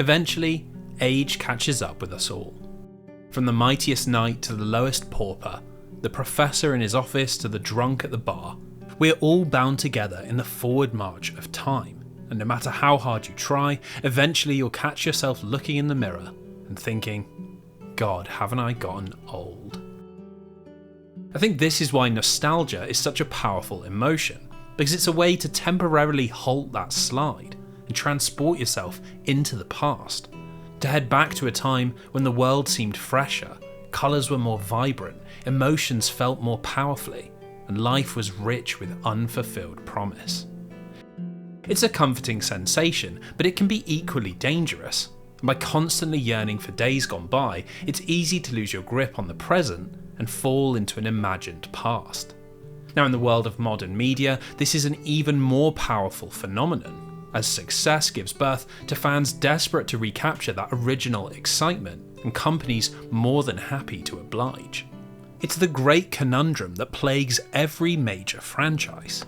Eventually, age catches up with us all. From the mightiest knight to the lowest pauper, the professor in his office to the drunk at the bar, we are all bound together in the forward march of time, and no matter how hard you try, eventually you'll catch yourself looking in the mirror and thinking, God, haven't I gotten old? I think this is why nostalgia is such a powerful emotion, because it's a way to temporarily halt that slide and transport yourself into the past, to head back to a time when the world seemed fresher, colours were more vibrant, emotions felt more powerfully, and life was rich with unfulfilled promise. It's a comforting sensation, but it can be equally dangerous. And by constantly yearning for days gone by, it's easy to lose your grip on the present and fall into an imagined past. Now, in the world of modern media, this is an even more powerful phenomenon, as success gives birth to fans desperate to recapture that original excitement, and companies more than happy to oblige. It's the great conundrum that plagues every major franchise.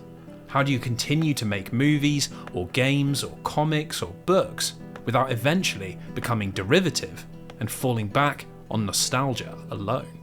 How do you continue to make movies, or games, or comics, or books without eventually becoming derivative and falling back on nostalgia alone?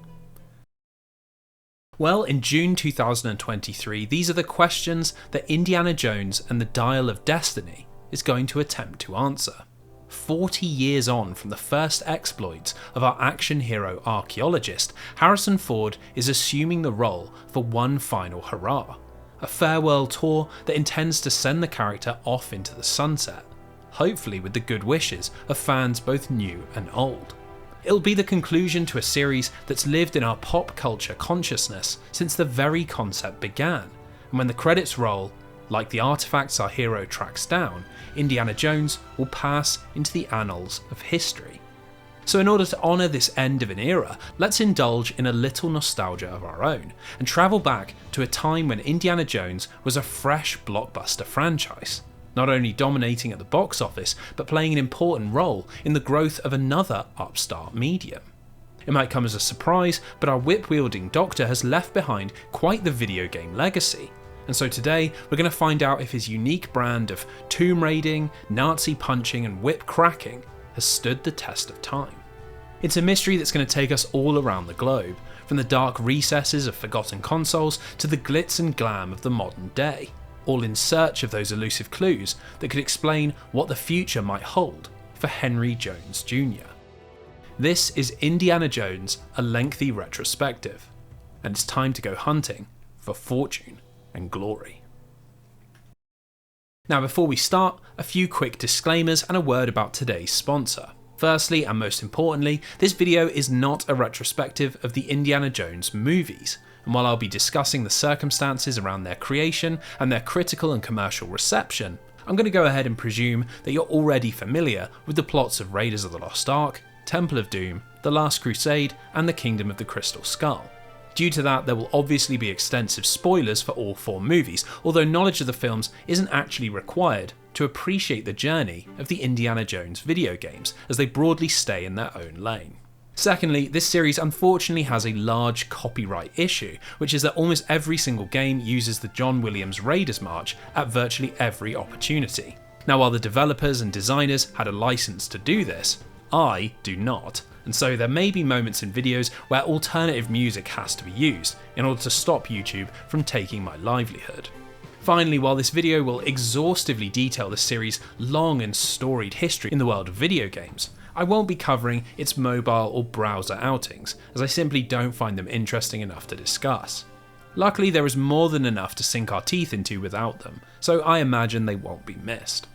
Well, in June 2023, these are the questions that Indiana Jones and the Dial of Destiny is going to attempt to answer. 40 years on from the first exploits of our action hero archaeologist, Harrison Ford is assuming the role for one final hurrah, a farewell tour that intends to send the character off into the sunset, hopefully with the good wishes of fans both new and old. It'll be the conclusion to a series that's lived in our pop culture consciousness since the very concept began, and when the credits roll, like the artifacts our hero tracks down, Indiana Jones will pass into the annals of history. So in order to honour this end of an era, let's indulge in a little nostalgia of our own, and travel back to a time when Indiana Jones was a fresh blockbuster franchise, not only dominating at the box office, but playing an important role in the growth of another upstart medium. It might come as a surprise, but our whip-wielding doctor has left behind quite the video game legacy. And so today, we're going to find out if his unique brand of tomb raiding, Nazi punching and whip cracking has stood the test of time. It's a mystery that's going to take us all around the globe, from the dark recesses of forgotten consoles to the glitz and glam of the modern day, all in search of those elusive clues that could explain what the future might hold for Henry Jones Jr. This is Indiana Jones, a lengthy retrospective, and it's time to go hunting for fortune and glory. Now, before we start, a few quick disclaimers and a word about today's sponsor. Firstly, and most importantly, this video is not a retrospective of the Indiana Jones movies, and while I'll be discussing the circumstances around their creation and their critical and commercial reception, I'm going to go ahead and presume that you're already familiar with the plots of Raiders of the Lost Ark, Temple of Doom, The Last Crusade, and the Kingdom of the Crystal Skull. Due to that, there will obviously be extensive spoilers for all four movies, although knowledge of the films isn't actually required to appreciate the journey of the Indiana Jones video games, as they broadly stay in their own lane. Secondly, this series unfortunately has a large copyright issue, which is that almost every single game uses the John Williams Raiders March at virtually every opportunity. Now, while the developers and designers had a license to do this, I do not, and so there may be moments in videos where alternative music has to be used in order to stop YouTube from taking my livelihood. Finally, while this video will exhaustively detail the series' long and storied history in the world of video games, I won't be covering its mobile or browser outings, as I simply don't find them interesting enough to discuss. Luckily, there is more than enough to sink our teeth into without them, so I imagine they won't be missed.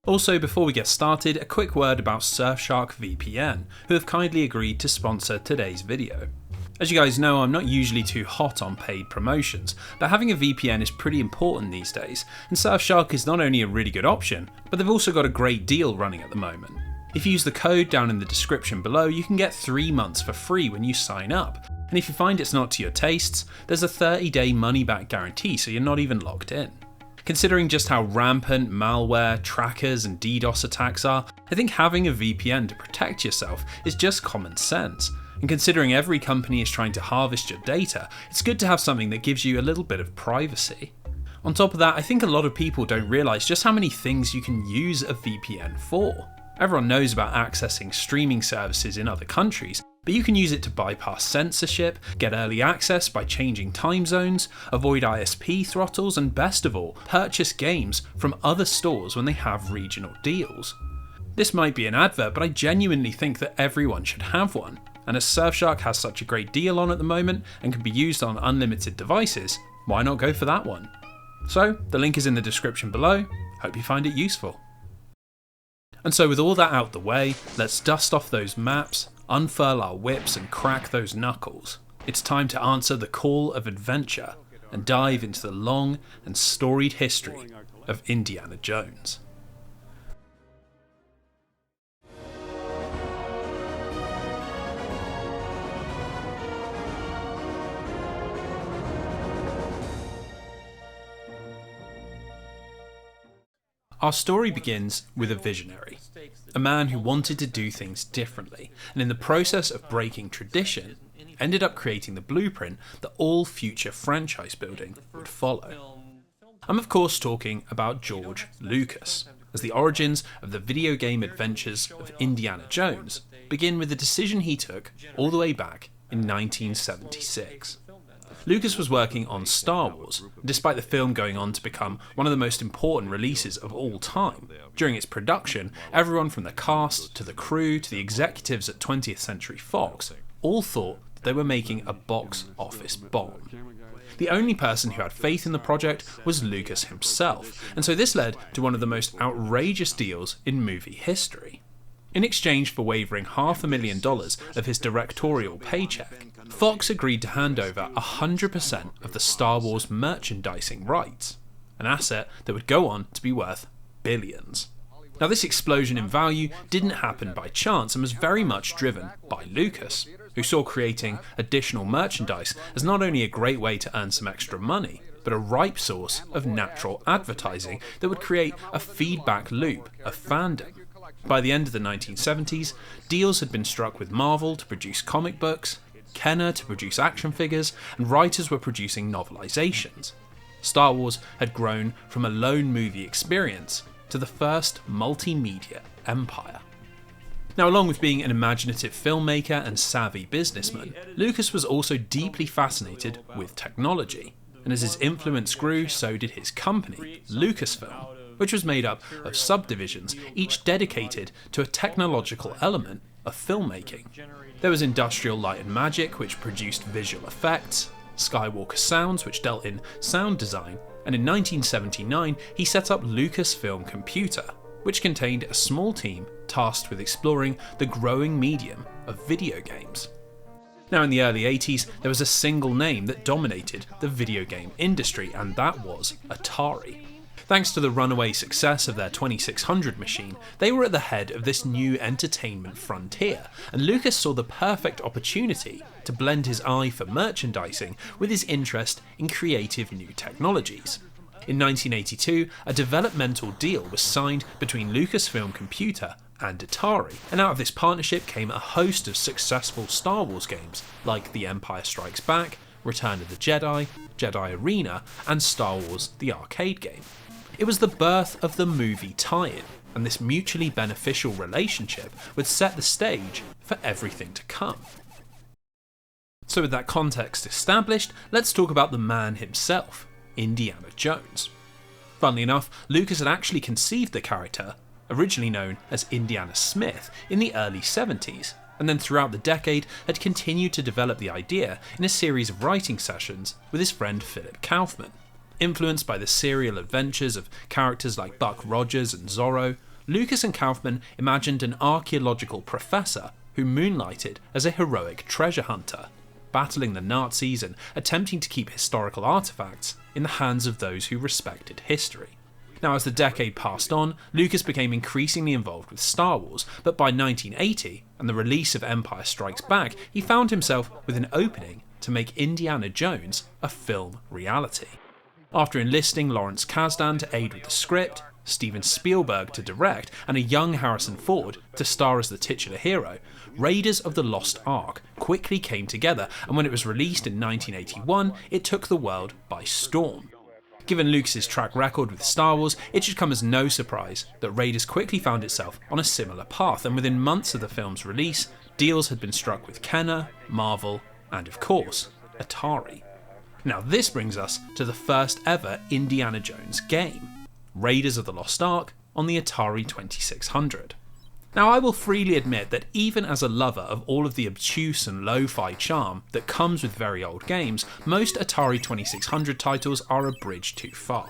Also, before we get started, a quick word about Surfshark VPN, who have kindly agreed to sponsor today's video. As you guys know, I'm not usually too hot on paid promotions, but having a VPN is pretty important these days, and Surfshark is not only a really good option, but they've also got a great deal running at the moment. If you use the code down in the description below, you can get 3 months for free when you sign up, and if you find it's not to your tastes, there's a 30-day money-back guarantee, so you're not even locked in. Considering just how rampant malware, trackers and DDoS attacks are, I think having a VPN to protect yourself is just common sense. And considering every company is trying to harvest your data, it's good to have something that gives you a little bit of privacy. On top of that, I think a lot of people don't realise just how many things you can use a VPN for. Everyone knows about accessing streaming services in other countries, but you can use it to bypass censorship, get early access by changing time zones, avoid ISP throttles, and best of all, purchase games from other stores when they have regional deals. This might be an advert, but I genuinely think that everyone should have one, and as Surfshark has such a great deal on at the moment and can be used on unlimited devices, why not go for that one? So, the link is in the description below, hope you find it useful. And so with all that out the way, let's dust off those maps, unfurl our whips and crack those knuckles. It's time to answer the call of adventure and dive into the long and storied history of Indiana Jones. Our story begins with a visionary, a man who wanted to do things differently, and in the process of breaking tradition, ended up creating the blueprint that all future franchise building would follow. I'm of course talking about George Lucas, as the origins of the video game adventures of Indiana Jones begin with the decision he took all the way back in 1976. Lucas was working on Star Wars, despite the film going on to become one of the most important releases of all time. During its production, everyone from the cast, to the crew, to the executives at 20th Century Fox, all thought that they were making a box office bomb. The only person who had faith in the project was Lucas himself, and so this led to one of the most outrageous deals in movie history. In exchange for waiving $500,000 of his directorial paycheck, Fox agreed to hand over 100% of the Star Wars merchandising rights, an asset that would go on to be worth billions. Now this explosion in value didn't happen by chance and was very much driven by Lucas, who saw creating additional merchandise as not only a great way to earn some extra money, but a ripe source of natural advertising that would create a feedback loop of fandom. By the end of the 1970s, deals had been struck with Marvel to produce comic books, Kenner to produce action figures, and writers were producing novelizations. Star Wars had grown from a lone movie experience to the first multimedia empire. Now, along with being an imaginative filmmaker and savvy businessman, Lucas was also deeply fascinated with technology, and as his influence grew, so did his company, Lucasfilm, which was made up of subdivisions, each dedicated to a technological element of filmmaking. There was Industrial Light and Magic, which produced visual effects, Skywalker Sounds, which dealt in sound design, and in 1979 he set up Lucasfilm Computer, which contained a small team tasked with exploring the growing medium of video games. Now in the early 80s, there was a single name that dominated the video game industry, and that was Atari. Thanks to the runaway success of their 2600 machine, they were at the head of this new entertainment frontier, and Lucas saw the perfect opportunity to blend his eye for merchandising with his interest in creative new technologies. In 1982, a developmental deal was signed between Lucasfilm Computer and Atari, and out of this partnership came a host of successful Star Wars games like The Empire Strikes Back, Return of the Jedi, Jedi Arena, and Star Wars the arcade game. It was the birth of the movie tie-in, and this mutually beneficial relationship would set the stage for everything to come. So with that context established, let's talk about the man himself, Indiana Jones. Funnily enough, Lucas had actually conceived the character, originally known as Indiana Smith, in the early 70s, and then throughout the decade had continued to develop the idea in a series of writing sessions with his friend Philip Kaufman. Influenced by the serial adventures of characters like Buck Rogers and Zorro, Lucas and Kaufman imagined an archaeological professor who moonlighted as a heroic treasure hunter, battling the Nazis and attempting to keep historical artifacts in the hands of those who respected history. Now, as the decade passed on, Lucas became increasingly involved with Star Wars, but by 1980, and the release of Empire Strikes Back, he found himself with an opening to make Indiana Jones a film reality. After enlisting Lawrence Kasdan to aid with the script, Steven Spielberg to direct, and a young Harrison Ford to star as the titular hero, Raiders of the Lost Ark quickly came together, and when it was released in 1981, it took the world by storm. Given Lucas's track record with Star Wars, it should come as no surprise that Raiders quickly found itself on a similar path, and within months of the film's release, deals had been struck with Kenner, Marvel, and of course, Atari. Now this brings us to the first ever Indiana Jones game, Raiders of the Lost Ark on the Atari 2600. Now I will freely admit that even as a lover of all of the obtuse and lo-fi charm that comes with very old games, most Atari 2600 titles are a bridge too far.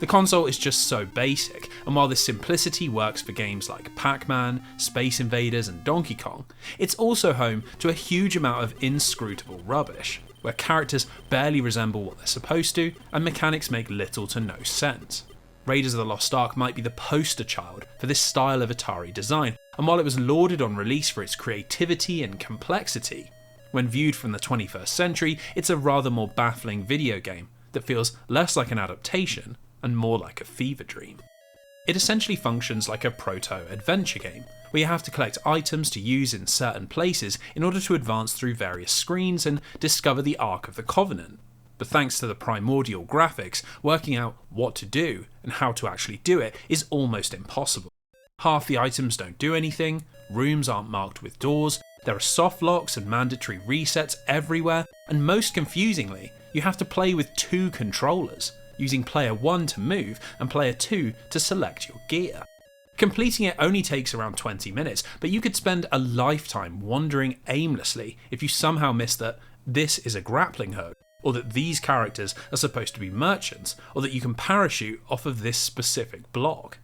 The console is just so basic, and while this simplicity works for games like Pac-Man, Space Invaders and Donkey Kong, it's also home to a huge amount of inscrutable rubbish, where characters barely resemble what they're supposed to, and mechanics make little to no sense. Raiders of the Lost Ark might be the poster child for this style of Atari design, and while it was lauded on release for its creativity and complexity, when viewed from the 21st century, it's a rather more baffling video game that feels less like an adaptation and more like a fever dream. It essentially functions like a proto-adventure game, where you have to collect items to use in certain places in order to advance through various screens and discover the Ark of the Covenant. But thanks to the primordial graphics, working out what to do and how to actually do it is almost impossible. Half the items don't do anything, rooms aren't marked with doors, there are soft locks and mandatory resets everywhere, and most confusingly, you have to play with two controllers, using player 1 to move and player 2 to select your gear. Completing it only takes around 20 minutes, but you could spend a lifetime wandering aimlessly if you somehow miss that this is a grappling hook, or that these characters are supposed to be merchants, or that you can parachute off of this specific block.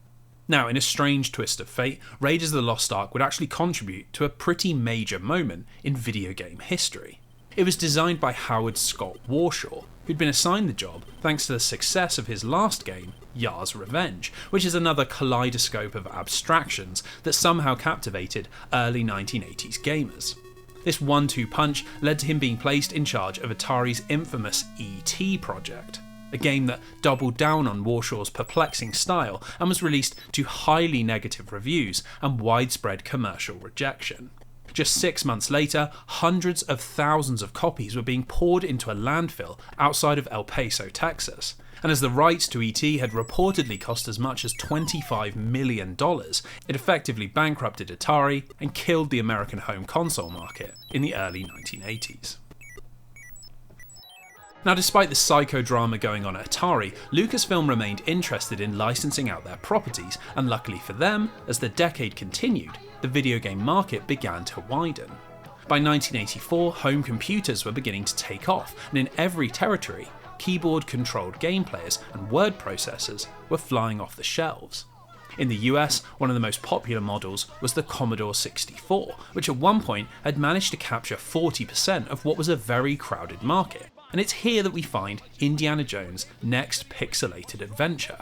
Now, in a strange twist of fate, Raiders of the Lost Ark would actually contribute to a pretty major moment in video game history. It was designed by Howard Scott Warshaw, who'd been assigned the job thanks to the success of his last game, Yar's Revenge, which is another kaleidoscope of abstractions that somehow captivated early 1980s gamers. This 1-2 punch led to him being placed in charge of Atari's infamous E.T. project, a game that doubled down on Warshaw's perplexing style and was released to highly negative reviews and widespread commercial rejection. Just 6 months later, hundreds of thousands of copies were being poured into a landfill outside of El Paso, Texas. And as the rights to E.T. had reportedly cost as much as $25 million, it effectively bankrupted Atari and killed the American home console market in the early 1980s. Now, despite the psychodrama going on at Atari, Lucasfilm remained interested in licensing out their properties, and luckily for them, as the decade continued, the video game market began to widen. By 1984, home computers were beginning to take off, and in every territory, keyboard-controlled game players and word processors were flying off the shelves. In the US, one of the most popular models was the Commodore 64, which at one point had managed to capture 40% of what was a very crowded market. And it's here that we find Indiana Jones' next pixelated adventure.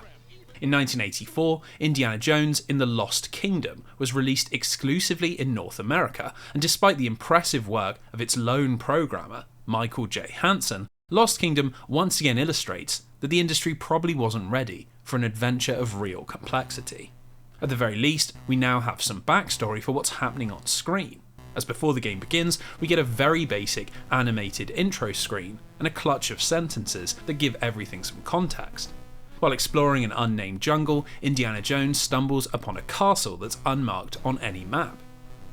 In 1984, Indiana Jones in the Lost Kingdom was released exclusively in North America, and despite the impressive work of its lone programmer, Michael J. Hansen, Lost Kingdom once again illustrates that the industry probably wasn't ready for an adventure of real complexity. At the very least, we now have some backstory for what's happening on screen, as before the game begins, we get a very basic animated intro screen and a clutch of sentences that give everything some context. While exploring an unnamed jungle, Indiana Jones stumbles upon a castle that's unmarked on any map.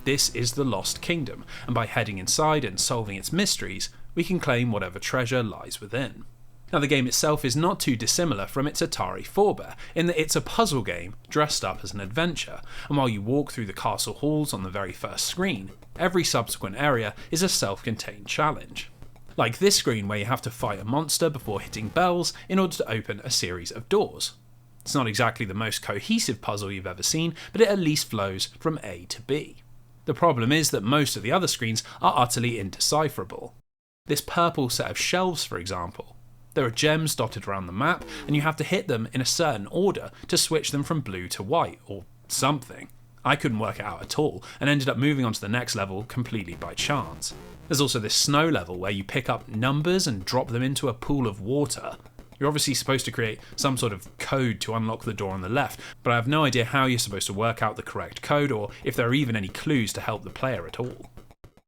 This is the Lost Kingdom, and by heading inside and solving its mysteries, we can claim whatever treasure lies within. Now, the game itself is not too dissimilar from its Atari forebear, in that it's a puzzle game dressed up as an adventure, and while you walk through the castle halls on the very first screen, every subsequent area is a self-contained challenge. Like this screen where you have to fight a monster before hitting bells in order to open a series of doors. It's not exactly the most cohesive puzzle you've ever seen, but it at least flows from A to B. The problem is that most of the other screens are utterly indecipherable. This purple set of shelves, for example. There are gems dotted around the map, and you have to hit them in a certain order to switch them from blue to white, or something. I couldn't work it out at all, and ended up moving on to the next level completely by chance. There's also this snow level where you pick up numbers and drop them into a pool of water. You're obviously supposed to create some sort of code to unlock the door on the left, but I have no idea how you're supposed to work out the correct code, or if there are even any clues to help the player at all.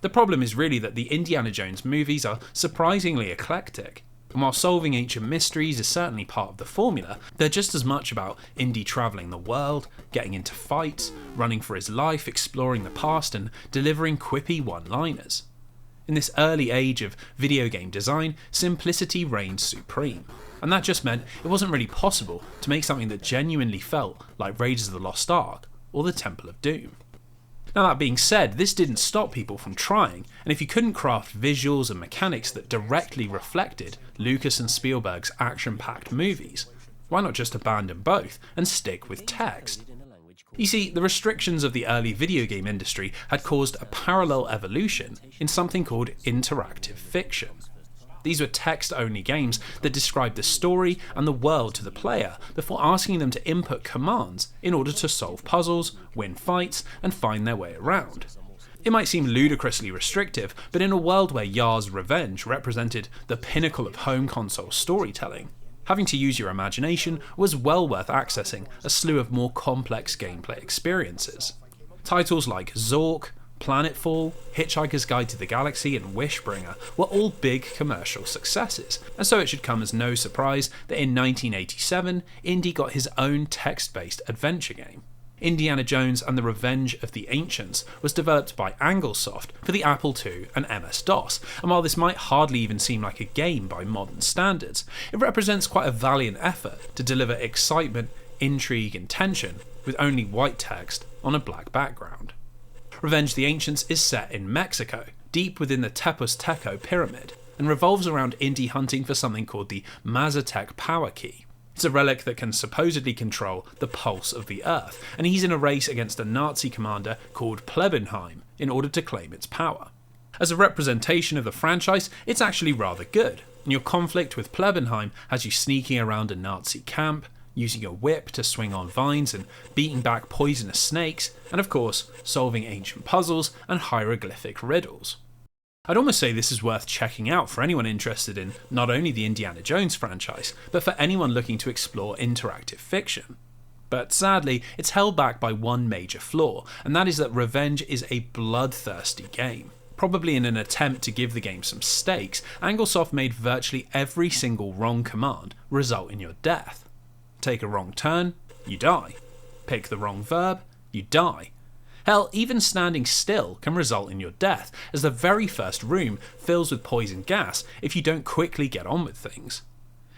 The problem is really that the Indiana Jones movies are surprisingly eclectic. And while solving ancient mysteries is certainly part of the formula, they're just as much about Indy travelling the world, getting into fights, running for his life, exploring the past, and delivering quippy one-liners. In this early age of video game design, simplicity reigned supreme, and that just meant it wasn't really possible to make something that genuinely felt like Raiders of the Lost Ark or the Temple of Doom. Now, that being said, this didn't stop people from trying, and if you couldn't craft visuals and mechanics that directly reflected Lucas and Spielberg's action-packed movies, why not just abandon both and stick with text? You see, the restrictions of the early video game industry had caused a parallel evolution in something called interactive fiction. These were text-only games that described the story and the world to the player before asking them to input commands in order to solve puzzles, win fights, and find their way around. It might seem ludicrously restrictive, but in a world where Yar's Revenge represented the pinnacle of home console storytelling, having to use your imagination was well worth accessing a slew of more complex gameplay experiences. Titles like Zork, Planetfall, Hitchhiker's Guide to the Galaxy, and Wishbringer were all big commercial successes, and so it should come as no surprise that in 1987, Indy got his own text-based adventure game. Indiana Jones and the Revenge of the Ancients was developed by Anglesoft for the Apple II and MS-DOS, and while this might hardly even seem like a game by modern standards, it represents quite a valiant effort to deliver excitement, intrigue, and tension with only white text on a black background. Revenge of the Ancients is set in Mexico, deep within the Tepozteco pyramid, and revolves around Indy hunting for something called the Mazatec Power Key. It's a relic that can supposedly control the pulse of the Earth, and he's in a race against a Nazi commander called Plebenheim in order to claim its power. As a representation of the franchise, it's actually rather good, and your conflict with Plebenheim has you sneaking around a Nazi camp, using a whip to swing on vines and beating back poisonous snakes, and of course, solving ancient puzzles and hieroglyphic riddles. I'd almost say this is worth checking out for anyone interested in not only the Indiana Jones franchise, but for anyone looking to explore interactive fiction. But sadly, it's held back by one major flaw, and that is that Revenge is a bloodthirsty game. Probably in an attempt to give the game some stakes, Anglesoft made virtually every single wrong command result in your death. Take a wrong turn, you die. Pick the wrong verb, you die. Hell, even standing still can result in your death, as the very first room fills with poison gas if you don't quickly get on with things.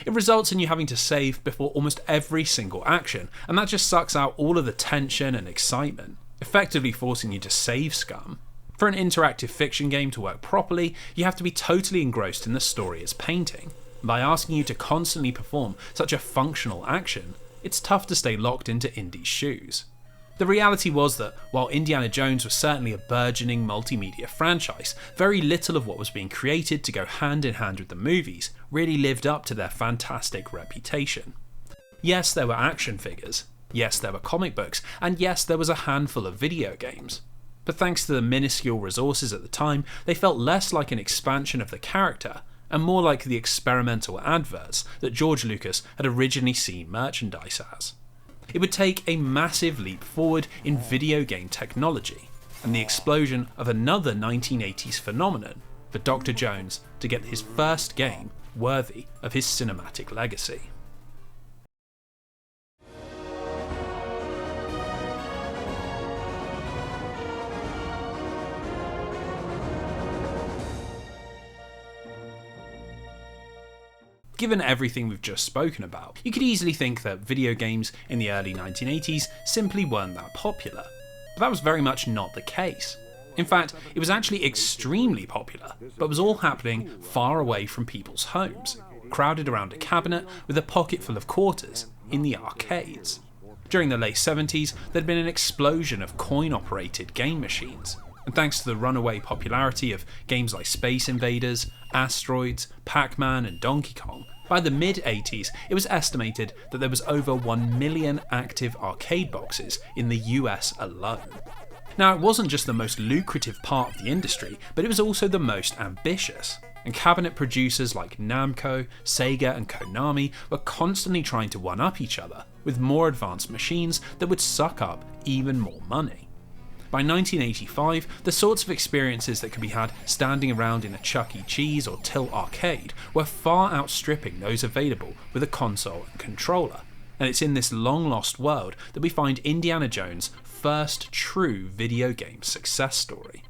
It results in you having to save before almost every single action, and that just sucks out all of the tension and excitement, effectively forcing you to save scum. For an interactive fiction game to work properly, you have to be totally engrossed in the story it's painting. By asking you to constantly perform such a functional action, it's tough to stay locked into Indy's shoes. The reality was that while Indiana Jones was certainly a burgeoning multimedia franchise, very little of what was being created to go hand in hand with the movies really lived up to their fantastic reputation. Yes, there were action figures, yes, there were comic books, and yes, there was a handful of video games. But thanks to the minuscule resources at the time, they felt less like an expansion of the character and more like the experimental adverts that George Lucas had originally seen merchandise as. It would take a massive leap forward in video game technology, and the explosion of another 1980s phenomenon for Dr. Jones to get his first game worthy of his cinematic legacy. Given everything we've just spoken about, you could easily think that video games in the early 1980s simply weren't that popular. But that was very much not the case. In fact, it was actually extremely popular, but was all happening far away from people's homes, crowded around a cabinet with a pocket full of quarters in the arcades. During the late 70s, there'd been an explosion of coin-operated game machines, and thanks to the runaway popularity of games like Space Invaders, Asteroids, Pac-Man and Donkey Kong, by the mid-80s it was estimated that there was over 1 million active arcade boxes in the US alone. Now, it wasn't just the most lucrative part of the industry, but it was also the most ambitious, and cabinet producers like Namco, Sega and Konami were constantly trying to one-up each other with more advanced machines that would suck up even more money. By 1985, the sorts of experiences that could be had standing around in a Chuck E. Cheese or Tilt arcade were far outstripping those available with a console and controller. And it's in this long-lost world that we find Indiana Jones' first true video game success story.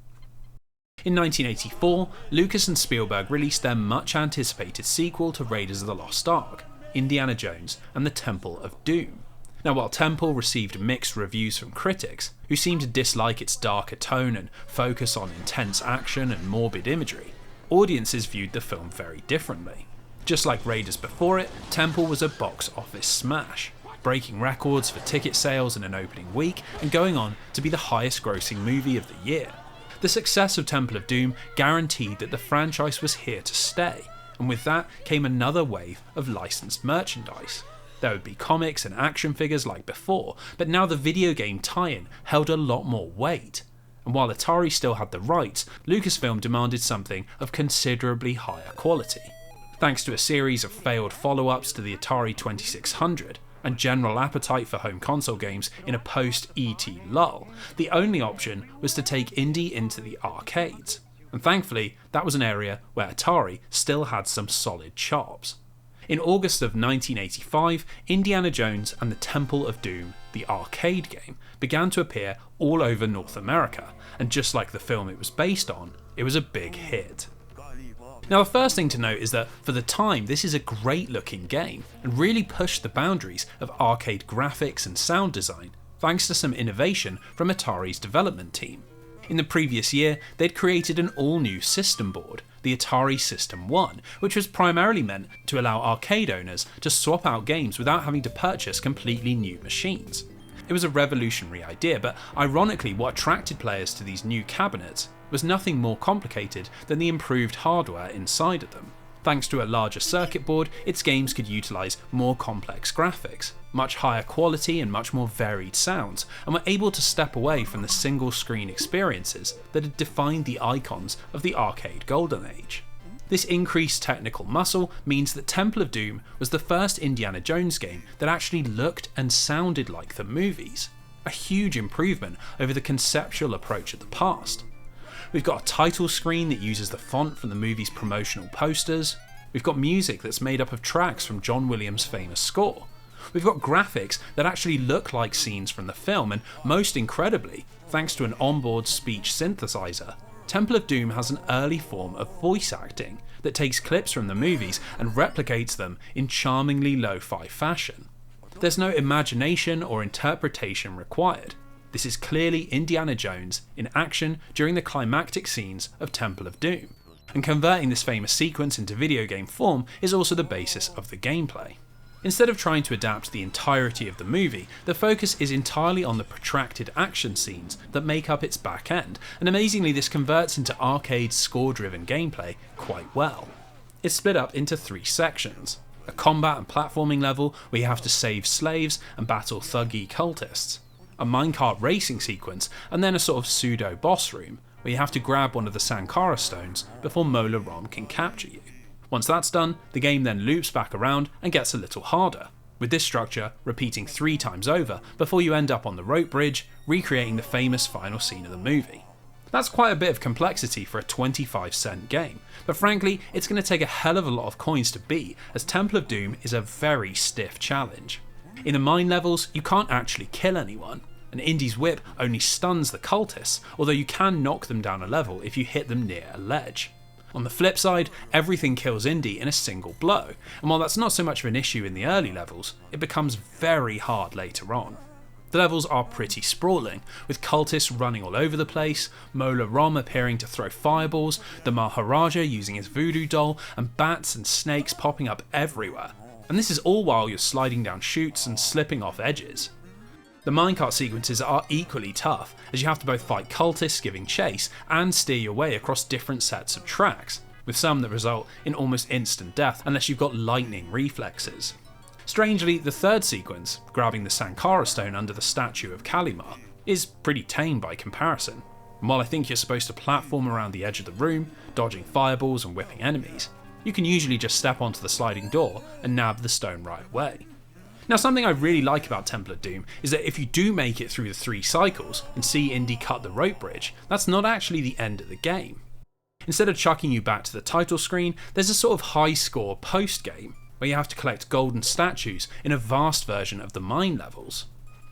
In 1984, Lucas and Spielberg released their much-anticipated sequel to Raiders of the Lost Ark, Indiana Jones and the Temple of Doom. Now, while Temple received mixed reviews from critics, who seemed to dislike its darker tone and focus on intense action and morbid imagery, audiences viewed the film very differently. Just like Raiders before it, Temple was a box office smash, breaking records for ticket sales in an opening week and going on to be the highest grossing movie of the year. The success of Temple of Doom guaranteed that the franchise was here to stay, and with that came another wave of licensed merchandise. There would be comics and action figures like before, but now the video game tie-in held a lot more weight. And while Atari still had the rights, Lucasfilm demanded something of considerably higher quality. Thanks to a series of failed follow-ups to the Atari 2600, and general appetite for home console games in a post-ET lull, the only option was to take indie into the arcades. And thankfully, that was an area where Atari still had some solid chops. In August of 1985, Indiana Jones and the Temple of Doom, the arcade game, began to appear all over North America, and just like the film it was based on, it was a big hit. Now, the first thing to note is that for the time, this is a great looking game and really pushed the boundaries of arcade graphics and sound design, thanks to some innovation from Atari's development team. In the previous year, they'd created an all-new system board, the Atari System 1, which was primarily meant to allow arcade owners to swap out games without having to purchase completely new machines. It was a revolutionary idea, but ironically what attracted players to these new cabinets was nothing more complicated than the improved hardware inside of them. Thanks to a larger circuit board, its games could utilise more complex graphics, much higher quality and much more varied sounds, and were able to step away from the single screen experiences that had defined the icons of the arcade golden age. This increased technical muscle means that Temple of Doom was the first Indiana Jones game that actually looked and sounded like the movies, a huge improvement over the conceptual approach of the past. We've got a title screen that uses the font from the movie's promotional posters. We've got music that's made up of tracks from John Williams' famous score. We've got graphics that actually look like scenes from the film, and most incredibly, thanks to an onboard speech synthesizer, Temple of Doom has an early form of voice acting that takes clips from the movies and replicates them in charmingly lo-fi fashion. There's no imagination or interpretation required. This is clearly Indiana Jones in action during the climactic scenes of Temple of Doom, and converting this famous sequence into video game form is also the basis of the gameplay. Instead of trying to adapt the entirety of the movie, the focus is entirely on the protracted action scenes that make up its back end, and amazingly this converts into arcade score-driven gameplay quite well. It's split up into 3 sections: a combat and platforming level where you have to save slaves and battle thuggy cultists, a minecart racing sequence, and then a sort of pseudo boss room where you have to grab one of the Sankara stones before Mola Ram can capture you. Once that's done, the game then loops back around and gets a little harder, with this structure repeating 3 times over before you end up on the rope bridge, recreating the famous final scene of the movie. That's quite a bit of complexity for a 25-cent game, but frankly, it's going to take a hell of a lot of coins to beat, as Temple of Doom is a very stiff challenge. In the mine levels, you can't actually kill anyone, and Indy's whip only stuns the cultists, although you can knock them down a level if you hit them near a ledge. On the flip side, everything kills Indy in a single blow, and while that's not so much of an issue in the early levels, it becomes very hard later on. The levels are pretty sprawling, with cultists running all over the place, Mola Ram appearing to throw fireballs, the Maharaja using his voodoo doll, and bats and snakes popping up everywhere. And this is all while you're sliding down chutes and slipping off edges. The minecart sequences are equally tough, as you have to both fight cultists giving chase and steer your way across different sets of tracks, with some that result in almost instant death unless you've got lightning reflexes. Strangely, the third sequence, grabbing the Sankara stone under the statue of Kalimar, is pretty tame by comparison. And while I think you're supposed to platform around the edge of the room, dodging fireballs and whipping enemies, you can usually just step onto the sliding door and nab the stone right away. Now, something I really like about Temple of Doom is that if you do make it through the 3 cycles and see Indy cut the rope bridge, that's not actually the end of the game. Instead of chucking you back to the title screen, there's a sort of high score post-game, where you have to collect golden statues in a vast version of the mine levels.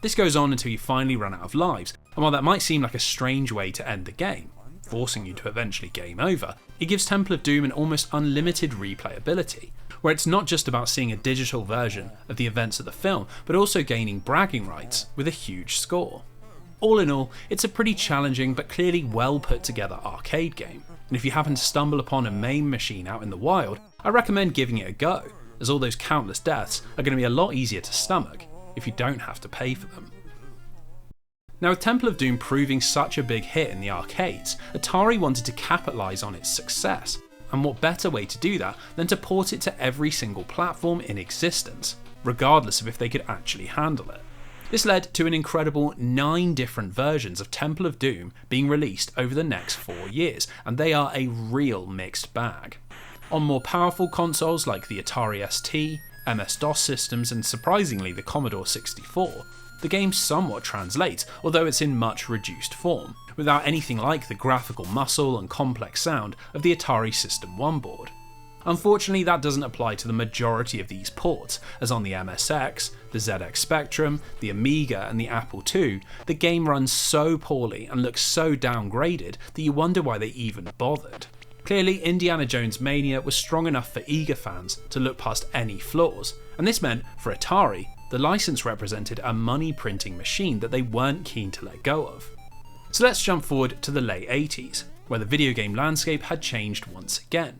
This goes on until you finally run out of lives, and while that might seem like a strange way to end the game, forcing you to eventually game over, it gives Temple of Doom an almost unlimited replayability, where it's not just about seeing a digital version of the events of the film, but also gaining bragging rights with a huge score. All in all, it's a pretty challenging but clearly well put together arcade game, and if you happen to stumble upon a MAME machine out in the wild, I recommend giving it a go, as all those countless deaths are going to be a lot easier to stomach if you don't have to pay for them. Now, with Temple of Doom proving such a big hit in the arcades, Atari wanted to capitalise on its success, and what better way to do that than to port it to every single platform in existence, regardless of if they could actually handle it. This led to an incredible 9 different versions of Temple of Doom being released over the next 4 years, and they are a real mixed bag. On more powerful consoles like the Atari ST, MS-DOS systems, and surprisingly the Commodore 64, the game somewhat translates, although it's in much reduced form, without anything like the graphical muscle and complex sound of the Atari System 1 board. Unfortunately, that doesn't apply to the majority of these ports, as on the MSX, the ZX Spectrum, the Amiga, and the Apple II, the game runs so poorly and looks so downgraded that you wonder why they even bothered. Clearly, Indiana Jones mania was strong enough for eager fans to look past any flaws, and this meant, for Atari, the license represented a money printing machine that they weren't keen to let go of. So let's jump forward to the late 80s, where the video game landscape had changed once again.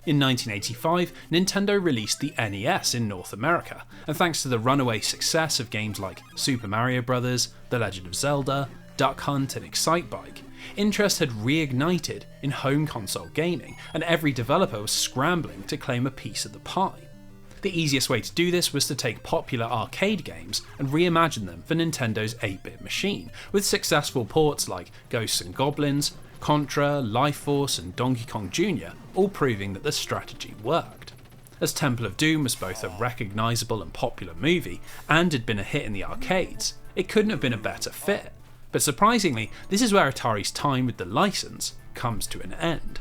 In 1985, Nintendo released the NES in North America, and thanks to the runaway success of games like Super Mario Bros., The Legend of Zelda, Duck Hunt, and Excitebike, interest had reignited in home console gaming, and every developer was scrambling to claim a piece of the pie. The easiest way to do this was to take popular arcade games and reimagine them for Nintendo's 8-bit machine, with successful ports like Ghosts and Goblins, Contra, Life Force, and Donkey Kong Jr., all proving that the strategy worked. As Temple of Doom was both a recognisable and popular movie, and had been a hit in the arcades, it couldn't have been a better fit. But surprisingly, this is where Atari's time with the license comes to an end.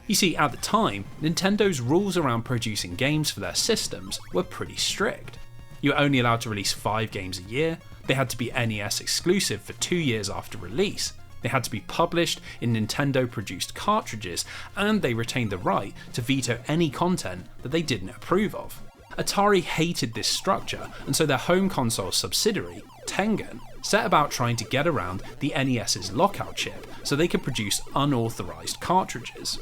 You see, at the time, Nintendo's rules around producing games for their systems were pretty strict. You were only allowed to release 5 games a year, they had to be NES exclusive for 2 years after release, they had to be published in Nintendo-produced cartridges, and they retained the right to veto any content that they didn't approve of. Atari hated this structure, and so their home console subsidiary, Tengen, set about trying to get around the NES's lockout chip so they could produce unauthorized cartridges.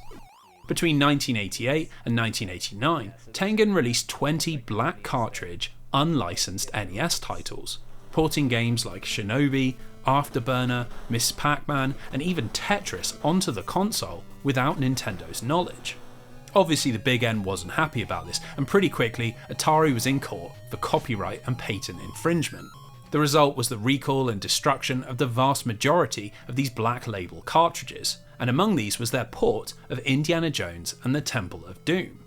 Between 1988 and 1989, Tengen released 20 black cartridge, unlicensed NES titles, porting games like Shinobi, Afterburner, Miss Pac-Man, and even Tetris onto the console without Nintendo's knowledge. Obviously, the Big N wasn't happy about this, and pretty quickly, Atari was in court for copyright and patent infringement. The result was the recall and destruction of the vast majority of these black label cartridges, and among these was their port of Indiana Jones and the Temple of Doom.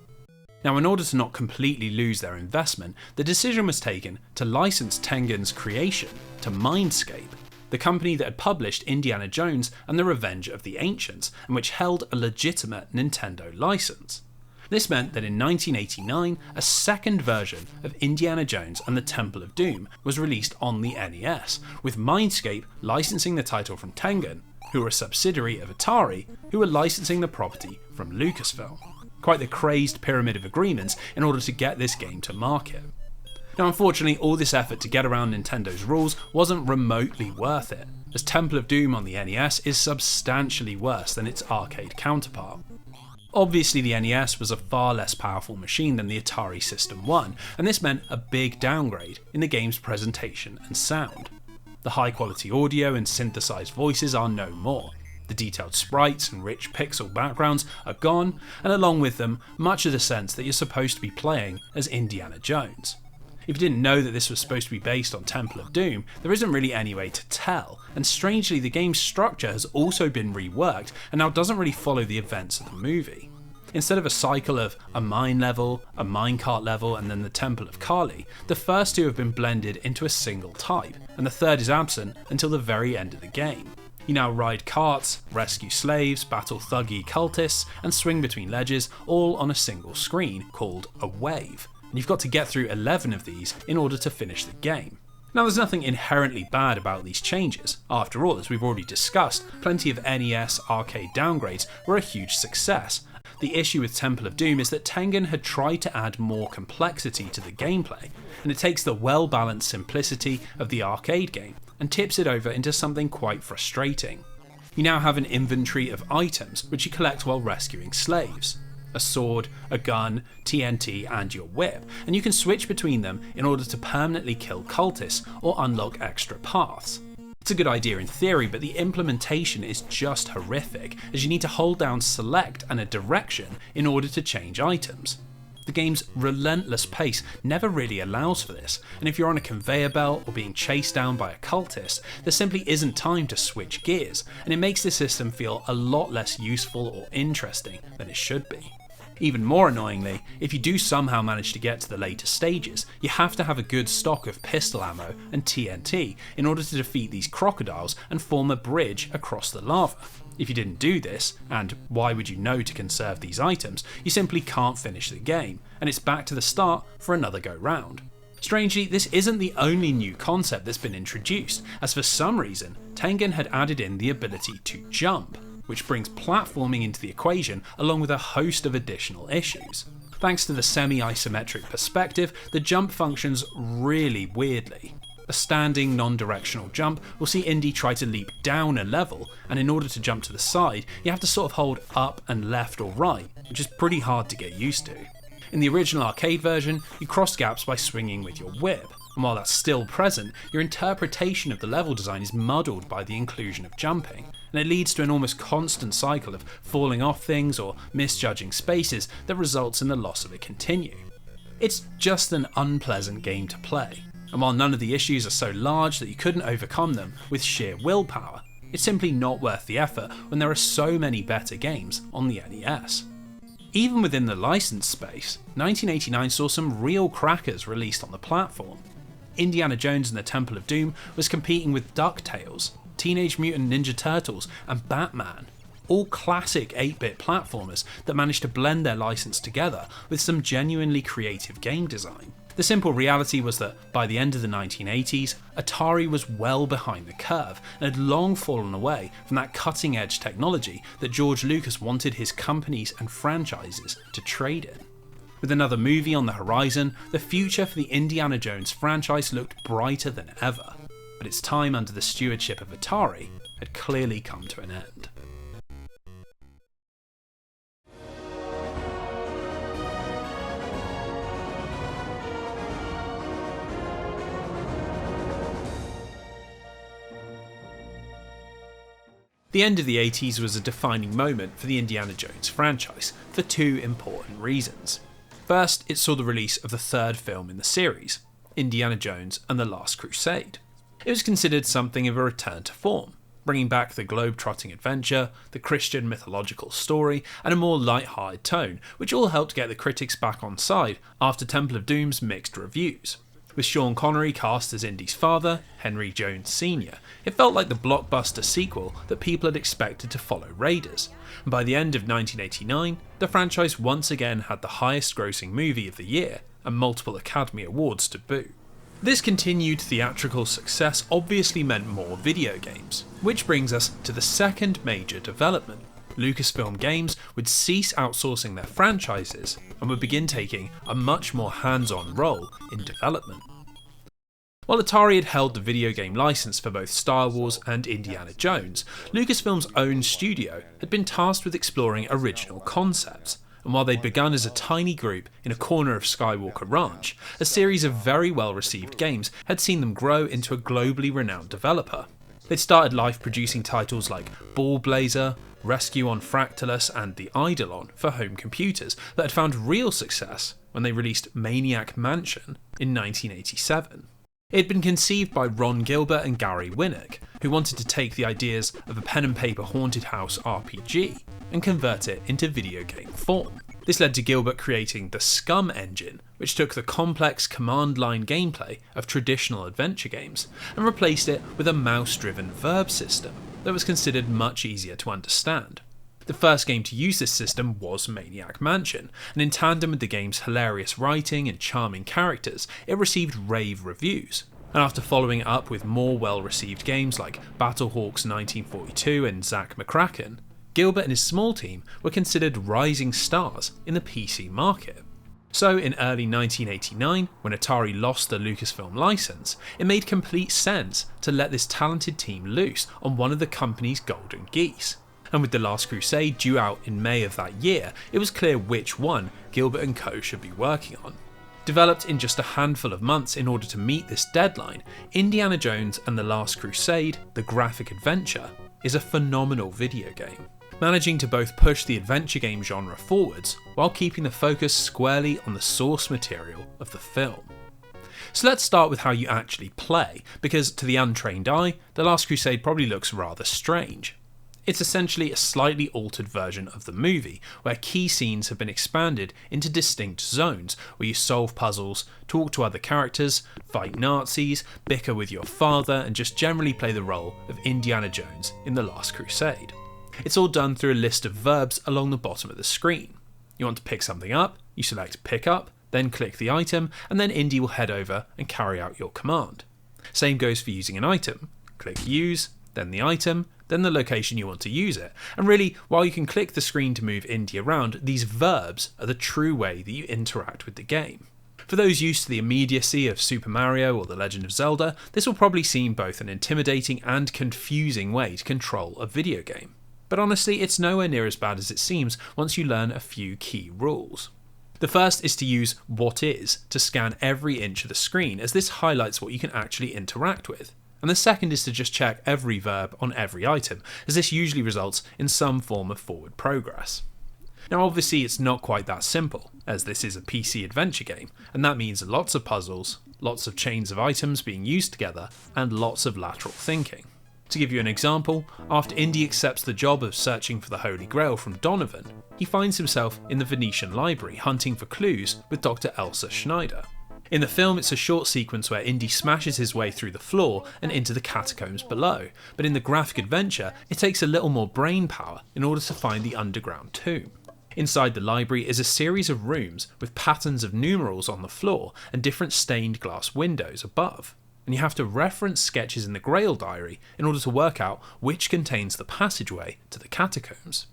Now, in order to not completely lose their investment, the decision was taken to license Tengen's creation to Mindscape, the company that had published Indiana Jones and the Revenge of the Ancients, and which held a legitimate Nintendo license. This meant that in 1989, a second version of Indiana Jones and the Temple of Doom was released on the NES, with Mindscape licensing the title from Tengen, who were a subsidiary of Atari, who were licensing the property from Lucasfilm. Quite the crazed pyramid of agreements in order to get this game to market. Now, unfortunately, all this effort to get around Nintendo's rules wasn't remotely worth it, as Temple of Doom on the NES is substantially worse than its arcade counterpart. Obviously, the NES was a far less powerful machine than the Atari System 1, and this meant a big downgrade in the game's presentation and sound. The high-quality audio and synthesized voices are no more. The detailed sprites and rich pixel backgrounds are gone, and along with them, much of the sense that you're supposed to be playing as Indiana Jones. If you didn't know that this was supposed to be based on Temple of Doom, there isn't really any way to tell, and strangely the game's structure has also been reworked and now doesn't really follow the events of the movie. Instead of a cycle of a mine level, a minecart level, and then the Temple of Kali, the first two have been blended into a single type, and the third is absent until the very end of the game. You now ride carts, rescue slaves, battle thuggy cultists, and swing between ledges, all on a single screen called a wave. And you've got to get through 11 of these in order to finish the game. Now, there's nothing inherently bad about these changes. After all, as we've already discussed, plenty of NES arcade downgrades were a huge success. The issue with Temple of Doom is that Tengen had tried to add more complexity to the gameplay, and it takes the well-balanced simplicity of the arcade game and tips it over into something quite frustrating. You now have an inventory of items which you collect while rescuing slaves. A sword, a gun, TNT, and your whip, and you can switch between them in order to permanently kill cultists or unlock extra paths. It's a good idea in theory, but the implementation is just horrific, as you need to hold down select and a direction in order to change items. The game's relentless pace never really allows for this, and if you're on a conveyor belt or being chased down by a cultist, there simply isn't time to switch gears, and it makes the system feel a lot less useful or interesting than it should be. Even more annoyingly, if you do somehow manage to get to the later stages, you have to have a good stock of pistol ammo and TNT in order to defeat these crocodiles and form a bridge across the lava. If you didn't do this, and why would you know to conserve these items, you simply can't finish the game, and it's back to the start for another go round. Strangely, this isn't the only new concept that's been introduced, as for some reason, Tengen had added in the ability to jump, which brings platforming into the equation along with a host of additional issues. Thanks to the semi-isometric perspective, the jump functions really weirdly. A standing non-directional jump will see Indy try to leap down a level, and in order to jump to the side, you have to sort of hold up and left or right, which is pretty hard to get used to. In the original arcade version, you cross gaps by swinging with your whip, and while that's still present, your interpretation of the level design is muddled by the inclusion of jumping, and it leads to an almost constant cycle of falling off things or misjudging spaces that results in the loss of a continue. It's just an unpleasant game to play, and while none of the issues are so large that you couldn't overcome them with sheer willpower, it's simply not worth the effort when there are so many better games on the NES. Even within the licensed space, 1989 saw some real crackers released on the platform. Indiana Jones and the Temple of Doom was competing with DuckTales, Teenage Mutant Ninja Turtles, and Batman, all classic 8-bit platformers that managed to blend their license together with some genuinely creative game design. The simple reality was that by the end of the 1980s, Atari was well behind the curve and had long fallen away from that cutting-edge technology that George Lucas wanted his companies and franchises to trade in. With another movie on the horizon, the future for the Indiana Jones franchise looked brighter than ever, but its time under the stewardship of Atari had clearly come to an end. The end of the 80s was a defining moment for the Indiana Jones franchise for two important reasons. First, it saw the release of the third film in the series, Indiana Jones and the Last Crusade. It was considered something of a return to form, bringing back the globe-trotting adventure, the Christian mythological story, and a more light-hearted tone, which all helped get the critics back on side after Temple of Doom's mixed reviews. With Sean Connery cast as Indy's father, Henry Jones Sr., it felt like the blockbuster sequel that people had expected to follow Raiders, and by the end of 1989, the franchise once again had the highest grossing movie of the year, and multiple Academy Awards to boot. This continued theatrical success obviously meant more video games, which brings us to the second major development. Lucasfilm Games would cease outsourcing their franchises and would begin taking a much more hands-on role in development. While Atari had held the video game license for both Star Wars and Indiana Jones, Lucasfilm's own studio had been tasked with exploring original concepts, and while they'd begun as a tiny group in a corner of Skywalker Ranch, a series of very well-received games had seen them grow into a globally renowned developer. They'd started life producing titles like Ball Blazer, Rescue on Fractalus, and The Eidolon for home computers that had found real success when they released Maniac Mansion in 1987. It had been conceived by Ron Gilbert and Gary Winnick, who wanted to take the ideas of a pen and paper haunted house RPG and convert it into video game form. form. This led to Gilbert creating the Scum engine, which took the complex command line gameplay of traditional adventure games and replaced it with a mouse-driven verb system that was considered much easier to understand. The first game to use this system was Maniac Mansion, and in tandem with the game's hilarious writing and charming characters, it received rave reviews. And after following it up with more well-received games like Battlehawks 1942 and Zack McCracken, Gilbert and his small team were considered rising stars in the PC market. So in early 1989, when Atari lost the Lucasfilm license, it made complete sense to let this talented team loose on one of the company's golden geese. And with The Last Crusade due out in May of that year, it was clear which one Gilbert and co should be working on. Developed in just a handful of months in order to meet this deadline, Indiana Jones and The Last Crusade, the graphic adventure, is a phenomenal video game, managing to both push the adventure game genre forwards while keeping the focus squarely on the source material of the film. So let's start with how you actually play, because to the untrained eye, The Last Crusade probably looks rather strange. It's essentially a slightly altered version of the movie, where key scenes have been expanded into distinct zones where you solve puzzles, talk to other characters, fight Nazis, bicker with your father, and just generally play the role of Indiana Jones in The Last Crusade. It's all done through a list of verbs along the bottom of the screen. You want to pick something up, you select pick up, then click the item, and then Indy will head over and carry out your command. Same goes for using an item. Click use, then the item, then the location you want to use it. And really, while you can click the screen to move Indy around, these verbs are the true way that you interact with the game. For those used to the immediacy of Super Mario or The Legend of Zelda, this will probably seem both an intimidating and confusing way to control a video game. But honestly, it's nowhere near as bad as it seems once you learn a few key rules. The first is to use what is to scan every inch of the screen, as this highlights what you can actually interact with. And the second is to just check every verb on every item, as this usually results in some form of forward progress. Now obviously it's not quite that simple, as this is a PC adventure game, and that means lots of puzzles, lots of chains of items being used together, and lots of lateral thinking. To give you an example, after Indy accepts the job of searching for the Holy Grail from Donovan, he finds himself in the Venetian library hunting for clues with Dr. Elsa Schneider. In the film, it's a short sequence where Indy smashes his way through the floor and into the catacombs below, but in the graphic adventure, it takes a little more brain power in order to find the underground tomb. Inside the library is a series of rooms with patterns of numerals on the floor and different stained glass windows above. And you have to reference sketches in the Grail diary in order to work out which contains the passageway to the catacombs.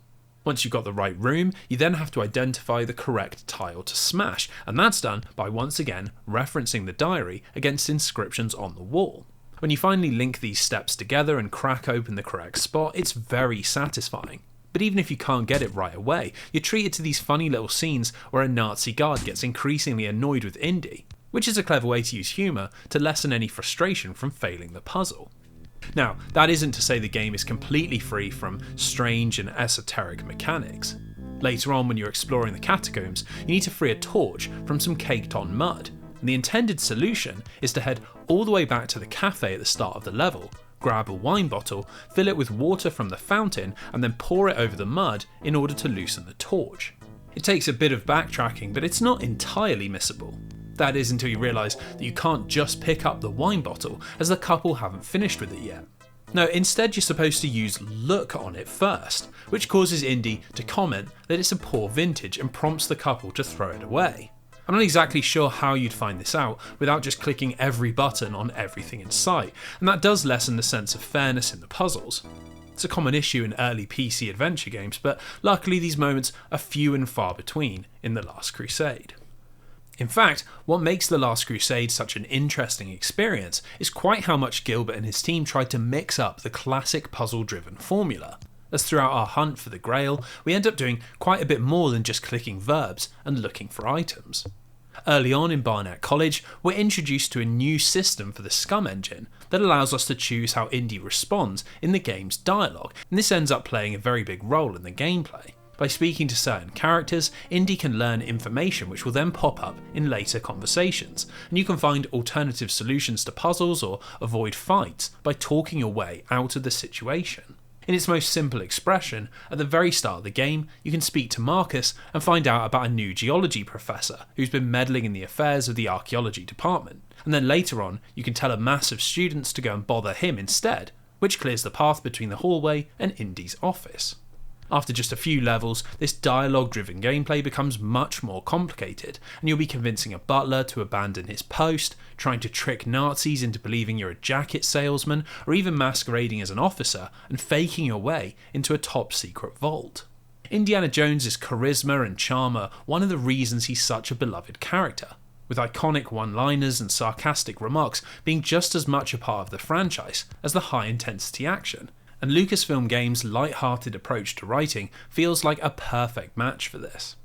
Once you've got the right room, you then have to identify the correct tile to smash, and that's done by once again referencing the diary against inscriptions on the wall. When you finally link these steps together and crack open the correct spot, it's very satisfying. But even if you can't get it right away, you're treated to these funny little scenes where a Nazi guard gets increasingly annoyed with Indy, which is a clever way to use humour to lessen any frustration from failing the puzzle. Now, that isn't to say the game is completely free from strange and esoteric mechanics. Later on, when you're exploring the catacombs, you need to free a torch from some caked-on mud, and the intended solution is to head all the way back to the cafe at the start of the level, grab a wine bottle, fill it with water from the fountain, and then pour it over the mud in order to loosen the torch. It takes a bit of backtracking, but it's not entirely missable. That is until you realise that you can't just pick up the wine bottle, as the couple haven't finished with it yet. No, instead you're supposed to use look on it first, which causes Indy to comment that it's a poor vintage and prompts the couple to throw it away. I'm not exactly sure how you'd find this out without just clicking every button on everything in sight, and that does lessen the sense of fairness in the puzzles. It's a common issue in early PC adventure games, but luckily these moments are few and far between in The Last Crusade. In fact, what makes The Last Crusade such an interesting experience is quite how much Gilbert and his team tried to mix up the classic puzzle-driven formula, as throughout our hunt for the Grail, we end up doing quite a bit more than just clicking verbs and looking for items. Early on in Barnett College, we're introduced to a new system for the Scum engine that allows us to choose how Indy responds in the game's dialogue, and this ends up playing a very big role in the gameplay. By speaking to certain characters, Indy can learn information which will then pop up in later conversations, and you can find alternative solutions to puzzles or avoid fights by talking your way out of the situation. In its most simple expression, at the very start of the game, you can speak to Marcus and find out about a new geology professor who's been meddling in the affairs of the archaeology department, and then later on you can tell a mass of students to go and bother him instead, which clears the path between the hallway and Indy's office. After just a few levels, this dialogue-driven gameplay becomes much more complicated, and you'll be convincing a butler to abandon his post, trying to trick Nazis into believing you're a jacket salesman, or even masquerading as an officer and faking your way into a top-secret vault. Indiana Jones's charisma and charm are one of the reasons he's such a beloved character, with iconic one-liners and sarcastic remarks being just as much a part of the franchise as the high-intensity action. And Lucasfilm Games' light-hearted approach to writing feels like a perfect match for this.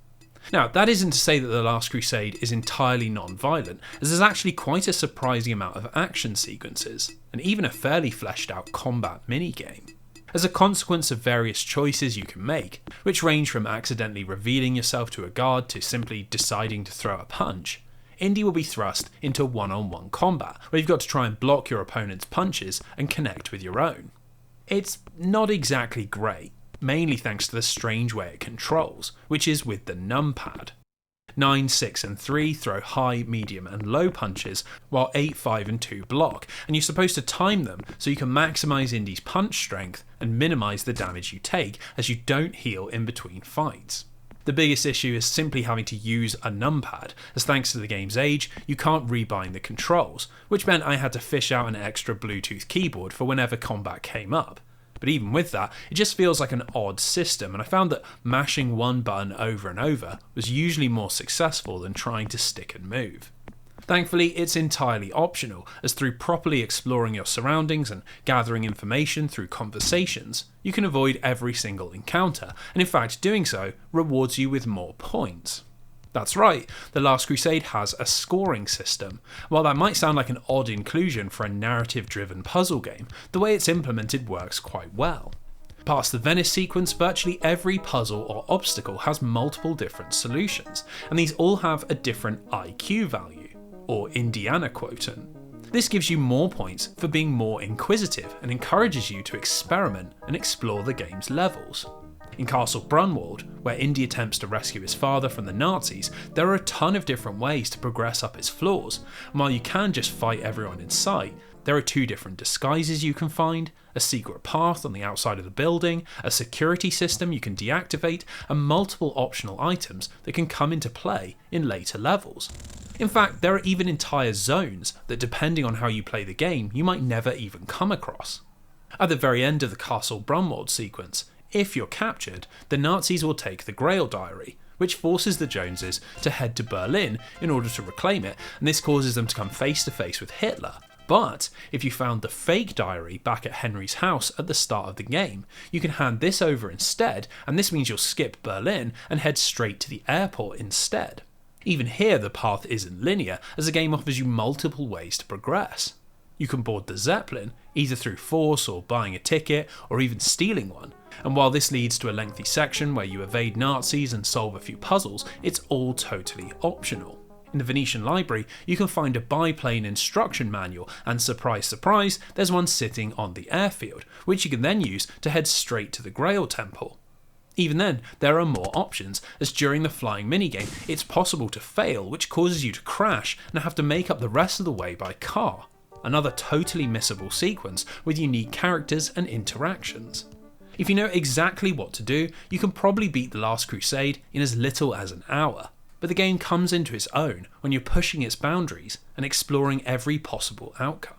Now, that isn't to say that The Last Crusade is entirely non-violent, as there's actually quite a surprising amount of action sequences, and even a fairly fleshed out combat minigame. As a consequence of various choices you can make, which range from accidentally revealing yourself to a guard to simply deciding to throw a punch, Indy will be thrust into one-on-one combat, where you've got to try and block your opponent's punches and connect with your own. It's not exactly great, mainly thanks to the strange way it controls, which is with the numpad. 9, 6 and 3 throw high, medium and low punches, while 8, 5 and 2 block, and you're supposed to time them so you can maximise Indy's punch strength and minimise the damage you take as you don't heal in between fights. The biggest issue is simply having to use a numpad, as thanks to the game's age, you can't rebind the controls, which meant I had to fish out an extra Bluetooth keyboard for whenever combat came up. But even with that, it just feels like an odd system, and I found that mashing one button over and over was usually more successful than trying to stick and move. Thankfully, it's entirely optional, as through properly exploring your surroundings and gathering information through conversations, you can avoid every single encounter, and in fact doing so rewards you with more points. That's right, The Last Crusade has a scoring system. While that might sound like an odd inclusion for a narrative-driven puzzle game, the way it's implemented works quite well. Past the Venice sequence, virtually every puzzle or obstacle has multiple different solutions, and these all have a different IQ value, or Indiana quotient. This gives you more points for being more inquisitive and encourages you to experiment and explore the game's levels. In Castle Brunwald, where Indy attempts to rescue his father from the Nazis, there are a ton of different ways to progress up its floors, and while you can just fight everyone in sight, there are 2 different disguises you can find, a secret path on the outside of the building, a security system you can deactivate, and multiple optional items that can come into play in later levels. In fact, there are even entire zones that, depending on how you play the game, you might never even come across. At the very end of the Castle Brunwald sequence, if you're captured, the Nazis will take the Grail Diary, which forces the Joneses to head to Berlin in order to reclaim it, and this causes them to come face to face with Hitler. But if you found the fake diary back at Henry's house at the start of the game, you can hand this over instead, and this means you'll skip Berlin and head straight to the airport instead. Even here the path isn't linear, as the game offers you multiple ways to progress. You can board the Zeppelin, either through force or buying a ticket, or even stealing one. And while this leads to a lengthy section where you evade Nazis and solve a few puzzles, it's all totally optional. In the Venetian Library, you can find a biplane instruction manual, and surprise surprise, there's one sitting on the airfield, which you can then use to head straight to the Grail Temple. Even then, there are more options, as during the flying minigame, it's possible to fail, which causes you to crash and have to make up the rest of the way by car. Another totally missable sequence with unique characters and interactions. If you know exactly what to do, you can probably beat The Last Crusade in as little as an hour, but the game comes into its own when you're pushing its boundaries and exploring every possible outcome.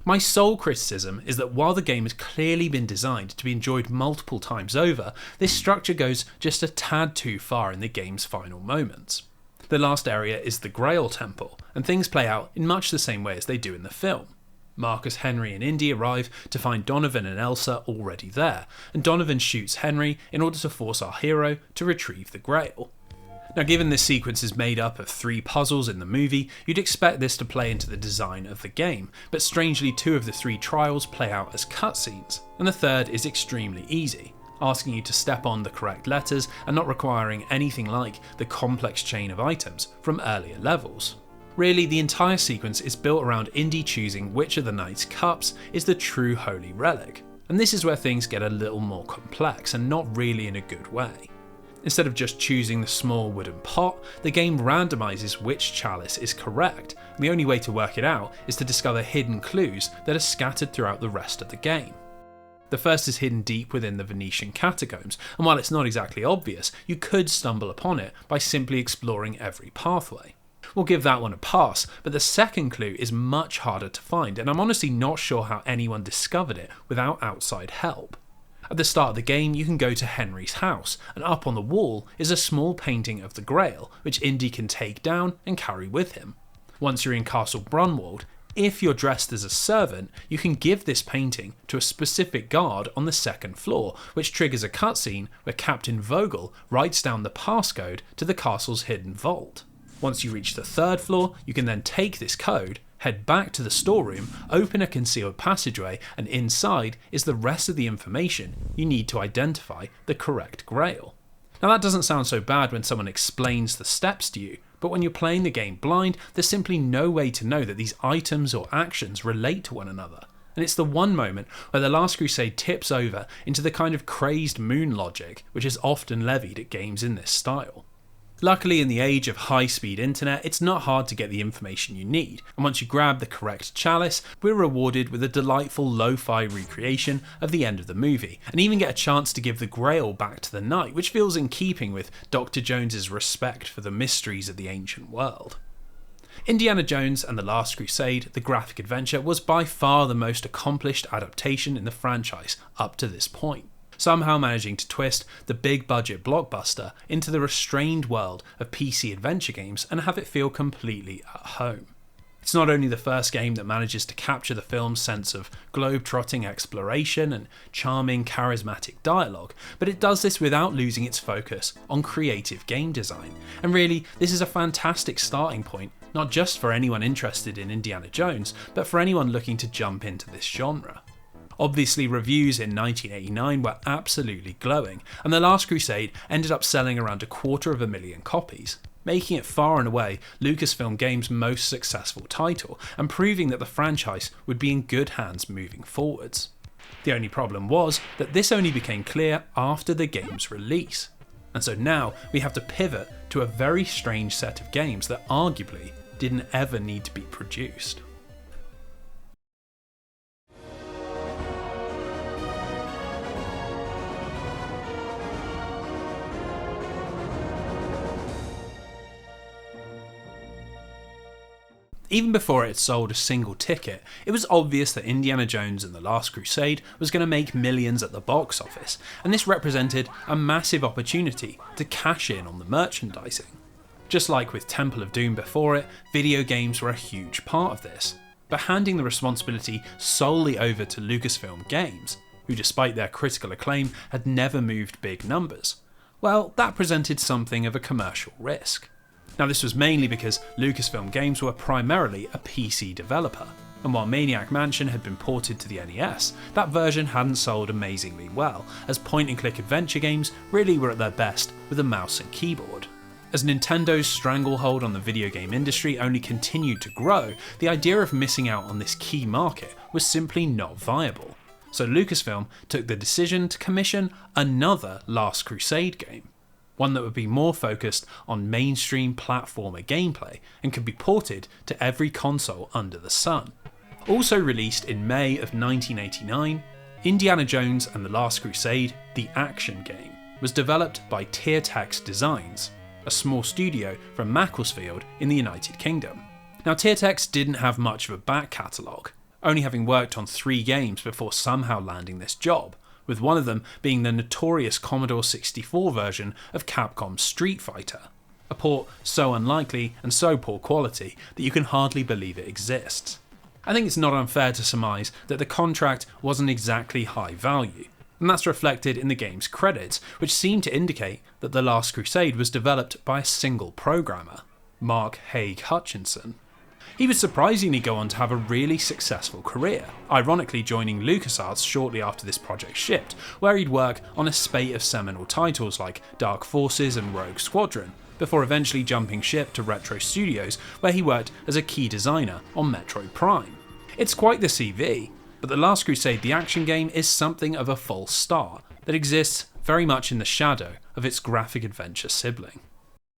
My sole criticism is that while the game has clearly been designed to be enjoyed multiple times over, this structure goes just a tad too far in the game's final moments. The last area is the Grail Temple, and things play out in much the same way as they do in the film. Marcus, Henry and Indy arrive to find Donovan and Elsa already there, and Donovan shoots Henry in order to force our hero to retrieve the Grail. Now, given this sequence is made up of 3 puzzles in the movie, you'd expect this to play into the design of the game, but strangely 2 of the 3 trials play out as cutscenes, and the third is extremely easy, asking you to step on the correct letters and not requiring anything like the complex chain of items from earlier levels. Really, the entire sequence is built around Indy choosing which of the Knight's cups is the true holy relic, and this is where things get a little more complex and not really in a good way. Instead of just choosing the small wooden pot, the game randomizes which chalice is correct, and the only way to work it out is to discover hidden clues that are scattered throughout the rest of the game. The first is hidden deep within the Venetian catacombs, and while it's not exactly obvious, you could stumble upon it by simply exploring every pathway. We'll give that one a pass, but the second clue is much harder to find, and I'm honestly not sure how anyone discovered it without outside help. At the start of the game, you can go to Henry's house, and up on the wall is a small painting of the Grail, which Indy can take down and carry with him. Once you're in Castle Brunwald, if you're dressed as a servant, you can give this painting to a specific guard on the second floor, which triggers a cutscene where Captain Vogel writes down the passcode to the castle's hidden vault. Once you reach the third floor, you can then take this code, head back to the storeroom, open a concealed passageway, and inside is the rest of the information you need to identify the correct Grail. Now that doesn't sound so bad when someone explains the steps to you, but when you're playing the game blind, there's simply no way to know that these items or actions relate to one another. And it's the one moment where The Last Crusade tips over into the kind of crazed moon logic which is often levied at games in this style. Luckily, in the age of high-speed internet, it's not hard to get the information you need, and once you grab the correct chalice, we're rewarded with a delightful lo-fi recreation of the end of the movie, and even get a chance to give the Grail back to the knight, which feels in keeping with Dr. Jones's respect for the mysteries of the ancient world. Indiana Jones and the Last Crusade, the graphic adventure, was by far the most accomplished adaptation in the franchise up to this point, somehow managing to twist the big budget blockbuster into the restrained world of PC adventure games and have it feel completely at home. It's not only the first game that manages to capture the film's sense of globe-trotting exploration and charming, charismatic dialogue, but it does this without losing its focus on creative game design. And really, this is a fantastic starting point, not just for anyone interested in Indiana Jones, but for anyone looking to jump into this genre. Obviously, reviews in 1989 were absolutely glowing, and The Last Crusade ended up selling around 250,000 copies, making it far and away Lucasfilm Games' most successful title, and proving that the franchise would be in good hands moving forwards. The only problem was that this only became clear after the game's release, and so now we have to pivot to a very strange set of games that arguably didn't ever need to be produced. Even before it had sold a single ticket, it was obvious that Indiana Jones and the Last Crusade was going to make millions at the box office, and this represented a massive opportunity to cash in on the merchandising. Just like with Temple of Doom before it, video games were a huge part of this, but handing the responsibility solely over to Lucasfilm Games, who despite their critical acclaim had never moved big numbers, well, that presented something of a commercial risk. Now this was mainly because Lucasfilm Games were primarily a PC developer, and while Maniac Mansion had been ported to the NES, that version hadn't sold amazingly well, as point-and-click adventure games really were at their best with a mouse and keyboard. As Nintendo's stranglehold on the video game industry only continued to grow, the idea of missing out on this key market was simply not viable. So Lucasfilm took the decision to commission another Last Crusade game, one that would be more focused on mainstream platformer gameplay and could be ported to every console under the sun. Also released in May of 1989, Indiana Jones and the Last Crusade, the action game, was developed by Tiertex Designs, a small studio from Macclesfield in the United Kingdom. Now Tiertex didn't have much of a back catalogue, only having worked on 3 games before somehow landing this job, with one of them being the notorious Commodore 64 version of Capcom's Street Fighter, a port so unlikely and so poor quality that you can hardly believe it exists. I think it's not unfair to surmise that the contract wasn't exactly high value, and that's reflected in the game's credits, which seem to indicate that The Last Crusade was developed by a single programmer, Mark Haig Hutchinson. He would surprisingly go on to have a really successful career, ironically joining LucasArts shortly after this project shipped, where he'd work on a spate of seminal titles like Dark Forces and Rogue Squadron, before eventually jumping ship to Retro Studios, where he worked as a key designer on Metroid Prime. It's quite the CV, But The Last Crusade, the action game, is something of a false start that exists very much in the shadow of its graphic adventure sibling.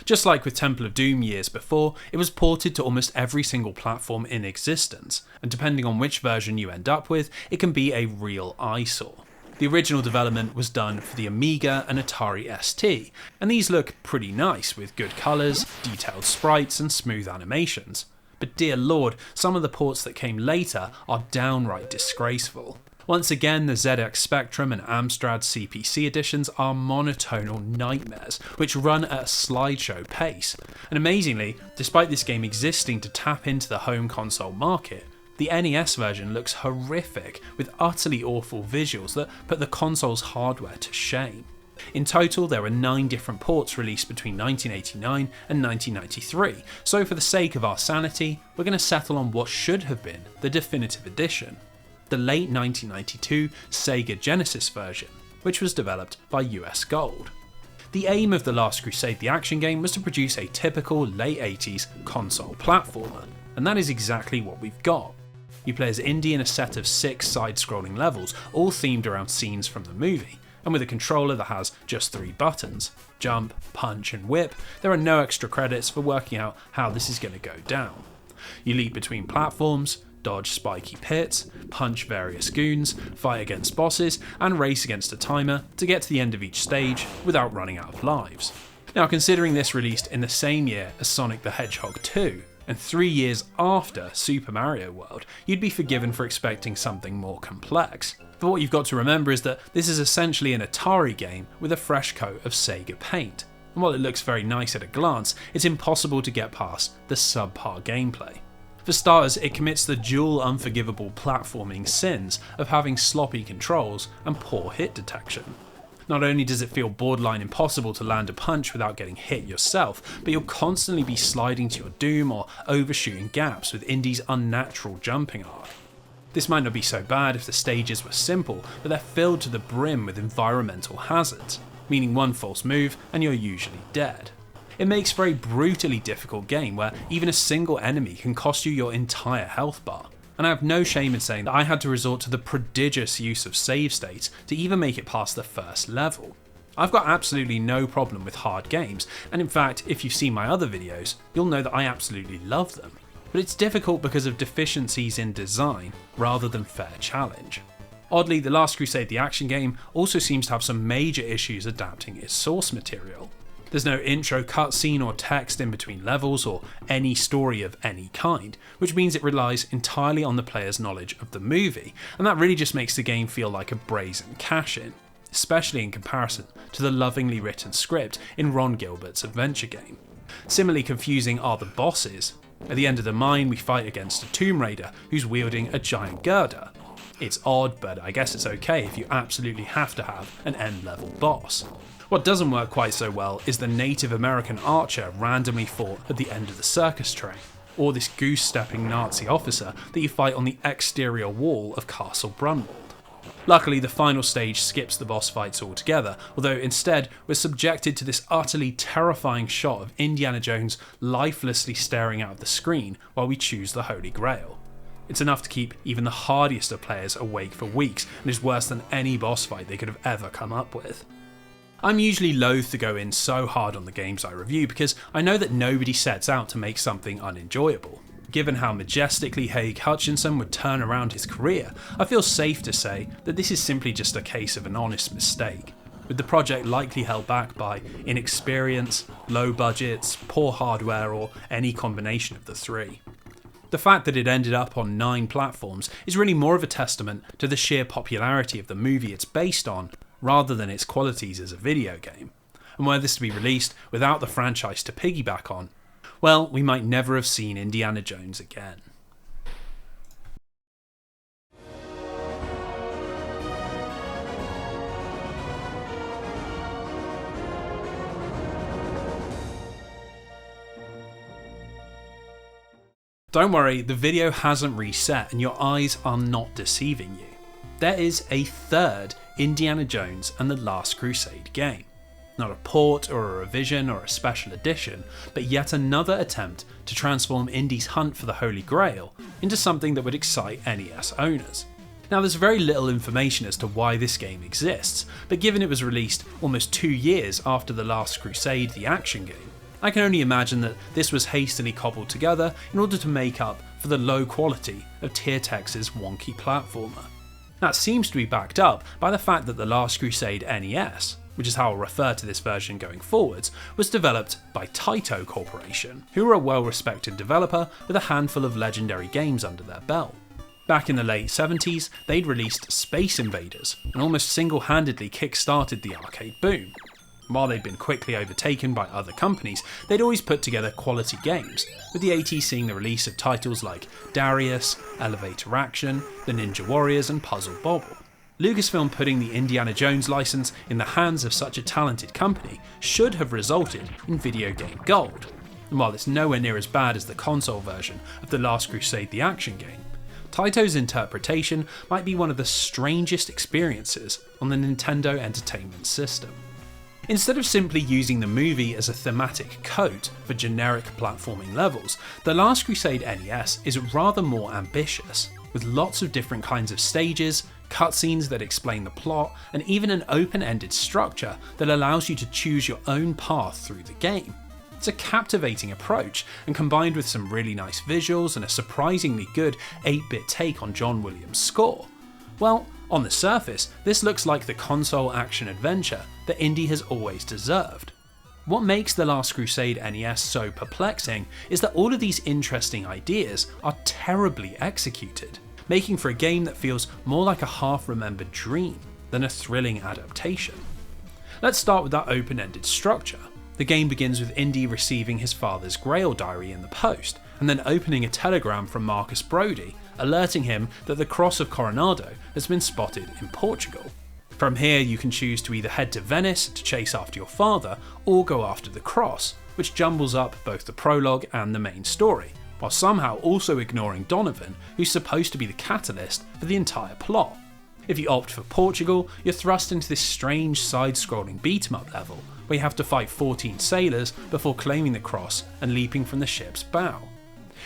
Just like with Temple of Doom years before, it was ported to almost every single platform in existence, and depending on which version you end up with, it can be a real eyesore. The original development was done for the Amiga and Atari ST, and these look pretty nice with good colours, detailed sprites and smooth animations. But dear lord, some of the ports that came later are downright disgraceful. Once again, the ZX Spectrum and Amstrad CPC editions are monotonal nightmares, which run at a slideshow pace. And amazingly, despite this game existing to tap into the home console market, the NES version looks horrific, with utterly awful visuals that put the console's hardware to shame. In total, there were 9 different ports released between 1989 and 1993, so for the sake of our sanity, we're going to settle on what should have been the definitive edition, the late 1992 Sega Genesis version, which was developed by US Gold. The aim of The Last Crusade, the action game, was to produce a typical late 80s console platformer, and that is exactly what we've got. You play as Indy in a set of 6 side-scrolling levels, all themed around scenes from the movie, and with a controller that has just 3 buttons: jump, punch and whip. There are no extra credits for working out how this is going to go down. You leap between platforms, dodge spiky pits, punch various goons, fight against bosses, and race against a timer to get to the end of each stage without running out of lives. Now, considering this released in the same year as Sonic the Hedgehog 2, and 3 years after Super Mario World, you'd be forgiven for expecting something more complex. But what you've got to remember is that this is essentially an Atari game with a fresh coat of Sega paint, and while it looks very nice at a glance, it's impossible to get past the subpar gameplay. For starters, it commits the dual unforgivable platforming sins of having sloppy controls and poor hit detection. Not only does it feel borderline impossible to land a punch without getting hit yourself, but you'll constantly be sliding to your doom or overshooting gaps with Indy's unnatural jumping arc. This might not be so bad if the stages were simple, but they're filled to the brim with environmental hazards, meaning one false move and you're usually dead. It makes for a brutally difficult game where even a single enemy can cost you your entire health bar. And I have no shame in saying that I had to resort to the prodigious use of save states to even make it past the first level. I've got absolutely no problem with hard games, and in fact, if you've seen my other videos, you'll know that I absolutely love them. But it's difficult because of deficiencies in design rather than fair challenge. Oddly, The Last Crusade, the action game, also seems to have some major issues adapting its source material. There's no intro cutscene or text in between levels or any story of any kind, which means it relies entirely on the player's knowledge of the movie, and that really just makes the game feel like a brazen cash-in, especially in comparison to the lovingly written script in Ron Gilbert's adventure game. Similarly confusing are the bosses. At the end of the mine, we fight against a Tomb Raider who's wielding a giant girder. It's odd, but I guess it's okay if you absolutely have to have an end-level boss. What doesn't work quite so well is the Native American archer randomly fought at the end of the circus train, or this goose-stepping Nazi officer that you fight on the exterior wall of Castle Brunwald. Luckily, the final stage skips the boss fights altogether, although instead we're subjected to this utterly terrifying shot of Indiana Jones lifelessly staring out of the screen while we choose the Holy Grail. It's enough to keep even the hardiest of players awake for weeks, and is worse than any boss fight they could have ever come up with. I'm usually loath to go in so hard on the games I review because I know that nobody sets out to make something unenjoyable. Given how majestically Haig Hutchinson would turn around his career, I feel safe to say that this is simply just a case of an honest mistake, with the project likely held back by inexperience, low budgets, poor hardware, or any combination of the three. The fact that it ended up on 9 platforms is really more of a testament to the sheer popularity of the movie it's based on, rather than its qualities as a video game. And were this to be released without the franchise to piggyback on, well, we might never have seen Indiana Jones again. Don't worry, the video hasn't reset and your eyes are not deceiving you. There is a third Indiana Jones and the Last Crusade game. Not a port or a revision or a special edition, but yet another attempt to transform Indy's hunt for the Holy Grail into something that would excite NES owners. Now there's very little information as to why this game exists, but given it was released almost 2 years after The Last Crusade, the action game, I can only imagine that this was hastily cobbled together in order to make up for the low quality of Tiertex's wonky platformer. That seems to be backed up by the fact that The Last Crusade NES, which is how I'll refer to this version going forwards, was developed by Taito Corporation, who are a well-respected developer with a handful of legendary games under their belt. Back in the late 70s, they'd released Space Invaders, and almost single-handedly kick-started the arcade boom. While they'd been quickly overtaken by other companies, they'd always put together quality games, with the 80s seeing the release of titles like Darius, Elevator Action, The Ninja Warriors and Puzzle Bobble. Lucasfilm putting the Indiana Jones license in the hands of such a talented company should have resulted in video game gold. And while it's nowhere near as bad as the console version of The Last Crusade the action game, Taito's interpretation might be one of the strangest experiences on the Nintendo Entertainment System. Instead of simply using the movie as a thematic coat for generic platforming levels, The Last Crusade NES is rather more ambitious, with lots of different kinds of stages, cutscenes that explain the plot, and even an open-ended structure that allows you to choose your own path through the game. It's a captivating approach, and combined with some really nice visuals and a surprisingly good 8-bit take on John Williams' score, well, on the surface, this looks like the console action adventure that indie has always deserved. What makes The Last Crusade NES so perplexing is that all of these interesting ideas are terribly executed, making for a game that feels more like a half-remembered dream than a thrilling adaptation. Let's start with that open-ended structure. The game begins with Indy receiving his father's Grail diary in the post, and then opening a telegram from Marcus Brody, alerting him that the Cross of Coronado has been spotted in Portugal. From here you can choose to either head to Venice to chase after your father, or go after the Cross, which jumbles up both the prologue and the main story, while somehow also ignoring Donovan, who's supposed to be the catalyst for the entire plot. If you opt for Portugal, you're thrust into this strange side-scrolling beat-em-up level, where you have to fight 14 sailors before claiming the cross and leaping from the ship's bow.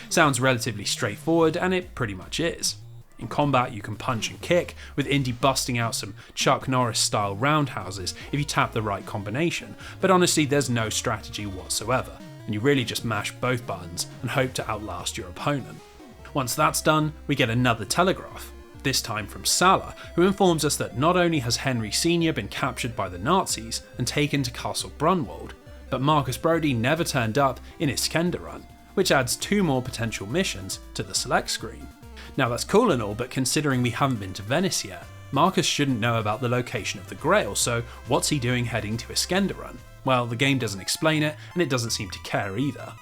Sounds relatively straightforward, and it pretty much is. In combat you can punch and kick, with Indy busting out some Chuck Norris-style roundhouses if you tap the right combination, but honestly there's no strategy whatsoever, and you really just mash both buttons and hope to outlast your opponent. Once that's done, we get another telegraph, this time from Salah, who informs us that not only has Henry Sr. been captured by the Nazis and taken to Castle Brunwald, but Marcus Brody never turned up in Iskenderun, which adds 2 more potential missions to the select screen. Now that's cool and all, but considering we haven't been to Venice yet, Marcus shouldn't know about the location of the Grail, so what's he doing heading to Iskenderun? Well, the game doesn't explain it, and it doesn't seem to care either.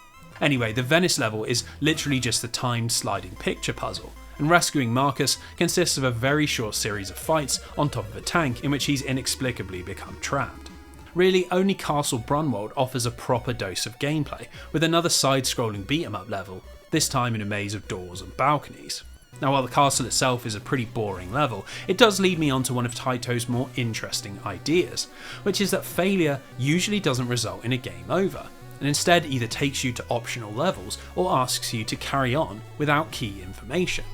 Anyway, the Venice level is literally just a timed sliding picture puzzle, and rescuing Marcus consists of a very short series of fights on top of a tank in which he's inexplicably become trapped. Really, only Castle Brunwald offers a proper dose of gameplay, with another side-scrolling beat-em-up level, this time in a maze of doors and balconies. Now while the castle itself is a pretty boring level, it does lead me on to one of Taito's more interesting ideas, which is that failure usually doesn't result in a game over, and instead either takes you to optional levels or asks you to carry on without key information.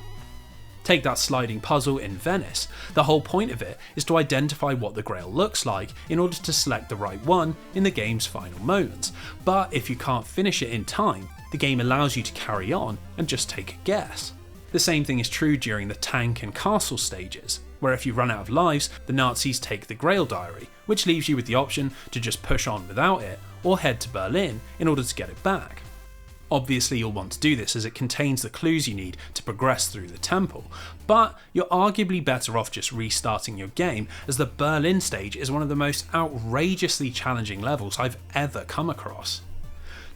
Take that sliding puzzle in Venice. The whole point of it is to identify what the Grail looks like in order to select the right one in the game's final moments, but if you can't finish it in time, the game allows you to carry on and just take a guess. The same thing is true during the tank and castle stages, where if you run out of lives, the Nazis take the Grail diary, which leaves you with the option to just push on without it, or head to Berlin in order to get it back. Obviously you'll want to do this as it contains the clues you need to progress through the temple, but you're arguably better off just restarting your game, as the Berlin stage is one of the most outrageously challenging levels I've ever come across.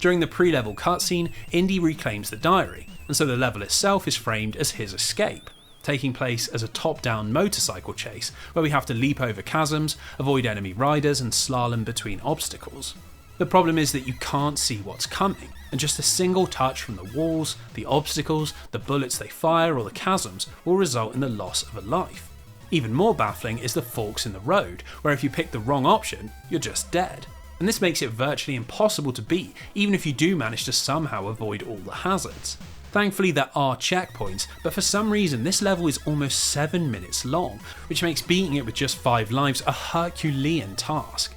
During the pre-level cutscene, Indy reclaims the diary, and so the level itself is framed as his escape, taking place as a top-down motorcycle chase where we have to leap over chasms, avoid enemy riders and slalom between obstacles. The problem is that you can't see what's coming, and just a single touch from the walls, the obstacles, the bullets they fire or the chasms will result in the loss of a life. Even more baffling is the forks in the road, where if you pick the wrong option, you're just dead. And this makes it virtually impossible to beat, even if you do manage to somehow avoid all the hazards. Thankfully there are checkpoints, but for some reason this level is almost 7 minutes long, which makes beating it with just 5 lives a Herculean task.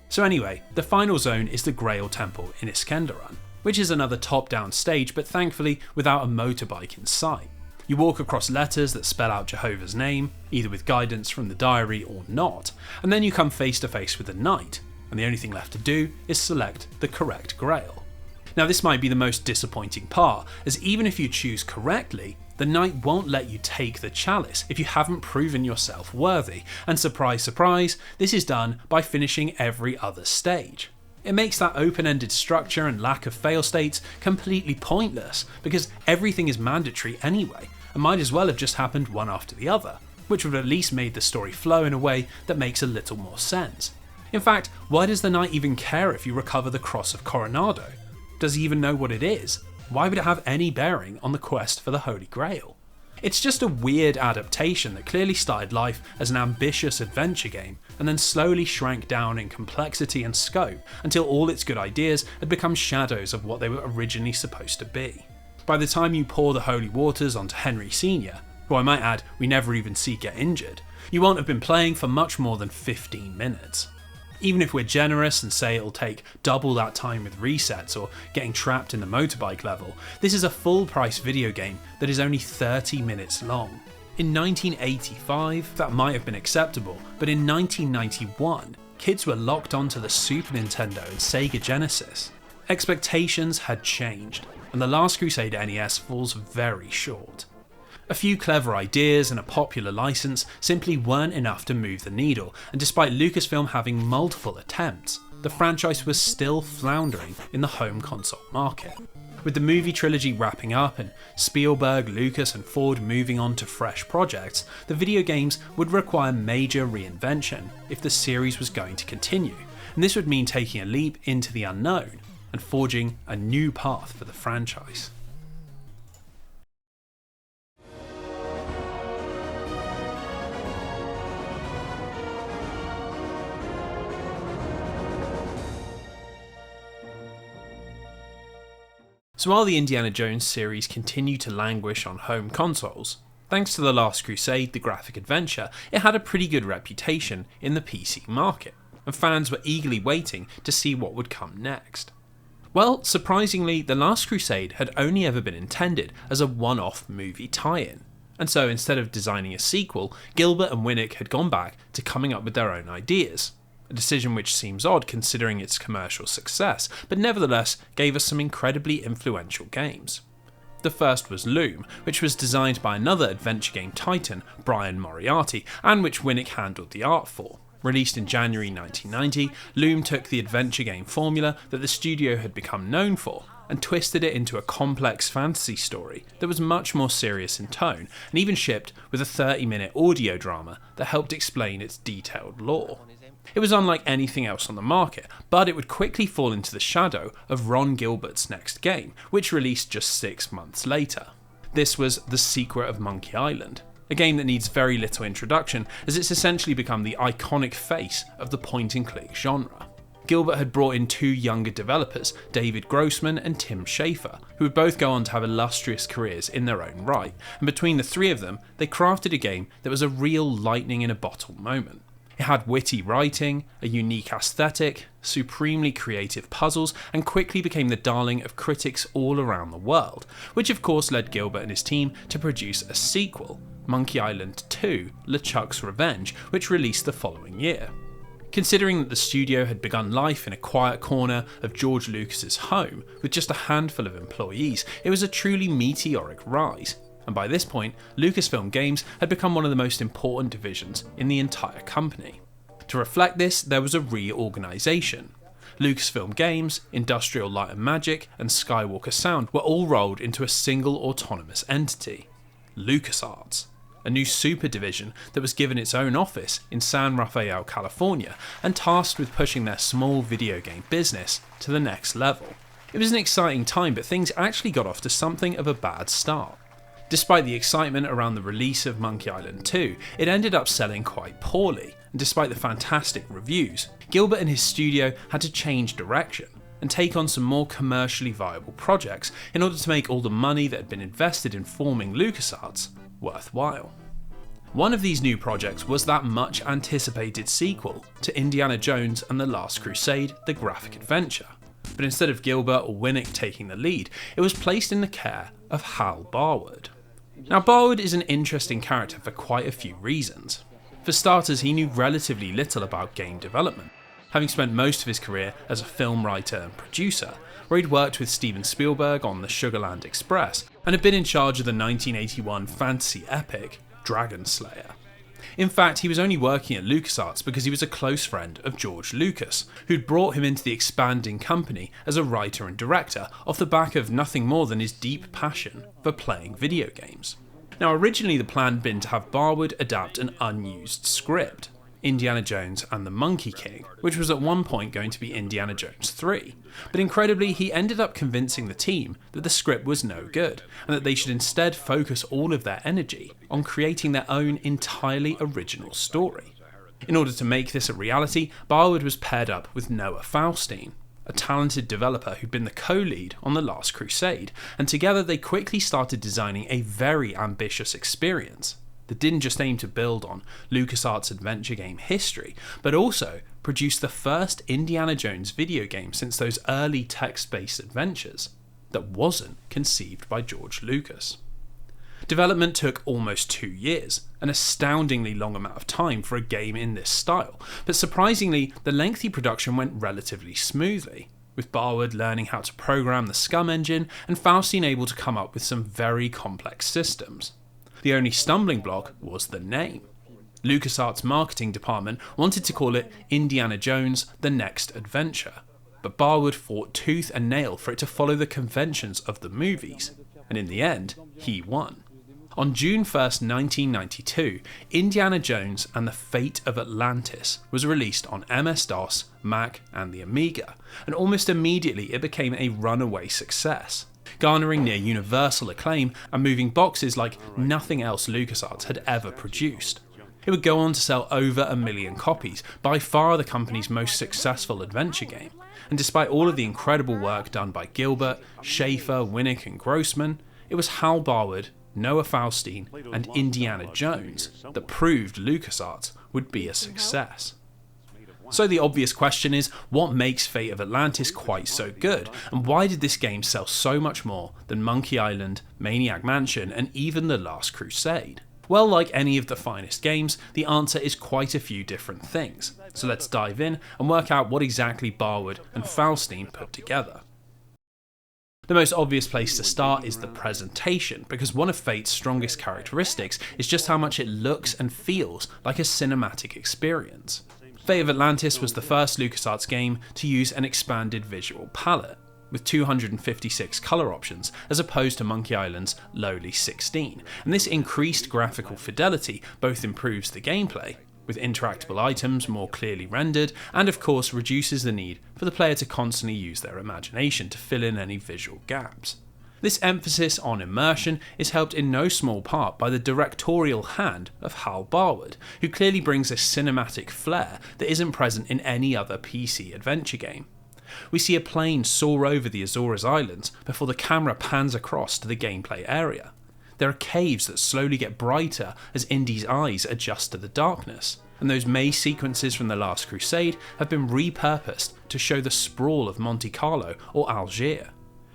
So anyway, the final zone is the Grail Temple in Iskenderun, which is another top-down stage, but thankfully without a motorbike in sight. You walk across letters that spell out Jehovah's name, either with guidance from the diary or not, and then you come face to face with the knight, and the only thing left to do is select the correct grail. Now this might be the most disappointing part, as even if you choose correctly, the knight won't let you take the chalice if you haven't proven yourself worthy, and surprise surprise, this is done by finishing every other stage. It makes that open-ended structure and lack of fail states completely pointless, because everything is mandatory anyway, and might as well have just happened one after the other, which would have at least made the story flow in a way that makes a little more sense. In fact, why does the knight even care if you recover the Cross of Coronado? Does he even know what it is? Why would it have any bearing on the quest for the Holy Grail? It's just a weird adaptation that clearly started life as an ambitious adventure game and then slowly shrank down in complexity and scope until all its good ideas had become shadows of what they were originally supposed to be. By the time you pour the holy waters onto Henry Sr., who I might add we never even see get injured, you won't have been playing for much more than 15 minutes. Even if we're generous and say it'll take double that time with resets or getting trapped in the motorbike level, this is a full price video game that is only 30 minutes long. In 1985, that might have been acceptable, but in 1991, kids were locked onto the Super Nintendo and Sega Genesis. Expectations had changed, and the Last Crusade NES falls very short. A few clever ideas and a popular license simply weren't enough to move the needle, and despite Lucasfilm having multiple attempts, the franchise was still floundering in the home console market. With the movie trilogy wrapping up and Spielberg, Lucas and Ford moving on to fresh projects, the video games would require major reinvention if the series was going to continue, and this would mean taking a leap into the unknown and forging a new path for the franchise. So while the Indiana Jones series continued to languish on home consoles, thanks to The Last Crusade, the graphic adventure, it had a pretty good reputation in the PC market, and fans were eagerly waiting to see what would come next. Well, surprisingly, The Last Crusade had only ever been intended as a one-off movie tie-in, and so instead of designing a sequel, Gilbert and Winnick had gone back to coming up with their own ideas. A decision which seems odd considering its commercial success, but nevertheless gave us some incredibly influential games. The first was Loom, which was designed by another adventure game titan, Brian Moriarty, and which Winnick handled the art for. Released in January 1990, Loom took the adventure game formula that the studio had become known for, and twisted it into a complex fantasy story that was much more serious in tone, and even shipped with a 30-minute audio drama that helped explain its detailed lore. It was unlike anything else on the market, but it would quickly fall into the shadow of Ron Gilbert's next game, which released just 6 months later. This was The Secret of Monkey Island, a game that needs very little introduction as it's essentially become the iconic face of the point-and-click genre. Gilbert had brought in 2 younger developers, David Grossman and Tim Schafer, who would both go on to have illustrious careers in their own right, and between the 3 of them, they crafted a game that was a real lightning-in-a-bottle moment. It had witty writing, a unique aesthetic, supremely creative puzzles, and quickly became the darling of critics all around the world, which of course led Gilbert and his team to produce a sequel, Monkey Island 2: LeChuck's Revenge, which released the following year. Considering that the studio had begun life in a quiet corner of George Lucas's home, with just a handful of employees, it was a truly meteoric rise. And by this point, Lucasfilm Games had become one of the most important divisions in the entire company. To reflect this, there was a reorganisation. Lucasfilm Games, Industrial Light and Magic, and Skywalker Sound were all rolled into a single autonomous entity, LucasArts, a new super division that was given its own office in San Rafael, California, and tasked with pushing their small video game business to the next level. It was an exciting time, but things actually got off to something of a bad start. Despite the excitement around the release of Monkey Island 2, it ended up selling quite poorly, and despite the fantastic reviews, Gilbert and his studio had to change direction. and take on some more commercially viable projects in order to make all the money that had been invested in forming LucasArts worthwhile. One of these new projects was that much anticipated sequel to Indiana Jones and the Last Crusade, the graphic adventure. But instead of Gilbert or Winnick taking the lead, it was placed in the care of Hal Barwood. Now, Barwood is an interesting character for quite a few reasons. For starters, he knew relatively little about game development, having spent most of his career as a film writer and producer, where he'd worked with Steven Spielberg on the Sugarland Express and had been in charge of the 1981 fantasy epic Dragon Slayer. In fact, he was only working at LucasArts because he was a close friend of George Lucas, who'd brought him into the expanding company as a writer and director off the back of nothing more than his deep passion for playing video games. Now, originally the plan had been to have Barwood adapt an unused script, Indiana Jones and the Monkey King, which was at one point going to be Indiana Jones 3. But incredibly, he ended up convincing the team that the script was no good, and that they should instead focus all of their energy on creating their own entirely original story. In order to make this a reality, Barwood was paired up with Noah Faustian, a talented developer who'd been the co-lead on The Last Crusade, and together they quickly started designing a very ambitious experience that didn't just aim to build on LucasArts' adventure game history, but also produce the first Indiana Jones video game since those early text-based adventures that wasn't conceived by George Lucas. Development took almost 2 years, an astoundingly long amount of time for a game in this style, but surprisingly, the lengthy production went relatively smoothly, with Barwood learning how to program the SCUM engine and Faustian able to come up with some very complex systems. The only stumbling block was the name. LucasArts' marketing department wanted to call it Indiana Jones: The Next Adventure, but Barwood fought tooth and nail for it to follow the conventions of the movies, and in the end, he won. On June 1st, 1992, Indiana Jones and the Fate of Atlantis was released on MS-DOS, Mac, and the Amiga, and almost immediately it became a runaway success, garnering near universal acclaim and moving boxes like nothing else LucasArts had ever produced. It would go on to sell over 1 million copies, by far the company's most successful adventure game, and despite all of the incredible work done by Gilbert, Schaefer, Winnick and Grossman, it was Hal Barwood, Noah Faustian and Indiana Jones that proved LucasArts would be a success. So the obvious question is, what makes Fate of Atlantis quite so good, and why did this game sell so much more than Monkey Island, Maniac Mansion and even The Last Crusade? Well, like any of the finest games, the answer is quite a few different things. So let's dive in and work out what exactly Barwood and Faustian put together. The most obvious place to start is the presentation, because one of Fate's strongest characteristics is just how much it looks and feels like a cinematic experience. Fate of Atlantis was the first LucasArts game to use an expanded visual palette, with 256 colour options as opposed to Monkey Island's lowly 16, and this increased graphical fidelity both improves the gameplay, with interactable items more clearly rendered, and of course reduces the need for the player to constantly use their imagination to fill in any visual gaps. This emphasis on immersion is helped in no small part by the directorial hand of Hal Barwood, who clearly brings a cinematic flair that isn't present in any other PC adventure game. We see a plane soar over the Azores Islands before the camera pans across to the gameplay area. There are caves that slowly get brighter as Indy's eyes adjust to the darkness, and those maze sequences from The Last Crusade have been repurposed to show the sprawl of Monte Carlo or Algiers.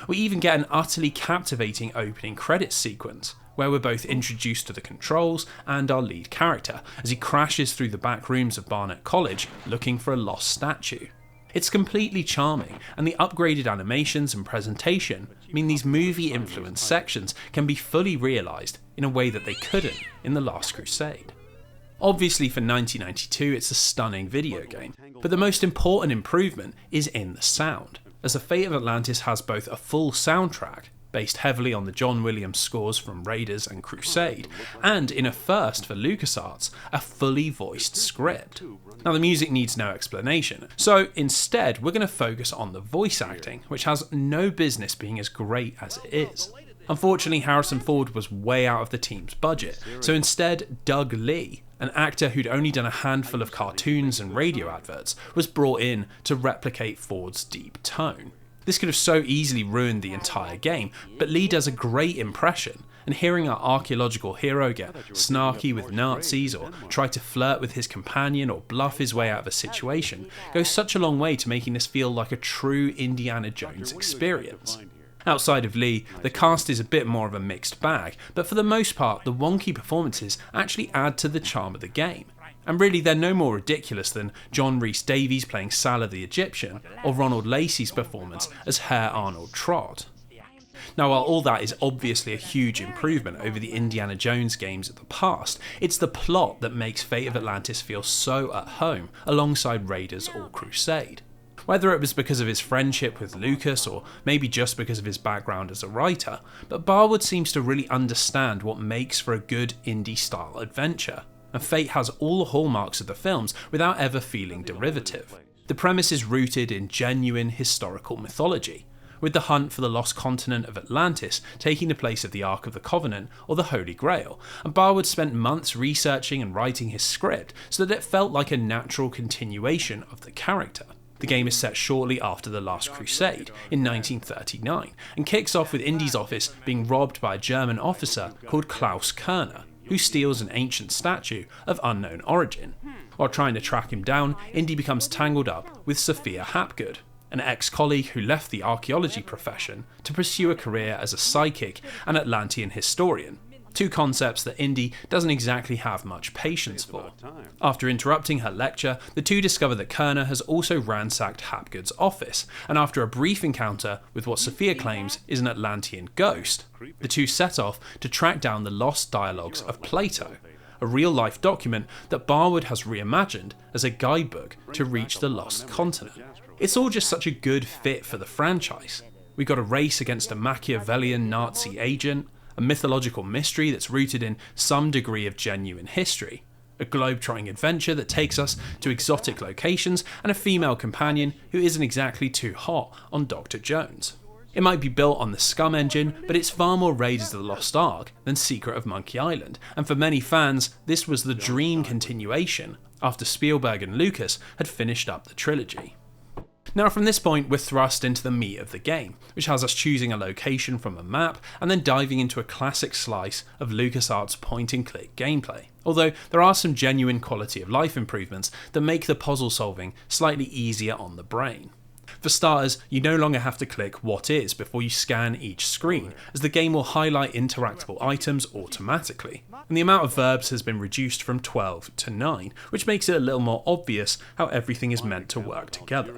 We even get an utterly captivating opening credits sequence, where we're both introduced to the controls and our lead character as he crashes through the back rooms of Barnett College looking for a lost statue. It's completely charming, and the upgraded animations and presentation mean these movie-influenced sections can be fully realised in a way that they couldn't in The Last Crusade. Obviously for 1992 it's a stunning video game, but the most important improvement is in the sound, as The Fate of Atlantis has both a full soundtrack, based heavily on the John Williams scores from Raiders and Crusade, and in a first for LucasArts, a fully voiced script. Now the music needs no explanation, so instead we're going to focus on the voice acting, which has no business being as great as it is. Unfortunately, Harrison Ford was way out of the team's budget, so instead Doug Lee, an actor who'd only done a handful of cartoons and radio adverts, was brought in to replicate Ford's deep tone. This could have so easily ruined the entire game, but Lee does a great impression, and hearing our archaeological hero get snarky with Nazis or try to flirt with his companion or bluff his way out of a situation goes such a long way to making this feel like a true Indiana Jones experience. Outside of Lee, the cast is a bit more of a mixed bag, but for the most part the wonky performances actually add to the charm of the game. And really they're no more ridiculous than John Rhys-Davies playing Salah the Egyptian, or Ronald Lacey's performance as Herr Arnold Trott. Now, while all that is obviously a huge improvement over the Indiana Jones games of the past, it's the plot that makes Fate of Atlantis feel so at home alongside Raiders or Crusade. Whether it was because of his friendship with Lucas or maybe just because of his background as a writer, but Barwood seems to really understand what makes for a good indie-style adventure, and Fate has all the hallmarks of the films without ever feeling derivative. The premise is rooted in genuine historical mythology, with the hunt for the lost continent of Atlantis taking the place of the Ark of the Covenant or the Holy Grail, and Barwood spent months researching and writing his script so that it felt like a natural continuation of the character. The game is set shortly after the Last Crusade, in 1939, and kicks off with Indy's office being robbed by a German officer called Klaus Kerner, who steals an ancient statue of unknown origin. While trying to track him down, Indy becomes tangled up with Sophia Hapgood, an ex-colleague who left the archaeology profession to pursue a career as a psychic and Atlantean historian, two concepts that Indy doesn't exactly have much patience for. After interrupting her lecture, the two discover that Kerner has also ransacked Hapgood's office, and after a brief encounter with what Sophia claims is an Atlantean ghost, the two set off to track down the lost dialogues of Plato, a real-life document that Barwood has reimagined as a guidebook to reach the lost continent. It's all just such a good fit for the franchise. We got a race against a Machiavellian Nazi agent, a mythological mystery that's rooted in some degree of genuine history, a globe-trotting adventure that takes us to exotic locations, and a female companion who isn't exactly too hot on Dr. Jones. It might be built on the Scum engine, but it's far more Raiders of the Lost Ark than Secret of Monkey Island, and for many fans, this was the dream continuation after Spielberg and Lucas had finished up the trilogy. Now from this point we're thrust into the meat of the game, which has us choosing a location from a map and then diving into a classic slice of LucasArts point-and-click gameplay, although there are some genuine quality of life improvements that make the puzzle solving slightly easier on the brain. For starters, you no longer have to click what is before you scan each screen, as the game will highlight interactable items automatically, and the amount of verbs has been reduced from 12 to 9, which makes it a little more obvious how everything is meant to work together.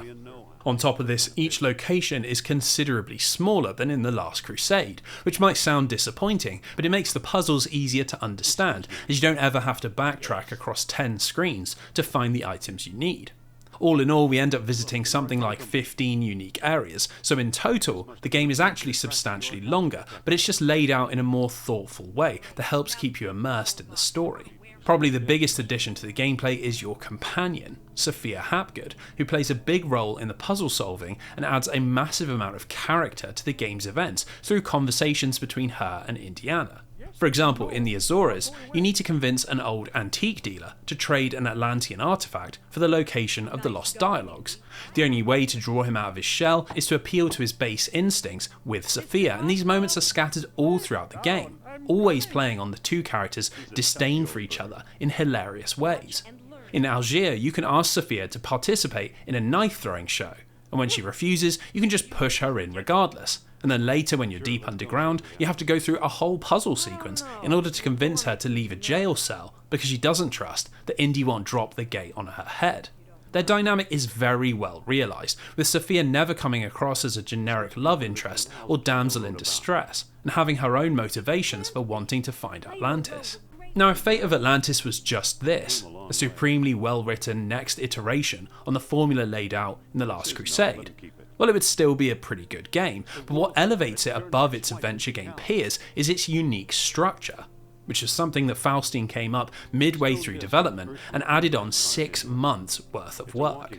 On top of this, each location is considerably smaller than in the Last Crusade, which might sound disappointing, but it makes the puzzles easier to understand, as you don't ever have to backtrack across 10 screens to find the items you need. All in all, we end up visiting something like 15 unique areas, so in total, the game is actually substantially longer, but it's just laid out in a more thoughtful way that helps keep you immersed in the story. Probably the biggest addition to the gameplay is your companion, Sophia Hapgood, who plays a big role in the puzzle solving and adds a massive amount of character to the game's events through conversations between her and Indiana. For example, in the Azores, you need to convince an old antique dealer to trade an Atlantean artifact for the location of the lost dialogues. The only way to draw him out of his shell is to appeal to his base instincts with Sophia, and these moments are scattered all throughout the game, always playing on the two characters' disdain for each other in hilarious ways. In Algiers, you can ask Sophia to participate in a knife-throwing show, and when she refuses, you can just push her in regardless. And then later, when you're deep underground, you have to go through a whole puzzle sequence in order to convince her to leave a jail cell because she doesn't trust that Indy won't drop the gate on her head. Their dynamic is very well realised, with Sophia never coming across as a generic love interest or damsel in distress, and having her own motivations for wanting to find Atlantis. Now, if Fate of Atlantis was just this, a supremely well-written next iteration on the formula laid out in The Last Crusade, well, it would still be a pretty good game, but what elevates it above its adventure game peers is its unique structure, which is something that Faustine came up midway through development and added on 6 months worth of work.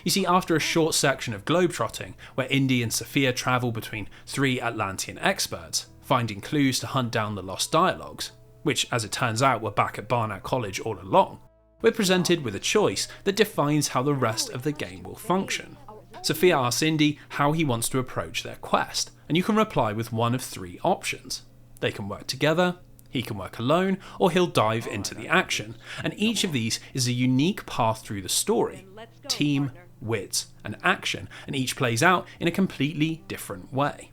You see, after a short section of globetrotting, where Indy and Sophia travel between 3 Atlantean experts, finding clues to hunt down the lost dialogues, which as it turns out were back at Barnard College all along, we're presented with a choice that defines how the rest of the game will function. Sophia asks Indy how he wants to approach their quest, and you can reply with one of three options. They can work together, he can work alone, or he'll dive into the action, and each of these is a unique path through the story. Team, wits, and action, and each plays out in a completely different way.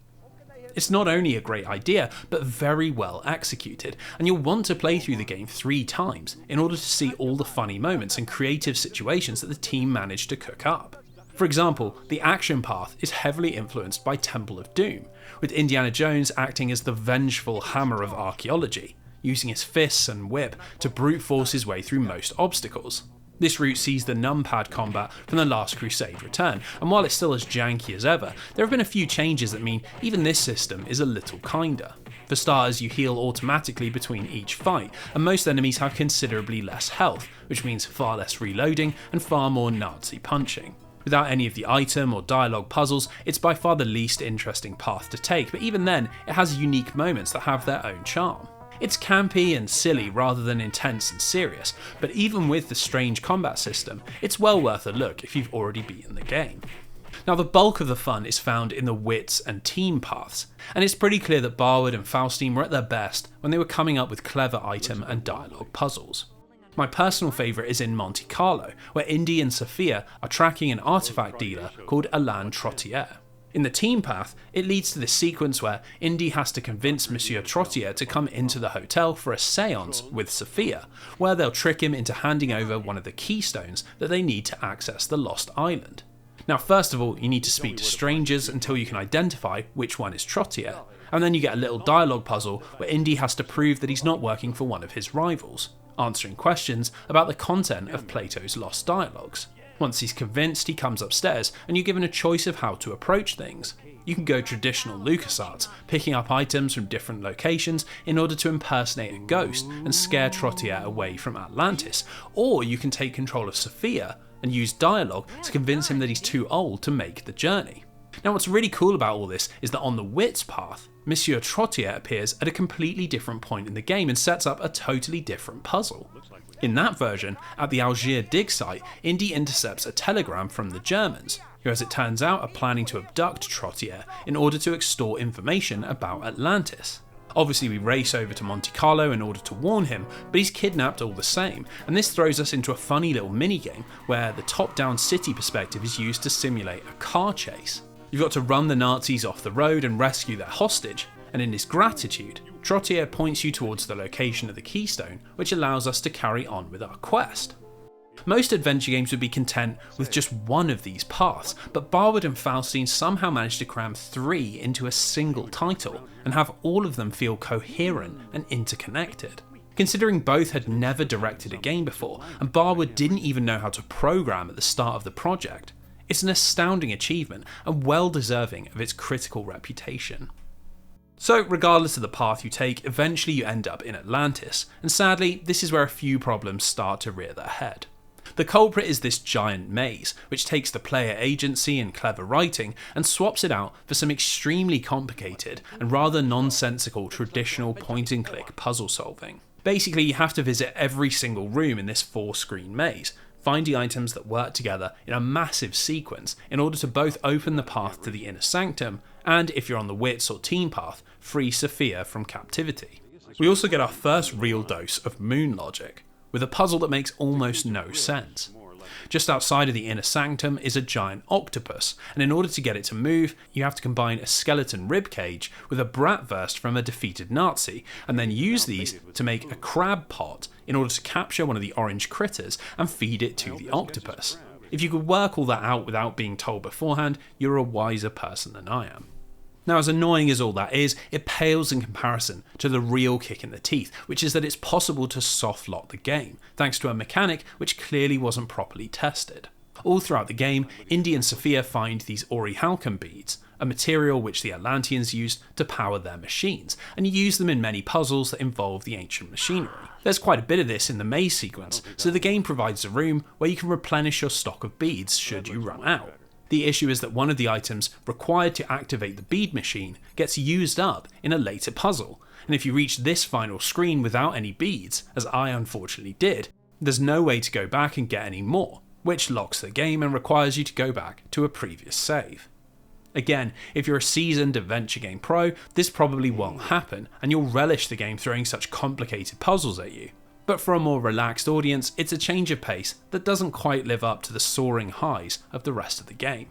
It's not only a great idea, but very well executed, and you'll want to play through the game 3 times in order to see all the funny moments and creative situations that the team managed to cook up. For example, the action path is heavily influenced by Temple of Doom, with Indiana Jones acting as the vengeful hammer of archaeology, using his fists and whip to brute force his way through most obstacles. This route sees the numpad combat from the Last Crusade return, and while it's still as janky as ever, there have been a few changes that mean even this system is a little kinder. For starters, you heal automatically between each fight, and most enemies have considerably less health, which means far less reloading and far more Nazi punching. Without any of the item or dialogue puzzles, it's by far the least interesting path to take, but even then, it has unique moments that have their own charm. It's campy and silly rather than intense and serious, but even with the strange combat system, it's well worth a look if you've already beaten the game. Now, the bulk of the fun is found in the wits and team paths, and it's pretty clear that Barwood and Faustine were at their best when they were coming up with clever item and dialogue puzzles. My personal favourite is in Monte Carlo, where Indy and Sophia are tracking an artifact dealer called Alain Trottier. In the team path, it leads to this sequence where Indy has to convince Monsieur Trottier to come into the hotel for a seance with Sophia, where they'll trick him into handing over one of the keystones that they need to access the Lost Island. Now, first of all, you need to speak to strangers until you can identify which one is Trottier, and then you get a little dialogue puzzle where Indy has to prove that he's not working for one of his rivals, answering questions about the content of Plato's Lost Dialogues. Once he's convinced, he comes upstairs and you're given a choice of how to approach things. You can go traditional LucasArts, picking up items from different locations in order to impersonate a ghost and scare Trottier away from Atlantis, or you can take control of Sophia and use dialogue to convince him that he's too old to make the journey. Now, what's really cool about all this is that on the wits path, Monsieur Trottier appears at a completely different point in the game and sets up a totally different puzzle. In that version, at the Algiers dig site, Indy intercepts a telegram from the Germans, who as it turns out are planning to abduct Trottier in order to extort information about Atlantis. Obviously we race over to Monte Carlo in order to warn him, but he's kidnapped all the same, and this throws us into a funny little minigame where the top-down city perspective is used to simulate a car chase. You've got to run the Nazis off the road and rescue their hostage, and in his gratitude, Trottier points you towards the location of the keystone, which allows us to carry on with our quest. Most adventure games would be content with just one of these paths, but Barwood and Faustine somehow managed to cram 3 into a single title, and have all of them feel coherent and interconnected. Considering both had never directed a game before, and Barwood didn't even know how to program at the start of the project, it's an astounding achievement and well deserving of its critical reputation. So regardless of the path you take, eventually you end up in Atlantis, and sadly this is where a few problems start to rear their head. The culprit is this giant maze, which takes the player agency and clever writing and swaps it out for some extremely complicated and rather nonsensical traditional point-and-click puzzle solving. Basically, you have to visit every single room in this 4-screen maze, finding items that work together in a massive sequence in order to both open the path to the inner sanctum and, if you're on the wits or team path, free Sophia from captivity. We also get our first real dose of moon logic, with a puzzle that makes almost no sense. Just outside of the inner sanctum is a giant octopus, and in order to get it to move, you have to combine a skeleton ribcage with a bratwurst from a defeated Nazi, and then use these to make a crab pot in order to capture one of the orange critters and feed it to the octopus. If you could work all that out without being told beforehand, you're a wiser person than I am. Now, as annoying as all that is, it pales in comparison to the real kick in the teeth, which is that it's possible to soft lock the game, thanks to a mechanic which clearly wasn't properly tested. All throughout the game, Indy and Sophia find these orichalcum beads, a material which the Atlanteans used to power their machines, and use them in many puzzles that involve the ancient machinery. There's quite a bit of this in the maze sequence, so the game provides a room where you can replenish your stock of beads should you run out. The issue is that one of the items required to activate the bead machine gets used up in a later puzzle, and if you reach this final screen without any beads, as I unfortunately did, there's no way to go back and get any more, which locks the game and requires you to go back to a previous save. Again, if you're a seasoned adventure game pro, this probably won't happen, and you'll relish the game throwing such complicated puzzles at you. But for a more relaxed audience, it's a change of pace that doesn't quite live up to the soaring highs of the rest of the game.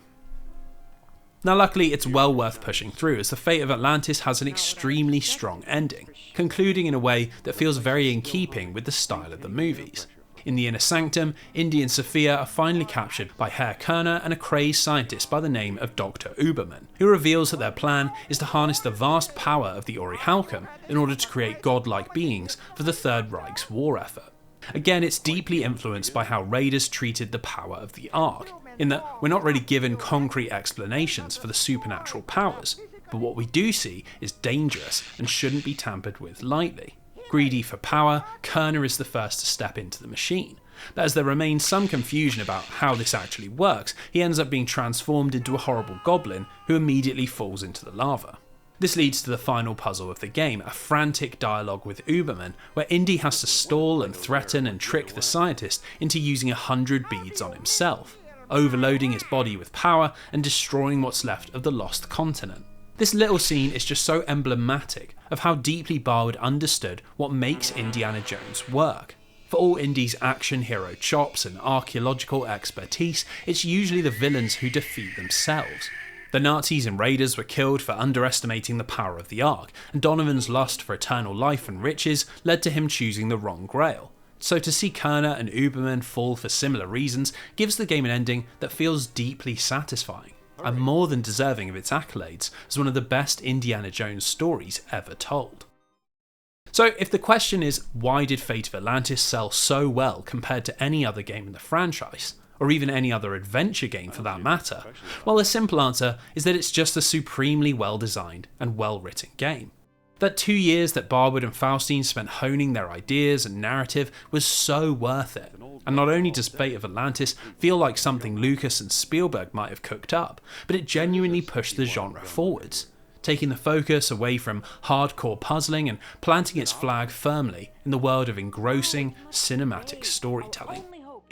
Now luckily it's well worth pushing through, as the Fate of Atlantis has an extremely strong ending, concluding in a way that feels very in keeping with the style of the movies. In the inner sanctum, Indy and Sophia are finally captured by Herr Kerner and a crazed scientist by the name of Dr. Uberman, who reveals that their plan is to harness the vast power of the Orichalcum in order to create godlike beings for the Third Reich's war effort. Again, it's deeply influenced by how Raiders treated the power of the Ark, in that we're not really given concrete explanations for the supernatural powers, but what we do see is dangerous and shouldn't be tampered with lightly. Greedy for power, Kerner is the first to step into the machine, but as there remains some confusion about how this actually works, he ends up being transformed into a horrible goblin who immediately falls into the lava. This leads to the final puzzle of the game, a frantic dialogue with Uberman, where Indy has to stall and threaten and trick the scientist into using 100 beads on himself, overloading his body with power and destroying what's left of the lost continent. This little scene is just so emblematic of how deeply Barwood understood what makes Indiana Jones work. For all Indy's action hero chops and archaeological expertise, it's usually the villains who defeat themselves. The Nazis and Raiders were killed for underestimating the power of the Ark, and Donovan's lust for eternal life and riches led to him choosing the wrong grail. So to see Kerner and Uberman fall for similar reasons gives the game an ending that feels deeply satisfying, and more than deserving of its accolades as one of the best Indiana Jones stories ever told. So if the question is, why did Fate of Atlantis sell so well compared to any other game in the franchise, or even any other adventure game for that matter, well, the simple answer is that it's just a supremely well designed and well written game. That 2 years that Barwood and Faustine spent honing their ideas and narrative was so worth it, and not only does Fate of Atlantis feel like something Lucas and Spielberg might have cooked up, but it genuinely pushed the genre forwards, taking the focus away from hardcore puzzling and planting its flag firmly in the world of engrossing cinematic storytelling.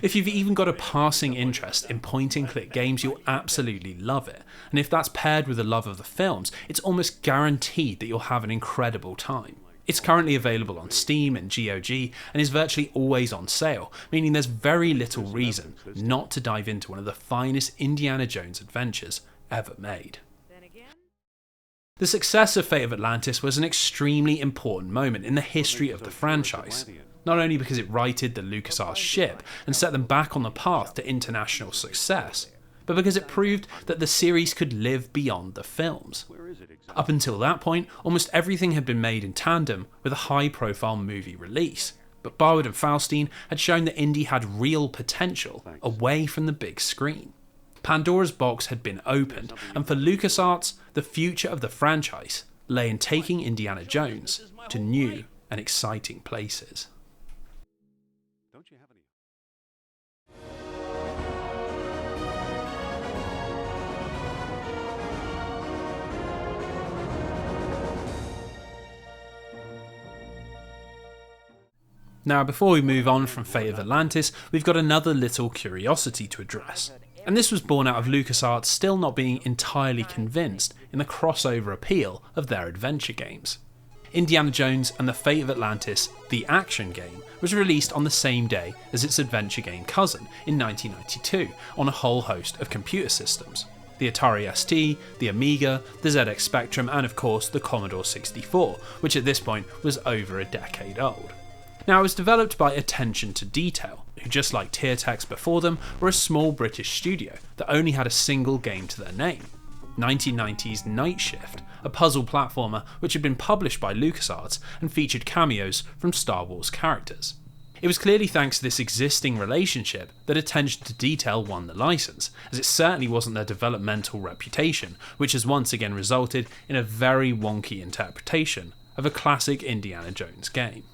If you've even got a passing interest in point-and-click games, you'll absolutely love it, and if that's paired with a love of the films, it's almost guaranteed that you'll have an incredible time. It's currently available on Steam and GOG, and is virtually always on sale, meaning there's very little reason not to dive into one of the finest Indiana Jones adventures ever made. The success of Fate of Atlantis was an extremely important moment in the history of the franchise, not only because it righted the LucasArts ship and set them back on the path to international success, but because it proved that the series could live beyond the films. Up until that point, almost everything had been made in tandem with a high-profile movie release, but Barwood and Faustine had shown that Indy had real potential away from the big screen. Pandora's box had been opened, and for LucasArts, the future of the franchise lay in taking Indiana Jones to new and exciting places. Now, before we move on from Fate of Atlantis, we've got another little curiosity to address. And this was born out of LucasArts still not being entirely convinced in the crossover appeal of their adventure games. Indiana Jones and the Fate of Atlantis, the action game, was released on the same day as its adventure game cousin in 1992 on a whole host of computer systems. The Atari ST, the Amiga, the ZX Spectrum, and of course the Commodore 64, which at this point was over a decade old. Now, it was developed by Attention to Detail, who just like Tiertex before them were a small British studio that only had a single game to their name, 1990's Night Shift, a puzzle platformer which had been published by LucasArts and featured cameos from Star Wars characters. It was clearly thanks to this existing relationship that Attention to Detail won the license, as it certainly wasn't their developmental reputation, which has once again resulted in a very wonky interpretation of a classic Indiana Jones game.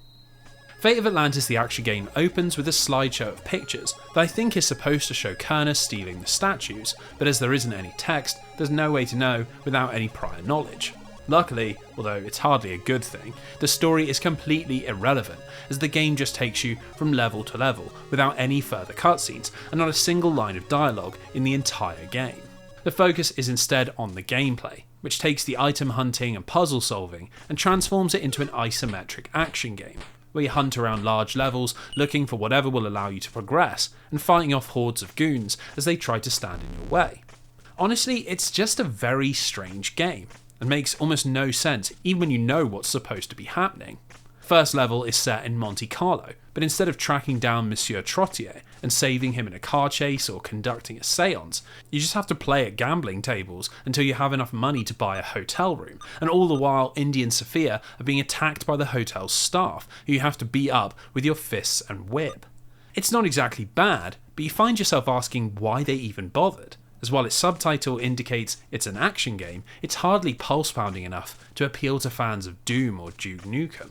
Fate of Atlantis the action game opens with a slideshow of pictures that I think is supposed to show Kerner stealing the statues, but as there isn't any text, there's no way to know without any prior knowledge. Luckily, although it's hardly a good thing, the story is completely irrelevant, as the game just takes you from level to level without any further cutscenes and not a single line of dialogue in the entire game. The focus is instead on the gameplay, which takes the item hunting and puzzle solving and transforms it into an isometric action game, where you hunt around large levels looking for whatever will allow you to progress and fighting off hordes of goons as they try to stand in your way. Honestly, it's just a very strange game, and makes almost no sense even when you know what's supposed to be happening. First level is set in Monte Carlo, but instead of tracking down Monsieur Trottier and saving him in a car chase or conducting a seance, you just have to play at gambling tables until you have enough money to buy a hotel room, and all the while Indy and Sophia are being attacked by the hotel's staff, who you have to beat up with your fists and whip. It's not exactly bad, but you find yourself asking why they even bothered, as while its subtitle indicates it's an action game, it's hardly pulse-pounding enough to appeal to fans of Doom or Duke Nukem.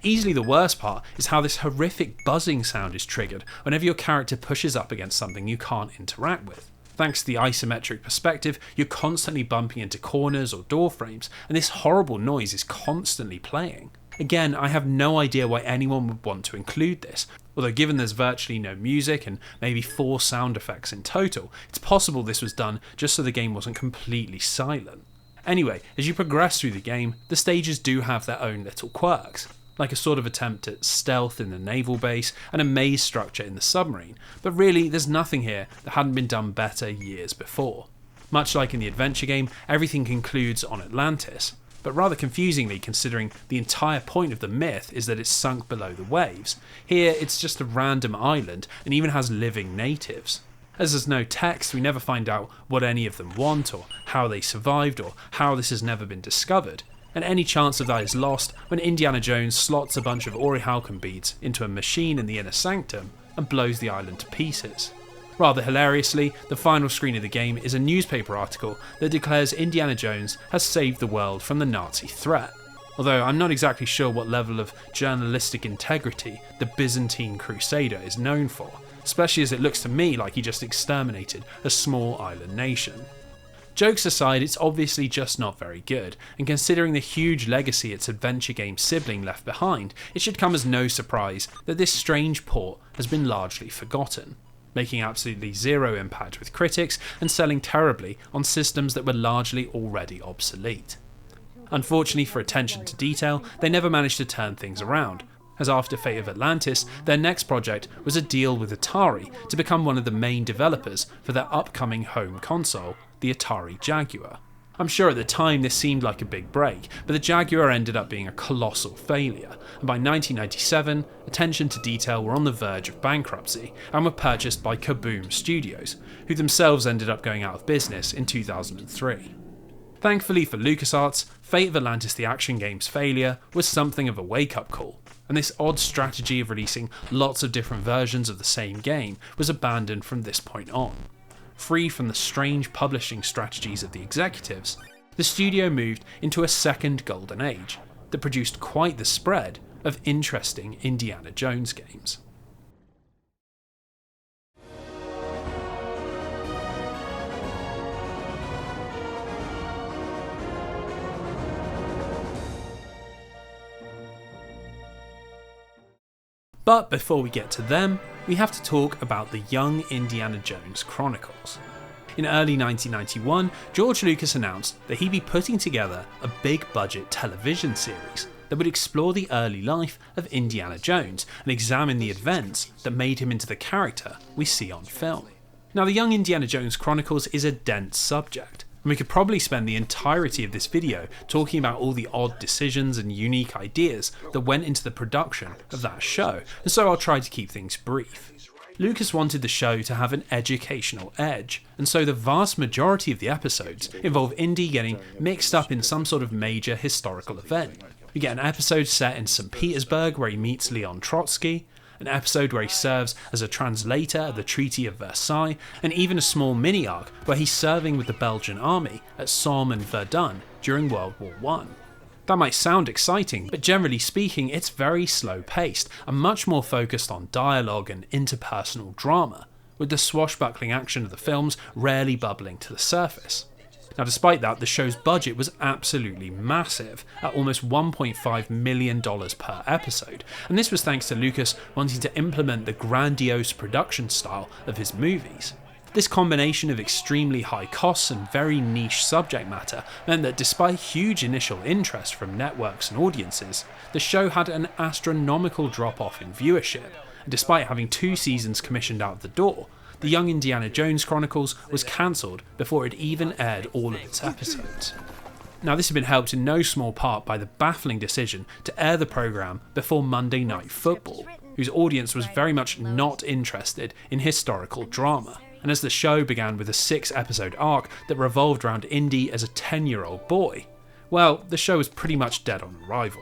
Easily the worst part is how this horrific buzzing sound is triggered whenever your character pushes up against something you can't interact with. Thanks to the isometric perspective, you're constantly bumping into corners or door frames, and this horrible noise is constantly playing. Again, I have no idea why anyone would want to include this, although given there's virtually no music and maybe 4 sound effects in total, it's possible this was done just so the game wasn't completely silent. Anyway, as you progress through the game, the stages do have their own little quirks, like a sort of attempt at stealth in the naval base and a maze structure in the submarine, but really there's nothing here that hadn't been done better years before. Much like in the adventure game, everything concludes on Atlantis, but rather confusingly considering the entire point of the myth is that it's sunk below the waves. Here it's just a random island and even has living natives. As there's no text, we never find out what any of them want or how they survived or how this has never been discovered, and any chance of that is lost when Indiana Jones slots a bunch of orichalcum beads into a machine in the inner sanctum and blows the island to pieces. Rather hilariously, the final screen of the game is a newspaper article that declares Indiana Jones has saved the world from the Nazi threat. Although I'm not exactly sure what level of journalistic integrity the Byzantine Crusader is known for, especially as it looks to me like he just exterminated a small island nation. Jokes aside, it's obviously just not very good, and considering the huge legacy its adventure game sibling left behind, it should come as no surprise that this strange port has been largely forgotten, making absolutely zero impact with critics and selling terribly on systems that were largely already obsolete. Unfortunately for attention to detail, they never managed to turn things around, as after Fate of Atlantis, their next project was a deal with Atari to become one of the main developers for their upcoming home console, the Atari Jaguar. I'm sure at the time this seemed like a big break, but the Jaguar ended up being a colossal failure, and by 1997, attention to detail were on the verge of bankruptcy and were purchased by Kaboom Studios, who themselves ended up going out of business in 2003. Thankfully for LucasArts, Fate of Atlantis the action game's failure was something of a wake-up call, and this odd strategy of releasing lots of different versions of the same game was abandoned from this point on. Free from the strange publishing strategies of the executives, the studio moved into a second golden age that produced quite the spread of interesting Indiana Jones games. But before we get to them, we have to talk about the Young Indiana Jones Chronicles. In early 1991, George Lucas announced that he'd be putting together a big-budget television series that would explore the early life of Indiana Jones and examine the events that made him into the character we see on film. Now, the Young Indiana Jones Chronicles is a dense subject, and we could probably spend the entirety of this video talking about all the odd decisions and unique ideas that went into the production of that show, and so I'll try to keep things brief. Lucas wanted the show to have an educational edge, and so the vast majority of the episodes involve Indy getting mixed up in some sort of major historical event. We get an episode set in St. Petersburg where he meets Leon Trotsky, an episode where he serves as a translator of the Treaty of Versailles, and even a small mini-arc where he's serving with the Belgian army at Somme and Verdun during World War I. That might sound exciting, but generally speaking it's very slow paced and much more focused on dialogue and interpersonal drama, with the swashbuckling action of the films rarely bubbling to the surface. Now despite that, the show's budget was absolutely massive, at almost $1.5 million per episode, and this was thanks to Lucas wanting to implement the grandiose production style of his movies. This combination of extremely high costs and very niche subject matter meant that despite huge initial interest from networks and audiences, the show had an astronomical drop-off in viewership, and despite having 2 seasons commissioned out the door, The Young Indiana Jones Chronicles was cancelled before it even aired all of its episodes. Now this had been helped in no small part by the baffling decision to air the programme before Monday Night Football, whose audience was very much not interested in historical drama. And as the show began with a 6-episode arc that revolved around Indy as a 10-year-old boy, well, the show was pretty much dead on arrival.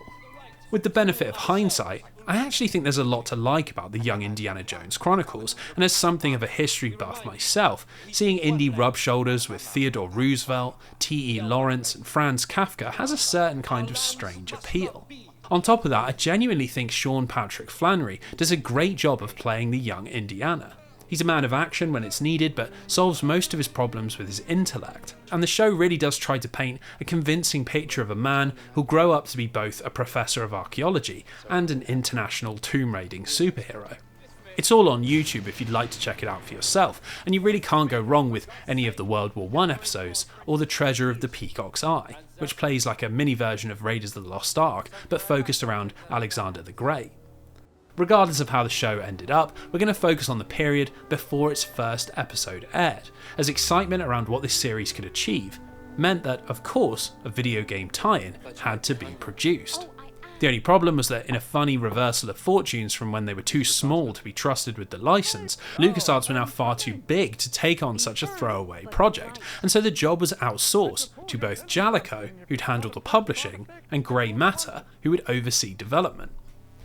With the benefit of hindsight, I actually think there's a lot to like about the Young Indiana Jones Chronicles, and as something of a history buff myself, seeing Indy rub shoulders with Theodore Roosevelt, T.E. Lawrence and Franz Kafka has a certain kind of strange appeal. On top of that, I genuinely think Sean Patrick Flannery does a great job of playing the young Indiana. He's a man of action when it's needed, but solves most of his problems with his intellect. And the show really does try to paint a convincing picture of a man who'll grow up to be both a professor of archaeology and an international tomb-raiding superhero. It's all on YouTube if you'd like to check it out for yourself, and you really can't go wrong with any of the World War I episodes or The Treasure of the Peacock's Eye, which plays like a mini version of Raiders of the Lost Ark, but focused around Alexander the Great. Regardless of how the show ended up, we're going to focus on the period before its first episode aired, as excitement around what this series could achieve meant that, of course, a video game tie-in had to be produced. The only problem was that in a funny reversal of fortunes from when they were too small to be trusted with the license, LucasArts were now far too big to take on such a throwaway project, and so the job was outsourced to both Jalico, who'd handle the publishing, and Grey Matter, who would oversee development.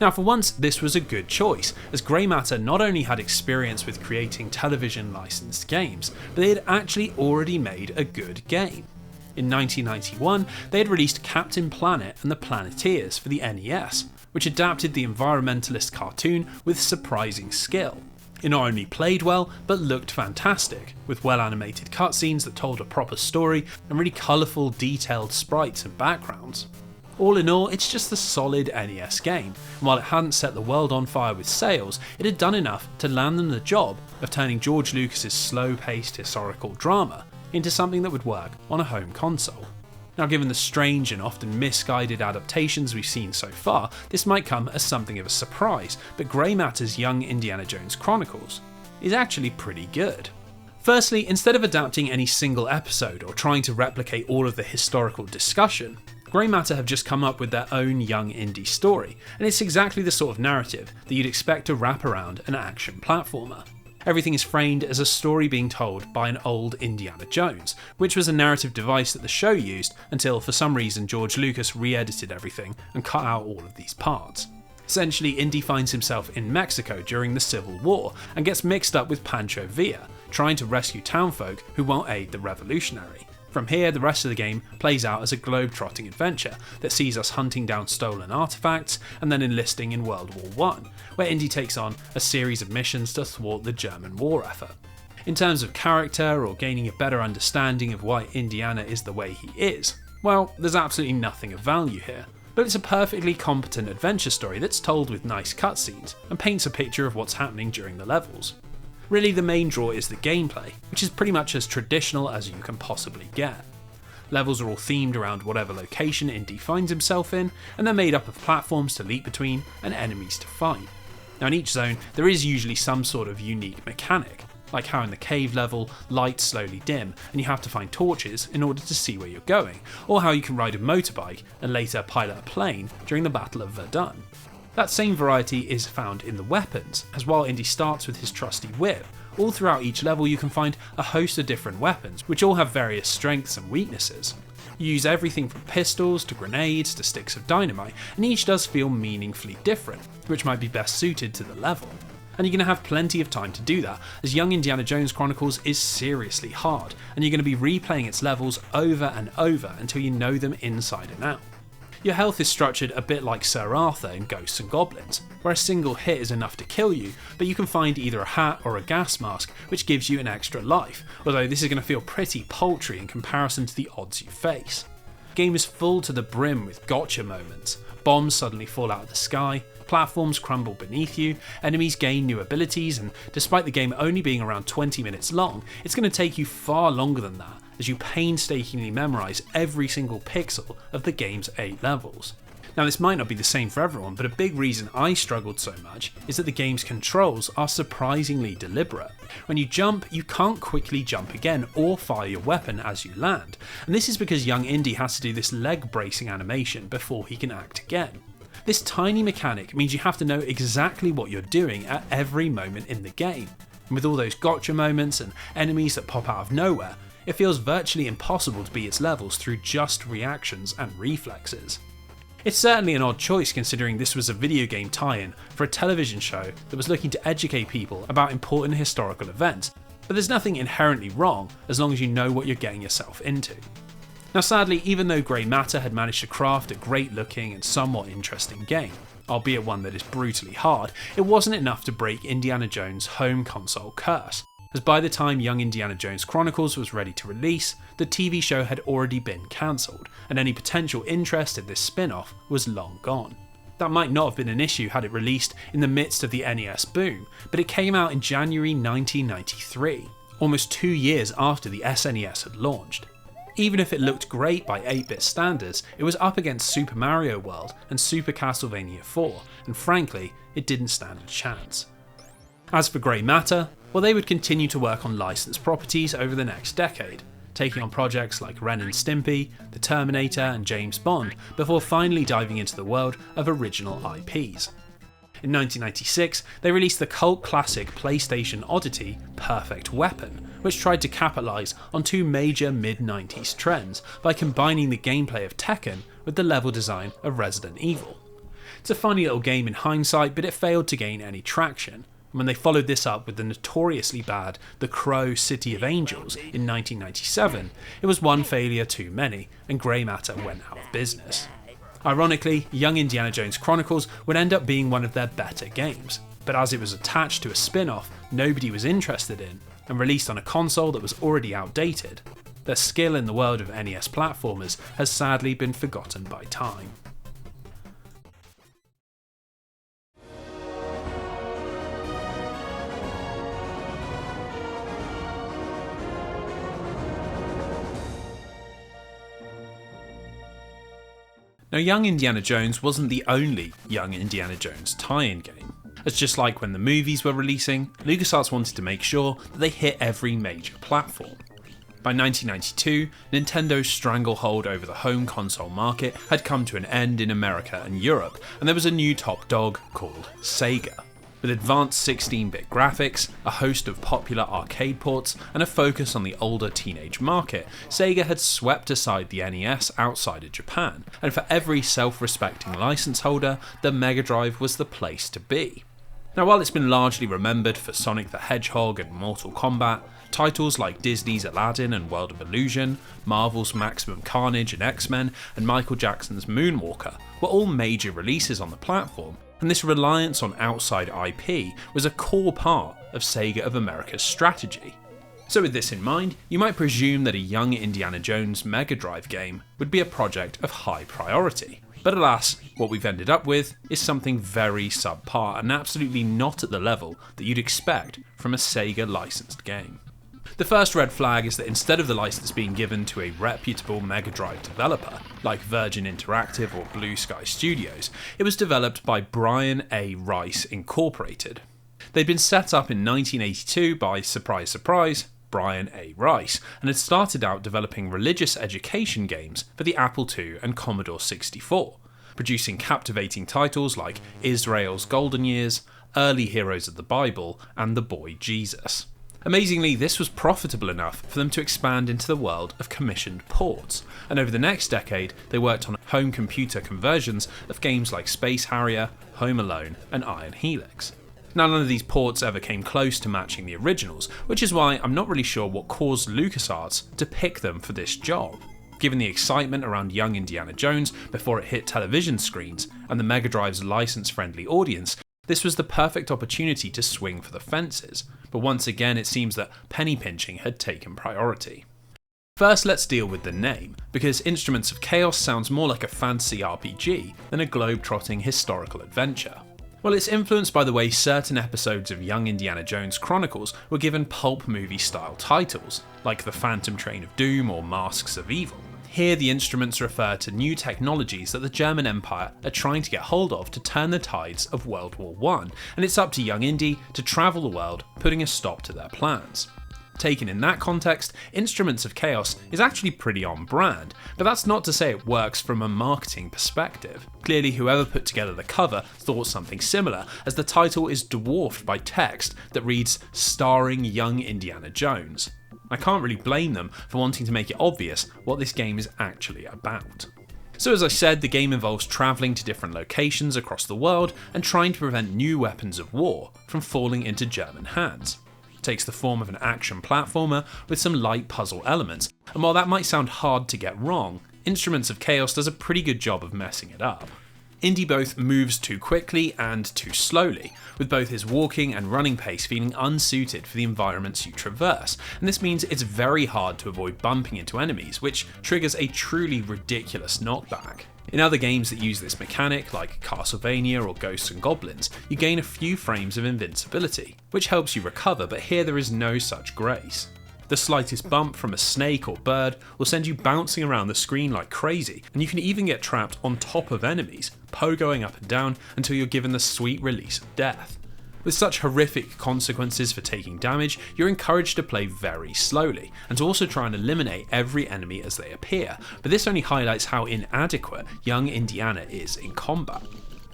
Now for once this was a good choice, as Grey Matter not only had experience with creating television licensed games, but they had actually already made a good game. In 1991, they had released Captain Planet and the Planeteers for the NES, which adapted the environmentalist cartoon with surprising skill. It not only played well, but looked fantastic, with well animated cutscenes that told a proper story and really colourful, detailed sprites and backgrounds. All in all, it's just a solid NES game, and while it hadn't set the world on fire with sales, it had done enough to land them the job of turning George Lucas's slow-paced historical drama into something that would work on a home console. Now given the strange and often misguided adaptations we've seen so far, this might come as something of a surprise, but Grey Matter's Young Indiana Jones Chronicles is actually pretty good. Firstly, instead of adapting any single episode or trying to replicate all of the historical discussion, Grey Matter have just come up with their own young indie story, and it's exactly the sort of narrative that you'd expect to wrap around an action platformer. Everything is framed as a story being told by an old Indiana Jones, which was a narrative device that the show used until for some reason George Lucas re-edited everything and cut out all of these parts. Essentially, Indy finds himself in Mexico during the Civil War and gets mixed up with Pancho Villa, trying to rescue townfolk who won't aid the revolutionary. From here, the rest of the game plays out as a globe-trotting adventure that sees us hunting down stolen artifacts and then enlisting in World War I, where Indy takes on a series of missions to thwart the German war effort. In terms of character or gaining a better understanding of why Indiana is the way he is, well, there's absolutely nothing of value here. But it's a perfectly competent adventure story that's told with nice cutscenes and paints a picture of what's happening during the levels. Really, the main draw is the gameplay, which is pretty much as traditional as you can possibly get. Levels are all themed around whatever location Indy finds himself in, and they're made up of platforms to leap between and enemies to fight. Now in each zone, there is usually some sort of unique mechanic, like how in the cave level, lights slowly dim and you have to find torches in order to see where you're going, or how you can ride a motorbike and later pilot a plane during the Battle of Verdun. That same variety is found in the weapons, as while Indy starts with his trusty whip, all throughout each level you can find a host of different weapons, which all have various strengths and weaknesses. You use everything from pistols to grenades to sticks of dynamite, and each does feel meaningfully different, which might be best suited to the level. And you're going to have plenty of time to do that, as Young Indiana Jones Chronicles is seriously hard, and you're going to be replaying its levels over and over until you know them inside and out. Your health is structured a bit like Sir Arthur in Ghosts and Goblins, where a single hit is enough to kill you, but you can find either a hat or a gas mask which gives you an extra life, although this is going to feel pretty paltry in comparison to the odds you face. The game is full to the brim with gotcha moments. Bombs suddenly fall out of the sky, platforms crumble beneath you, enemies gain new abilities, and despite the game only being around 20 minutes long, it's going to take you far longer than that as you painstakingly memorise every single pixel of the game's 8 levels. Now this might not be the same for everyone, but a big reason I struggled so much is that the game's controls are surprisingly deliberate. When you jump, you can't quickly jump again or fire your weapon as you land, and this is because young Indy has to do this leg bracing animation before he can act again. This tiny mechanic means you have to know exactly what you're doing at every moment in the game, and with all those gotcha moments and enemies that pop out of nowhere, it feels virtually impossible to beat its levels through just reactions and reflexes. It's certainly an odd choice considering this was a video game tie-in for a television show that was looking to educate people about important historical events, but there's nothing inherently wrong as long as you know what you're getting yourself into. Now sadly, even though Grey Matter had managed to craft a great looking and somewhat interesting game, albeit one that is brutally hard, it wasn't enough to break Indiana Jones' home console curse, as by the time Young Indiana Jones Chronicles was ready to release, the TV show had already been cancelled, and any potential interest in this spin-off was long gone. That might not have been an issue had it released in the midst of the NES boom, but it came out in January 1993, almost 2 years after the SNES had launched. Even if it looked great by 8-bit standards, it was up against Super Mario World and Super Castlevania 4, and frankly, it didn't stand a chance. As for Grey Matter, well, they would continue to work on licensed properties over the next decade, taking on projects like Ren and Stimpy, The Terminator and James Bond, before finally diving into the world of original IPs. In 1996, they released the cult classic PlayStation oddity Perfect Weapon, which tried to capitalise on 2 major mid-90s trends by combining the gameplay of Tekken with the level design of Resident Evil. It's a funny little game in hindsight, but it failed to gain any traction. When they followed this up with the notoriously bad The Crow City of Angels in 1997, it was one failure too many, and Grey Matter went out of business. Ironically, Young Indiana Jones Chronicles would end up being one of their better games, but as it was attached to a spin-off nobody was interested in, and released on a console that was already outdated, their skill in the world of NES platformers has sadly been forgotten by time. Now, Young Indiana Jones wasn't the only Young Indiana Jones tie-in game, as just like when the movies were releasing, LucasArts wanted to make sure that they hit every major platform. By 1992, Nintendo's stranglehold over the home console market had come to an end in America and Europe, and there was a new top dog called Sega. With advanced 16-bit graphics, a host of popular arcade ports, and a focus on the older teenage market, Sega had swept aside the NES outside of Japan, and for every self-respecting license holder, the Mega Drive was the place to be. Now, while it's been largely remembered for Sonic the Hedgehog and Mortal Kombat, titles like Disney's Aladdin and World of Illusion, Marvel's Maximum Carnage and X-Men, and Michael Jackson's Moonwalker were all major releases on the platform, and this reliance on outside IP was a core part of Sega of America's strategy. So with this in mind, you might presume that a Young Indiana Jones Mega Drive game would be a project of high priority. But alas, what we've ended up with is something very subpar and absolutely not at the level that you'd expect from a Sega licensed game. The first red flag is that instead of the license being given to a reputable Mega Drive developer, like Virgin Interactive or Blue Sky Studios, it was developed by Brian A. Rice Incorporated. They'd been set up in 1982 by, surprise surprise, Brian A. Rice, and had started out developing religious education games for the Apple II and Commodore 64, producing captivating titles like Israel's Golden Years, Early Heroes of the Bible, and The Boy Jesus. Amazingly, this was profitable enough for them to expand into the world of commissioned ports, and over the next decade they worked on home computer conversions of games like Space Harrier, Home Alone, and Iron Helix. Now, none of these ports ever came close to matching the originals, which is why I'm not really sure what caused LucasArts to pick them for this job. given the excitement around young Indiana Jones before it hit television screens and the Mega Drive's license-friendly audience, this was the perfect opportunity to swing for the fences, but once again it seems that penny pinching had taken priority. First, let's deal with the name, because Instruments of Chaos sounds more like a fantasy RPG than a globe-trotting historical adventure. Well, it's influenced by the way certain episodes of Young Indiana Jones Chronicles were given pulp movie-style titles, like The Phantom Train of Doom or Masks of Evil. Here, the instruments refer to new technologies that the German Empire are trying to get hold of to turn the tides of World War I, and it's up to young Indy to travel the world, putting a stop to their plans. Taken in that context, Instruments of Chaos is actually pretty on brand, but that's not to say it works from a marketing perspective. Clearly, whoever put together the cover thought something similar, as the title is dwarfed by text that reads "Starring Young Indiana Jones." I can't really blame them for wanting to make it obvious what this game is actually about. So as I said, the game involves travelling to different locations across the world and trying to prevent new weapons of war from falling into German hands. Takes the form of an action platformer with some light puzzle elements, and while that might sound hard to get wrong, Instruments of Chaos does a pretty good job of messing it up. Indy both moves too quickly and too slowly, with both his walking and running pace feeling unsuited for the environments you traverse, and this means it's very hard to avoid bumping into enemies, which triggers a truly ridiculous knockback. In other games that use this mechanic, like Castlevania or Ghosts and Goblins, you gain a few frames of invincibility, which helps you recover, but here there is no such grace. The slightest bump from a snake or bird will send you bouncing around the screen like crazy, and you can even get trapped on top of enemies, pogoing up and down until you're given the sweet release of death. With such horrific consequences for taking damage, you're encouraged to play very slowly, and to also try and eliminate every enemy as they appear, but this only highlights how inadequate young Indiana is in combat.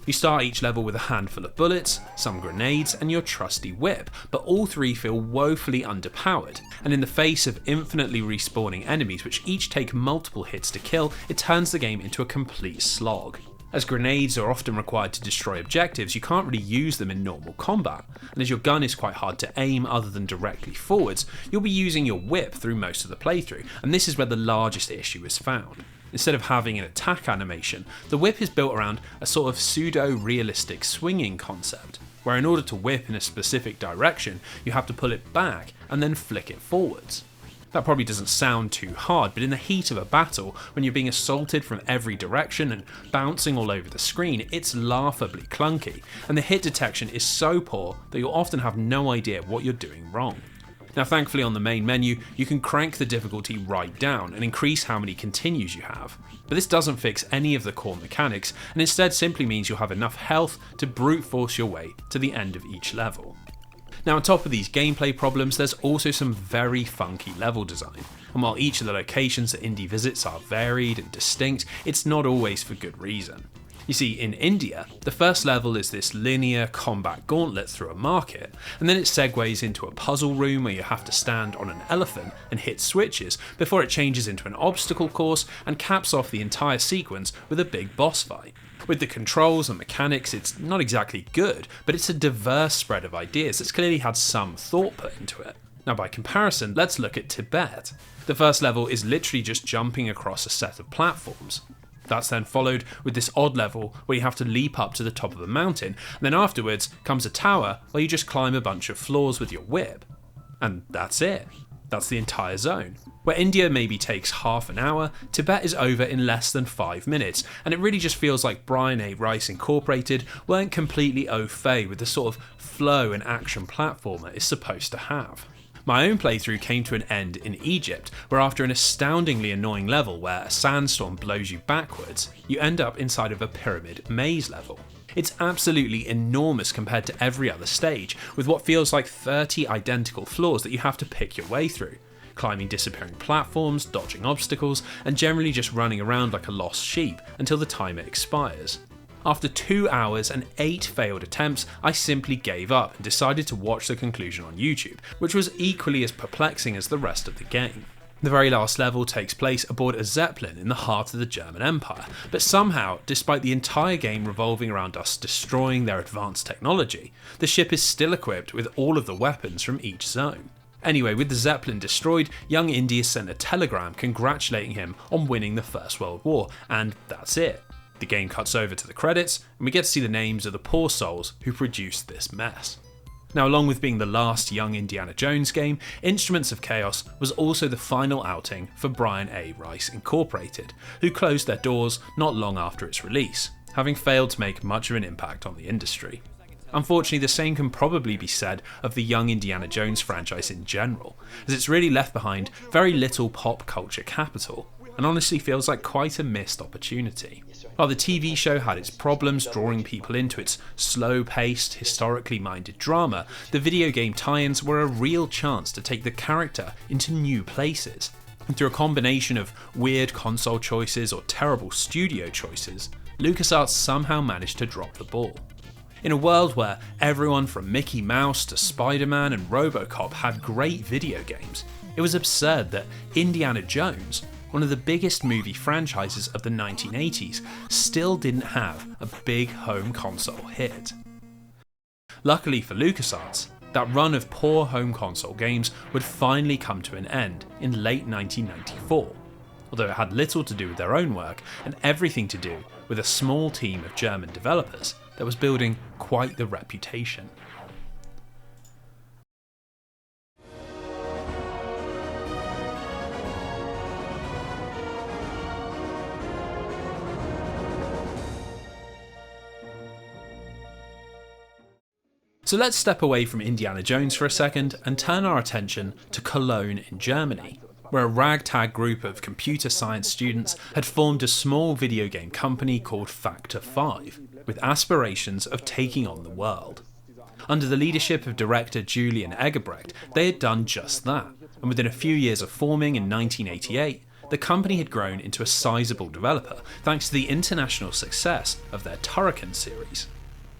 You start each level with a handful of bullets, some grenades, and your trusty whip, but all three feel woefully underpowered, and in the face of infinitely respawning enemies which each take multiple hits to kill, it turns the game into a complete slog. As grenades are often required to destroy objectives, you can't really use them in normal combat, and as your gun is quite hard to aim other than directly forwards, you'll be using your whip through most of the playthrough, and this is where the largest issue is found. Instead of having an attack animation, the whip is built around a sort of pseudo-realistic swinging concept, where in order to whip in a specific direction, you have to pull it back and then flick it forwards. That probably doesn't sound too hard, but in the heat of a battle, when you're being assaulted from every direction and bouncing all over the screen, it's laughably clunky, and the hit detection is so poor that you'll often have no idea what you're doing wrong. Now thankfully on the main menu, you can crank the difficulty right down and increase how many continues you have, but this doesn't fix any of the core mechanics, and instead simply means you'll have enough health to brute force your way to the end of each level. Now on top of these gameplay problems, there's also some very funky level design, and while each of the locations that Indy visits are varied and distinct, it's not always for good reason. You see, in India, the first level is this linear combat gauntlet through a market, and then it segues into a puzzle room where you have to stand on an elephant and hit switches before it changes into an obstacle course and caps off the entire sequence with a big boss fight. With the controls and mechanics, it's not exactly good, but it's a diverse spread of ideas that's clearly had some thought put into it. Now by comparison, let's look at Tibet. The first level is literally just jumping across a set of platforms. That's then followed with this odd level where you have to leap up to the top of a mountain, and then afterwards comes a tower where you just climb a bunch of floors with your whip. And that's it. That's the entire zone. Where India maybe takes half an hour, Tibet is over in less than 5 minutes, and it really just feels like Brian A. Rice Incorporated weren't completely au fait with the sort of flow an action platformer is supposed to have. My own playthrough came to an end in Egypt, where after an astoundingly annoying level where a sandstorm blows you backwards, you end up inside of a pyramid maze level. It's absolutely enormous compared to every other stage, with what feels like 30 identical floors that you have to pick your way through, climbing disappearing platforms, dodging obstacles, and generally just running around like a lost sheep until the timer expires. After 2 hours and 8 failed attempts, I simply gave up and decided to watch the conclusion on YouTube, which was equally as perplexing as the rest of the game. The very last level takes place aboard a Zeppelin in the heart of the German Empire, but somehow, despite the entire game revolving around us destroying their advanced technology, the ship is still equipped with all of the weapons from each zone. Anyway, with the Zeppelin destroyed, young Indy is sent a telegram congratulating him on winning the First World War, and that's it. The game cuts over to the credits, and we get to see the names of the poor souls who produced this mess. Now, along with being the last young Indiana Jones game, Instruments of Chaos was also the final outing for Brian A. Rice Incorporated, who closed their doors not long after its release, having failed to make much of an impact on the industry. Unfortunately, the same can probably be said of the young Indiana Jones franchise in general, as it's really left behind very little pop culture capital, and honestly feels like quite a missed opportunity. While the TV show had its problems drawing people into its slow-paced, historically minded drama, the video game tie-ins were a real chance to take the character into new places. And through a combination of weird console choices or terrible studio choices, LucasArts somehow managed to drop the ball. In a world where everyone from Mickey Mouse to Spider-Man and RoboCop had great video games, it was absurd that Indiana Jones, one of the biggest movie franchises of the 1980s, still didn't have a big home console hit. Luckily for LucasArts, that run of poor home console games would finally come to an end in late 1994, although it had little to do with their own work and everything to do with a small team of German developers that was building quite the reputation. So let's step away from Indiana Jones for a second and turn our attention to Cologne in Germany, where a ragtag group of computer science students had formed a small video game company called Factor 5, with aspirations of taking on the world. Under the leadership of director Julian Eggebrecht, they had done just that, and within a few years of forming in 1988, the company had grown into a sizable developer thanks to the international success of their Turrican series.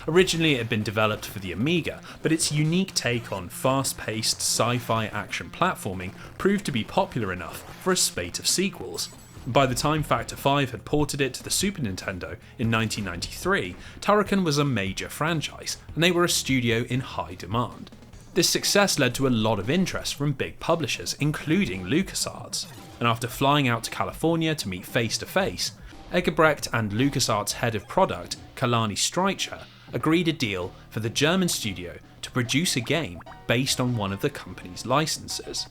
Originally it had been developed for the Amiga, but its unique take on fast-paced sci-fi action platforming proved to be popular enough for a spate of sequels. By the time Factor 5 had ported it to the Super Nintendo in 1993, Turrican was a major franchise, and they were a studio in high demand. This success led to a lot of interest from big publishers, including LucasArts, and after flying out to California to meet face to face, Eggebrecht and LucasArts head of product, Kalani Streicher, agreed a deal for the German studio to produce a game based on one of the company's licenses.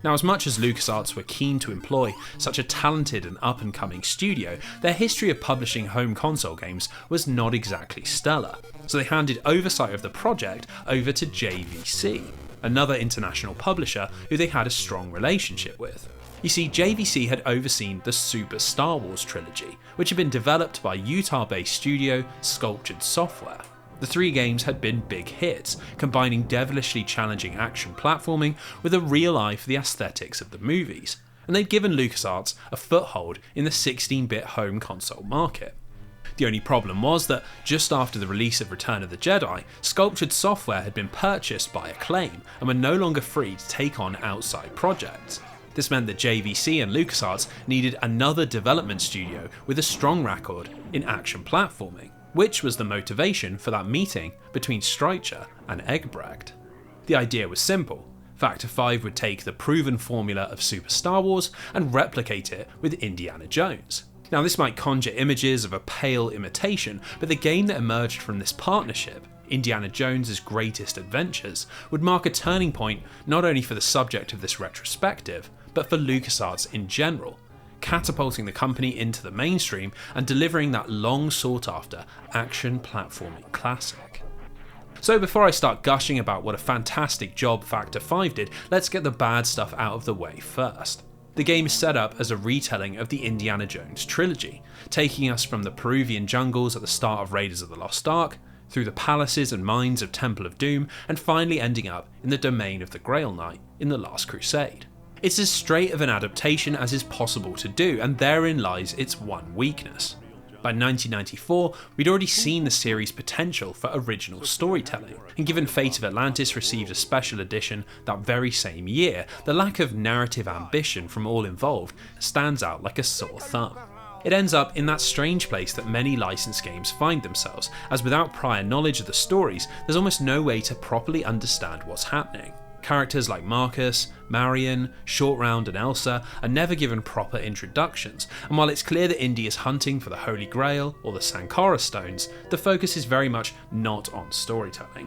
Now, as much as LucasArts were keen to employ such a talented and up-and-coming studio, their history of publishing home console games was not exactly stellar, so they handed oversight of the project over to JVC, another international publisher who they had a strong relationship with. You see, JVC had overseen the Super Star Wars trilogy, which had been developed by Utah-based studio Sculptured Software. The three games had been big hits, combining devilishly challenging action platforming with a real eye for the aesthetics of the movies, and they'd given LucasArts a foothold in the 16-bit home console market. The only problem was that just after the release of Return of the Jedi, Sculptured Software had been purchased by Acclaim and were no longer free to take on outside projects. This meant that JVC and LucasArts needed another development studio with a strong record in action platforming, which was the motivation for that meeting between Streicher and Eggebrecht. The idea was simple. Factor 5 would take the proven formula of Super Star Wars and replicate it with Indiana Jones. Now, this might conjure images of a pale imitation, but the game that emerged from this partnership, Indiana Jones' Greatest Adventures, would mark a turning point not only for the subject of this retrospective, but for LucasArts in general, catapulting the company into the mainstream and delivering that long sought after action platforming classic. So before I start gushing about what a fantastic job Factor 5 did, let's get the bad stuff out of the way first. The game is set up as a retelling of the Indiana Jones trilogy, taking us from the Peruvian jungles at the start of Raiders of the Lost Ark, through the palaces and mines of Temple of Doom, and finally ending up in the domain of the Grail Knight in the Last Crusade. It's as straight of an adaptation as is possible to do, and therein lies its one weakness. By 1994, we'd already seen the series' potential for original storytelling, and given Fate of Atlantis received a special edition that very same year, the lack of narrative ambition from all involved stands out like a sore thumb. It ends up in that strange place that many licensed games find themselves, as without prior knowledge of the stories, there's almost no way to properly understand what's happening. Characters like Marcus, Marion, Short Round and Elsa are never given proper introductions, and while it's clear that Indy is hunting for the Holy Grail or the Sankara Stones, the focus is very much not on storytelling.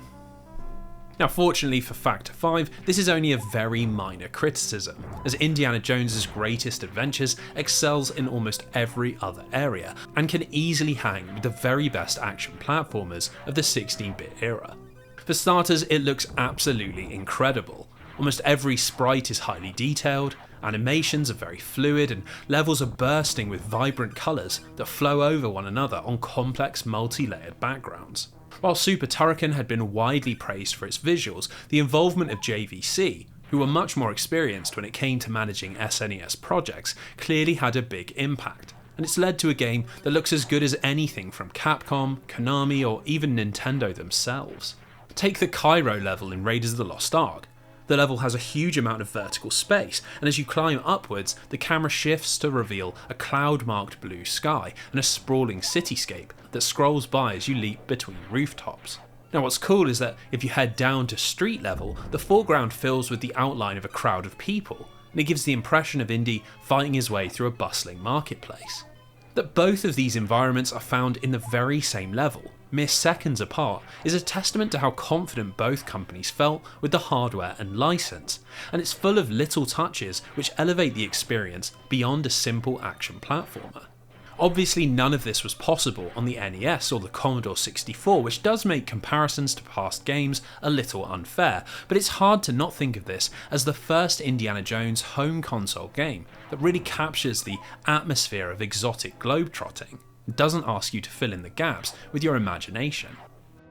Now fortunately for Factor 5, this is only a very minor criticism, as Indiana Jones's Greatest Adventures excels in almost every other area, and can easily hang with the very best action platformers of the 16-bit era. For starters, it looks absolutely incredible. Almost every sprite is highly detailed, animations are very fluid, and levels are bursting with vibrant colours that flow over one another on complex multi-layered backgrounds. While Super Turrican had been widely praised for its visuals, the involvement of JVC, who were much more experienced when it came to managing SNES projects, clearly had a big impact, and it's led to a game that looks as good as anything from Capcom, Konami, or even Nintendo themselves. Take the Cairo level in Raiders of the Lost Ark. The level has a huge amount of vertical space, and as you climb upwards, the camera shifts to reveal a cloud-marked blue sky and a sprawling cityscape that scrolls by as you leap between rooftops. Now what's cool is that if you head down to street level, the foreground fills with the outline of a crowd of people, and it gives the impression of Indy fighting his way through a bustling marketplace. That both of these environments are found in the very same level, mere seconds apart, is a testament to how confident both companies felt with the hardware and license, and it's full of little touches which elevate the experience beyond a simple action platformer. Obviously none of this was possible on the NES or the Commodore 64, which does make comparisons to past games a little unfair, but it's hard to not think of this as the first Indiana Jones home console game that really captures the atmosphere of exotic globetrotting. It doesn't ask you to fill in the gaps with your imagination.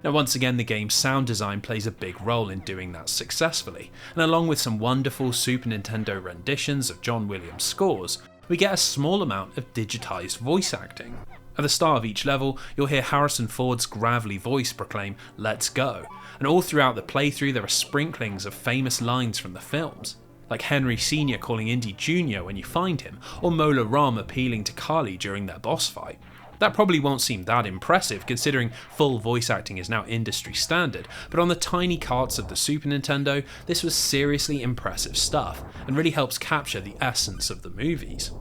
Now once again, the game's sound design plays a big role in doing that successfully, and along with some wonderful Super Nintendo renditions of John Williams' scores, we get a small amount of digitised voice acting. At the start of each level, you'll hear Harrison Ford's gravelly voice proclaim, "Let's go," and all throughout the playthrough there are sprinklings of famous lines from the films, like Henry Sr. calling Indy Jr. when you find him, or Mola Ram appealing to Kali during their boss fight. That probably won't seem that impressive considering full voice acting is now industry standard, but on the tiny carts of the Super Nintendo, this was seriously impressive stuff, and really helps capture the essence of the movies.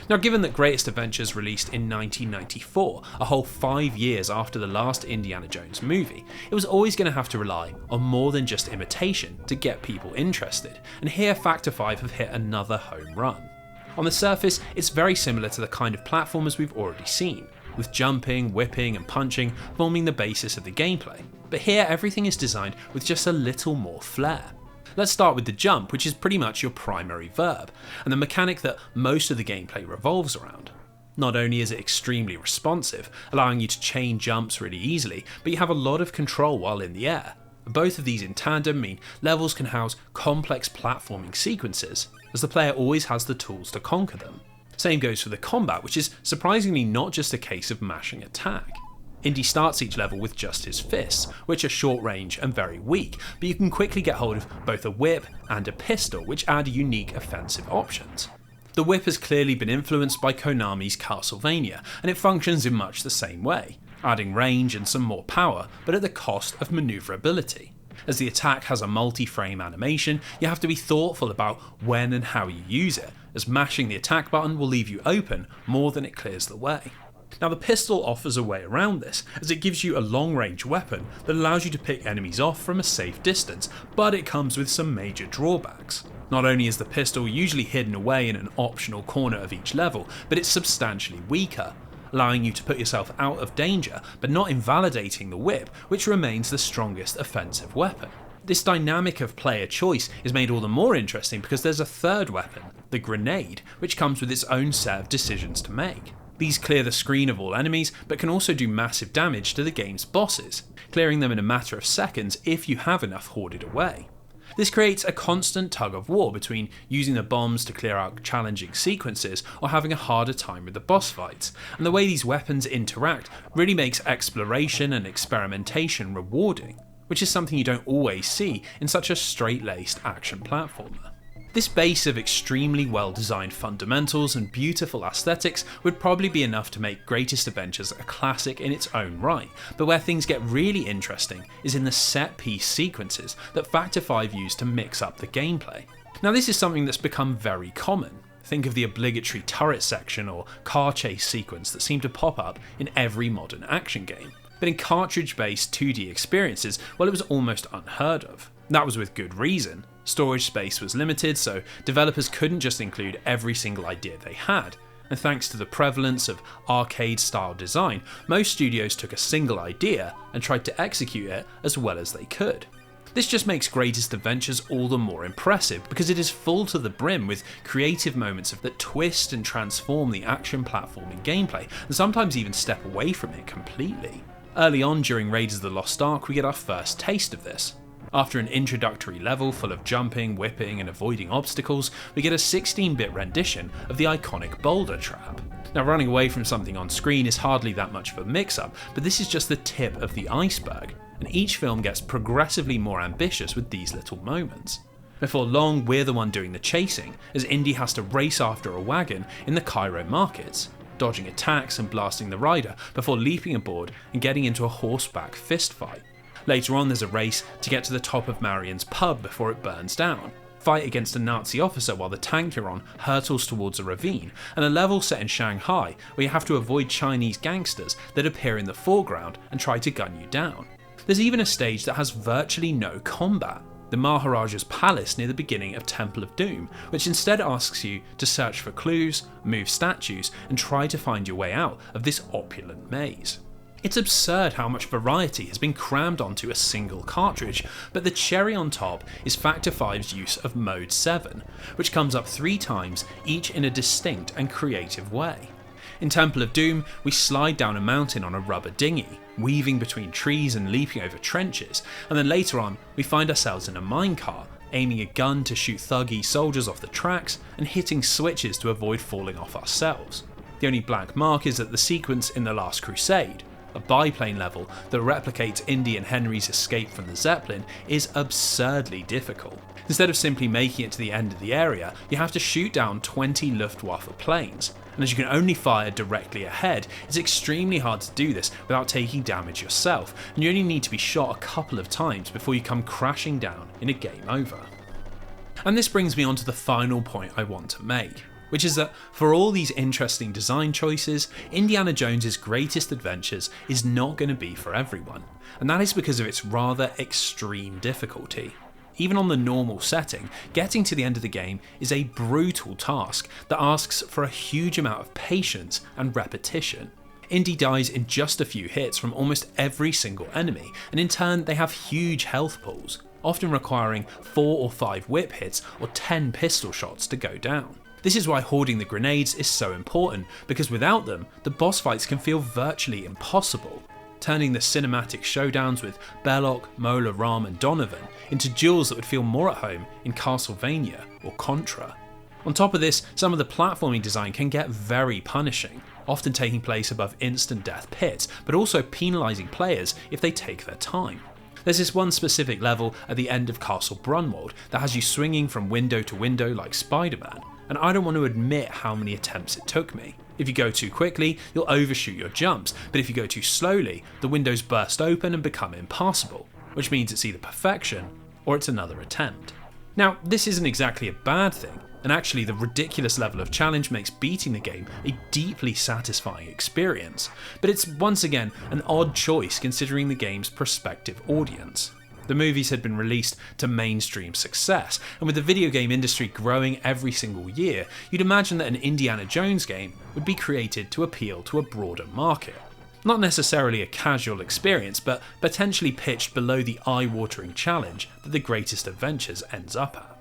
Now given that Greatest Adventures released in 1994, a whole 5 years after the last Indiana Jones movie, it was always going to have to rely on more than just imitation to get people interested, and here Factor 5 have hit another home run. On the surface, it's very similar to the kind of platformers we've already seen, with jumping, whipping and punching forming the basis of the gameplay, but here everything is designed with just a little more flair. Let's start with the jump, which is pretty much your primary verb, and the mechanic that most of the gameplay revolves around. Not only is it extremely responsive, allowing you to chain jumps really easily, but you have a lot of control while in the air. Both of these in tandem mean levels can house complex platforming sequences, as the player always has the tools to conquer them. Same goes for the combat, which is surprisingly not just a case of mashing attack. Indy starts each level with just his fists, which are short range and very weak, but you can quickly get hold of both a whip and a pistol, which add unique offensive options. The whip has clearly been influenced by Konami's Castlevania, and it functions in much the same way, adding range and some more power, but at the cost of manoeuvrability. As the attack has a multi-frame animation, you have to be thoughtful about when and how you use it, as mashing the attack button will leave you open more than it clears the way. Now the pistol offers a way around this, as it gives you a long-range weapon that allows you to pick enemies off from a safe distance, but it comes with some major drawbacks. Not only is the pistol usually hidden away in an optional corner of each level, but it's substantially weaker, allowing you to put yourself out of danger, but not invalidating the whip, which remains the strongest offensive weapon. This dynamic of player choice is made all the more interesting because there's a third weapon, the grenade, which comes with its own set of decisions to make. These clear the screen of all enemies, but can also do massive damage to the game's bosses, clearing them in a matter of seconds if you have enough hoarded away. This creates a constant tug of war between using the bombs to clear out challenging sequences or having a harder time with the boss fights, and the way these weapons interact really makes exploration and experimentation rewarding, which is something you don't always see in such a straight-laced action platformer. This base of extremely well designed fundamentals and beautiful aesthetics would probably be enough to make Greatest Adventures a classic in its own right, but where things get really interesting is in the set piece sequences that Factor 5 used to mix up the gameplay. Now this is something that's become very common. Think of the obligatory turret section or car chase sequence that seem to pop up in every modern action game. But in cartridge-based 2D experiences, well, it was almost unheard of. That was with good reason. Storage space was limited, so developers couldn't just include every single idea they had. And thanks to the prevalence of arcade-style design, most studios took a single idea and tried to execute it as well as they could. This just makes Greatest Adventures all the more impressive because it is full to the brim with creative moments that twist and transform the action platforming gameplay, and sometimes even step away from it completely. Early on during Raiders of the Lost Ark, we get our first taste of this. After an introductory level full of jumping, whipping and avoiding obstacles, we get a 16-bit rendition of the iconic boulder trap. Now running away from something on screen is hardly that much of a mix-up, but this is just the tip of the iceberg, and each film gets progressively more ambitious with these little moments. Before long, we're the one doing the chasing, as Indy has to race after a wagon in the Cairo markets, dodging attacks and blasting the rider before leaping aboard and getting into a horseback fistfight. Later on there's a race to get to the top of Marion's pub before it burns down, fight against a Nazi officer while the tank you're on hurtles towards a ravine, and a level set in Shanghai where you have to avoid Chinese gangsters that appear in the foreground and try to gun you down. There's even a stage that has virtually no combat, the Maharaja's Palace near the beginning of Temple of Doom, which instead asks you to search for clues, move statues, and try to find your way out of this opulent maze. It's absurd how much variety has been crammed onto a single cartridge, but the cherry on top is Factor 5's use of Mode 7, which comes up 3 times, each in a distinct and creative way. In Temple of Doom, we slide down a mountain on a rubber dinghy, weaving between trees and leaping over trenches, and then later on we find ourselves in a minecart, aiming a gun to shoot thuggy soldiers off the tracks and hitting switches to avoid falling off ourselves. The only blank mark is that the sequence in The Last Crusade, a biplane level that replicates Indy and Henry's escape from the Zeppelin, is absurdly difficult. Instead of simply making it to the end of the area, you have to shoot down 20 Luftwaffe planes, and as you can only fire directly ahead, it's extremely hard to do this without taking damage yourself, and you only need to be shot a couple of times before you come crashing down in a game over. And this brings me on to the final point I want to make, which is that for all these interesting design choices, Indiana Jones's Greatest Adventures is not going to be for everyone, and that is because of its rather extreme difficulty. Even on the normal setting, getting to the end of the game is a brutal task that asks for a huge amount of patience and repetition. Indy dies in just a few hits from almost every single enemy, and in turn they have huge health pools, often requiring 4 or 5 whip hits or 10 pistol shots to go down. This is why hoarding the grenades is so important, because without them, the boss fights can feel virtually impossible, turning the cinematic showdowns with Belloc, Mola Ram and Donovan into duels that would feel more at home in Castlevania or Contra. On top of this, some of the platforming design can get very punishing, often taking place above instant death pits, but also penalising players if they take their time. There's this one specific level at the end of Castle Brunwald that has you swinging from window to window like Spider-Man, and I don't want to admit how many attempts it took me. If you go too quickly, you'll overshoot your jumps, but if you go too slowly, the windows burst open and become impassable, which means it's either perfection or it's another attempt. Now, this isn't exactly a bad thing, and actually the ridiculous level of challenge makes beating the game a deeply satisfying experience, but it's once again an odd choice considering the game's prospective audience. The movies had been released to mainstream success, and with the video game industry growing every single year, you'd imagine that an Indiana Jones game would be created to appeal to a broader market. Not necessarily a casual experience, but potentially pitched below the eye-watering challenge that The Greatest Adventures ends up at.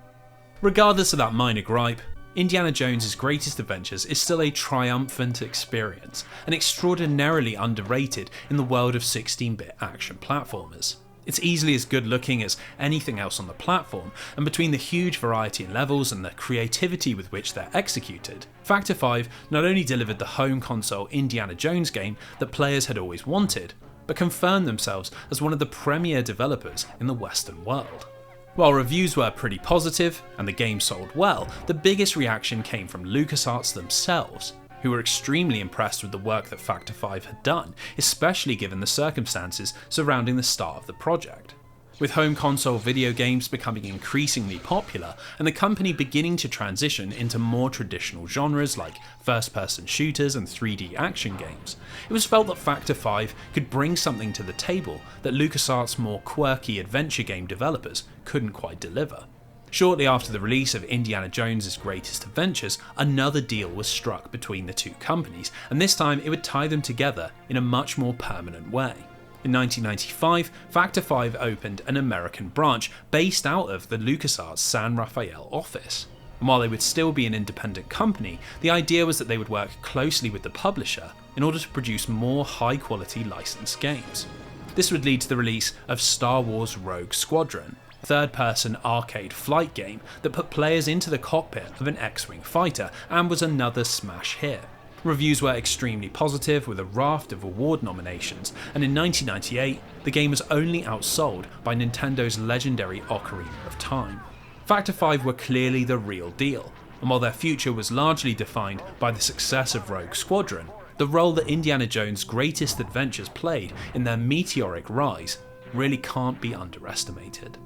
Regardless of that minor gripe, Indiana Jones's Greatest Adventures is still a triumphant experience, and extraordinarily underrated in the world of 16-bit action platformers. It's easily as good looking as anything else on the platform, and between the huge variety in levels and the creativity with which they're executed, Factor 5 not only delivered the home console Indiana Jones game that players had always wanted, but confirmed themselves as one of the premier developers in the Western world. While reviews were pretty positive and the game sold well, the biggest reaction came from LucasArts themselves, who were extremely impressed with the work that Factor 5 had done, especially given the circumstances surrounding the start of the project. With home console video games becoming increasingly popular and the company beginning to transition into more traditional genres like first-person shooters and 3D action games, it was felt that Factor 5 could bring something to the table that LucasArts' more quirky adventure game developers couldn't quite deliver. Shortly after the release of Indiana Jones' Greatest Adventures, another deal was struck between the two companies, and this time it would tie them together in a much more permanent way. In 1995, Factor 5 opened an American branch based out of the LucasArts San Rafael office. And while they would still be an independent company, the idea was that they would work closely with the publisher in order to produce more high-quality licensed games. This would lead to the release of Star Wars Rogue Squadron, a third-person arcade flight game that put players into the cockpit of an X-Wing fighter and was another smash hit. Reviews were extremely positive with a raft of award nominations, and in 1998, the game was only outsold by Nintendo's legendary Ocarina of Time. Factor 5 were clearly the real deal, and while their future was largely defined by the success of Rogue Squadron, the role that Indiana Jones' Greatest Adventures played in their meteoric rise really can't be underestimated.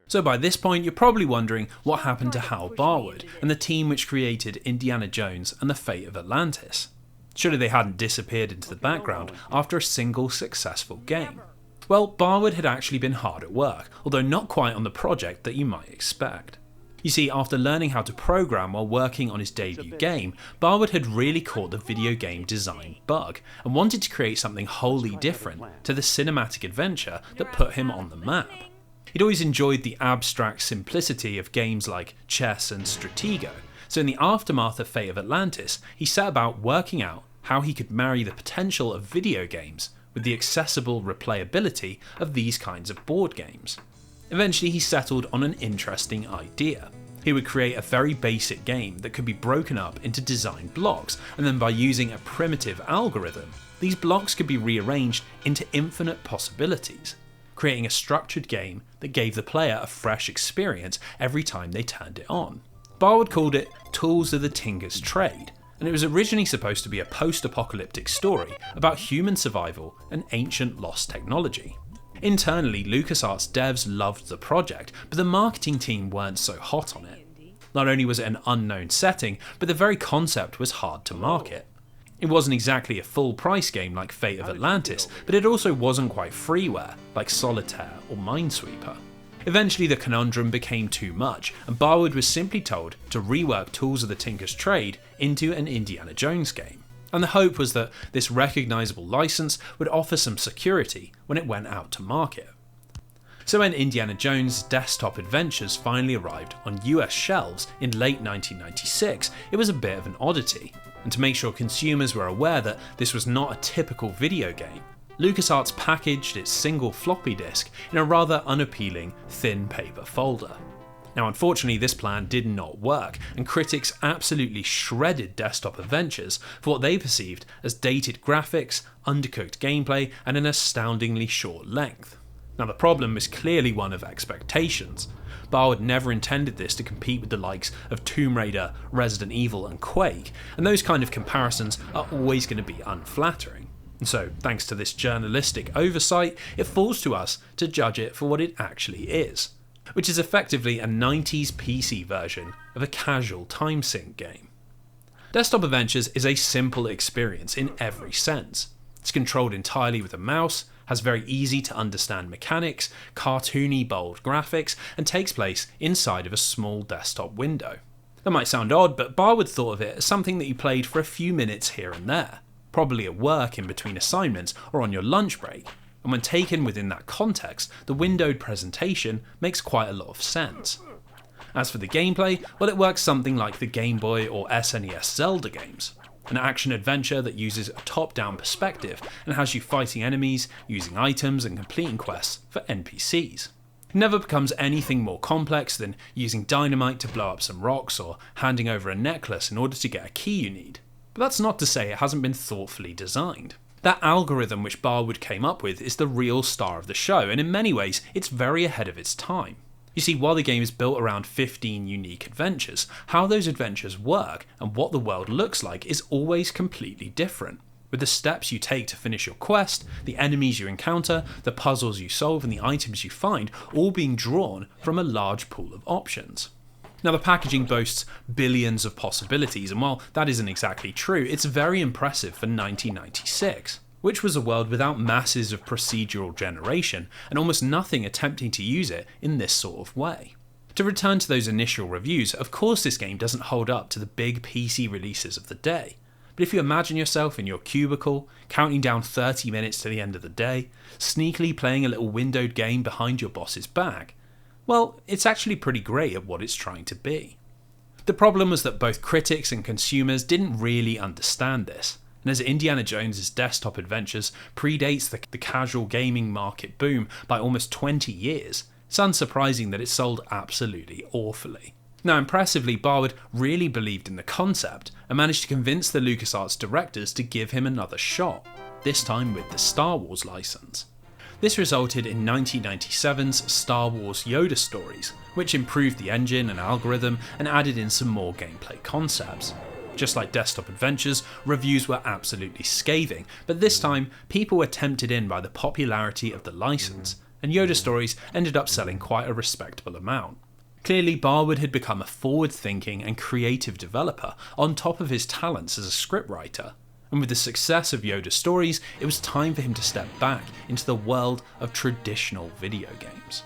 So by this point you're probably wondering what happened to Hal Barwood and the team which created Indiana Jones and the Fate of Atlantis. Surely they hadn't disappeared into the background after a single successful game. Well, Barwood had actually been hard at work, although not quite on the project that you might expect. You see, after learning how to program while working on his debut game, Barwood had really caught the video game design bug and wanted to create something wholly different to the cinematic adventure that put him on the map. He'd always enjoyed the abstract simplicity of games like chess and Stratego, so in the aftermath of Fate of Atlantis, he set about working out how he could marry the potential of video games with the accessible replayability of these kinds of board games. Eventually he settled on an interesting idea. He would create a very basic game that could be broken up into design blocks, and then by using a primitive algorithm, these blocks could be rearranged into infinite possibilities, creating a structured game that gave the player a fresh experience every time they turned it on. Barwood called it Tools of the Tinker's Trade, and it was originally supposed to be a post-apocalyptic story about human survival and ancient lost technology. Internally, LucasArts devs loved the project, but the marketing team weren't so hot on it. Not only was it an unknown setting, but the very concept was hard to market. It wasn't exactly a full price game like Fate of Atlantis, but it also wasn't quite freeware like Solitaire or Minesweeper. Eventually the conundrum became too much, and Barwood was simply told to rework Tools of the Tinker's Trade into an Indiana Jones game. And the hope was that this recognisable license would offer some security when it went out to market. So when Indiana Jones' Desktop Adventures finally arrived on US shelves in late 1996, it was a bit of an oddity. And to make sure consumers were aware that this was not a typical video game, LucasArts packaged its single floppy disk in a rather unappealing thin paper folder. Now unfortunately this plan did not work, and critics absolutely shredded Desktop Adventures for what they perceived as dated graphics, undercooked gameplay, and an astoundingly short length. Now the problem was clearly one of expectations. Barwood never intended this to compete with the likes of Tomb Raider, Resident Evil and Quake, and those kind of comparisons are always going to be unflattering. And so, thanks to this journalistic oversight, it falls to us to judge it for what it actually is, which is effectively a 90s PC version of a casual time sync game. Desktop Adventures is a simple experience in every sense. It's controlled entirely with a mouse, has very easy to understand mechanics, cartoony bold graphics, and takes place inside of a small desktop window. That might sound odd, but Barwood thought of it as something that you played for a few minutes here and there, probably at work in between assignments or on your lunch break, and when taken within that context, the windowed presentation makes quite a lot of sense. As for the gameplay, well, it works something like the Game Boy or SNES Zelda games. An action-adventure that uses a top-down perspective and has you fighting enemies, using items and completing quests for NPCs. It never becomes anything more complex than using dynamite to blow up some rocks or handing over a necklace in order to get a key you need. But that's not to say it hasn't been thoughtfully designed. That algorithm which Barwood came up with is the real star of the show, and in many ways it's very ahead of its time. You see, while the game is built around 15 unique adventures, how those adventures work and what the world looks like is always completely different. With the steps you take to finish your quest, the enemies you encounter, the puzzles you solve and the items you find all being drawn from a large pool of options. Now the packaging boasts billions of possibilities, and while that isn't exactly true, it's very impressive for 1996, which was a world without masses of procedural generation and almost nothing attempting to use it in this sort of way. To return to those initial reviews, of course this game doesn't hold up to the big PC releases of the day. But if you imagine yourself in your cubicle, counting down 30 minutes to the end of the day, sneakily playing a little windowed game behind your boss's back, well, it's actually pretty great at what it's trying to be. The problem was that both critics and consumers didn't really understand this, and as Indiana Jones's desktop adventures predates the casual gaming market boom by almost 20 years, it's unsurprising that it sold absolutely awfully. Now, impressively, Barwood really believed in the concept and managed to convince the LucasArts directors to give him another shot, this time with the Star Wars license. This resulted in 1997's Star Wars Yoda Stories, which improved the engine and algorithm and added in some more gameplay concepts. Just like Desktop Adventures, reviews were absolutely scathing, but this time people were tempted in by the popularity of the license, and Yoda Stories ended up selling quite a respectable amount. Clearly, Barwood had become a forward-thinking and creative developer on top of his talents as a scriptwriter, and with the success of Yoda Stories, it was time for him to step back into the world of traditional video games.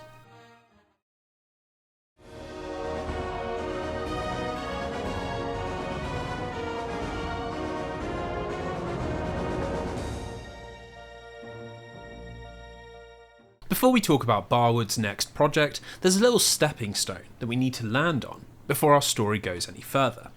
Before we talk about Barwood's next project, there's a little stepping stone that we need to land on before our story goes any further.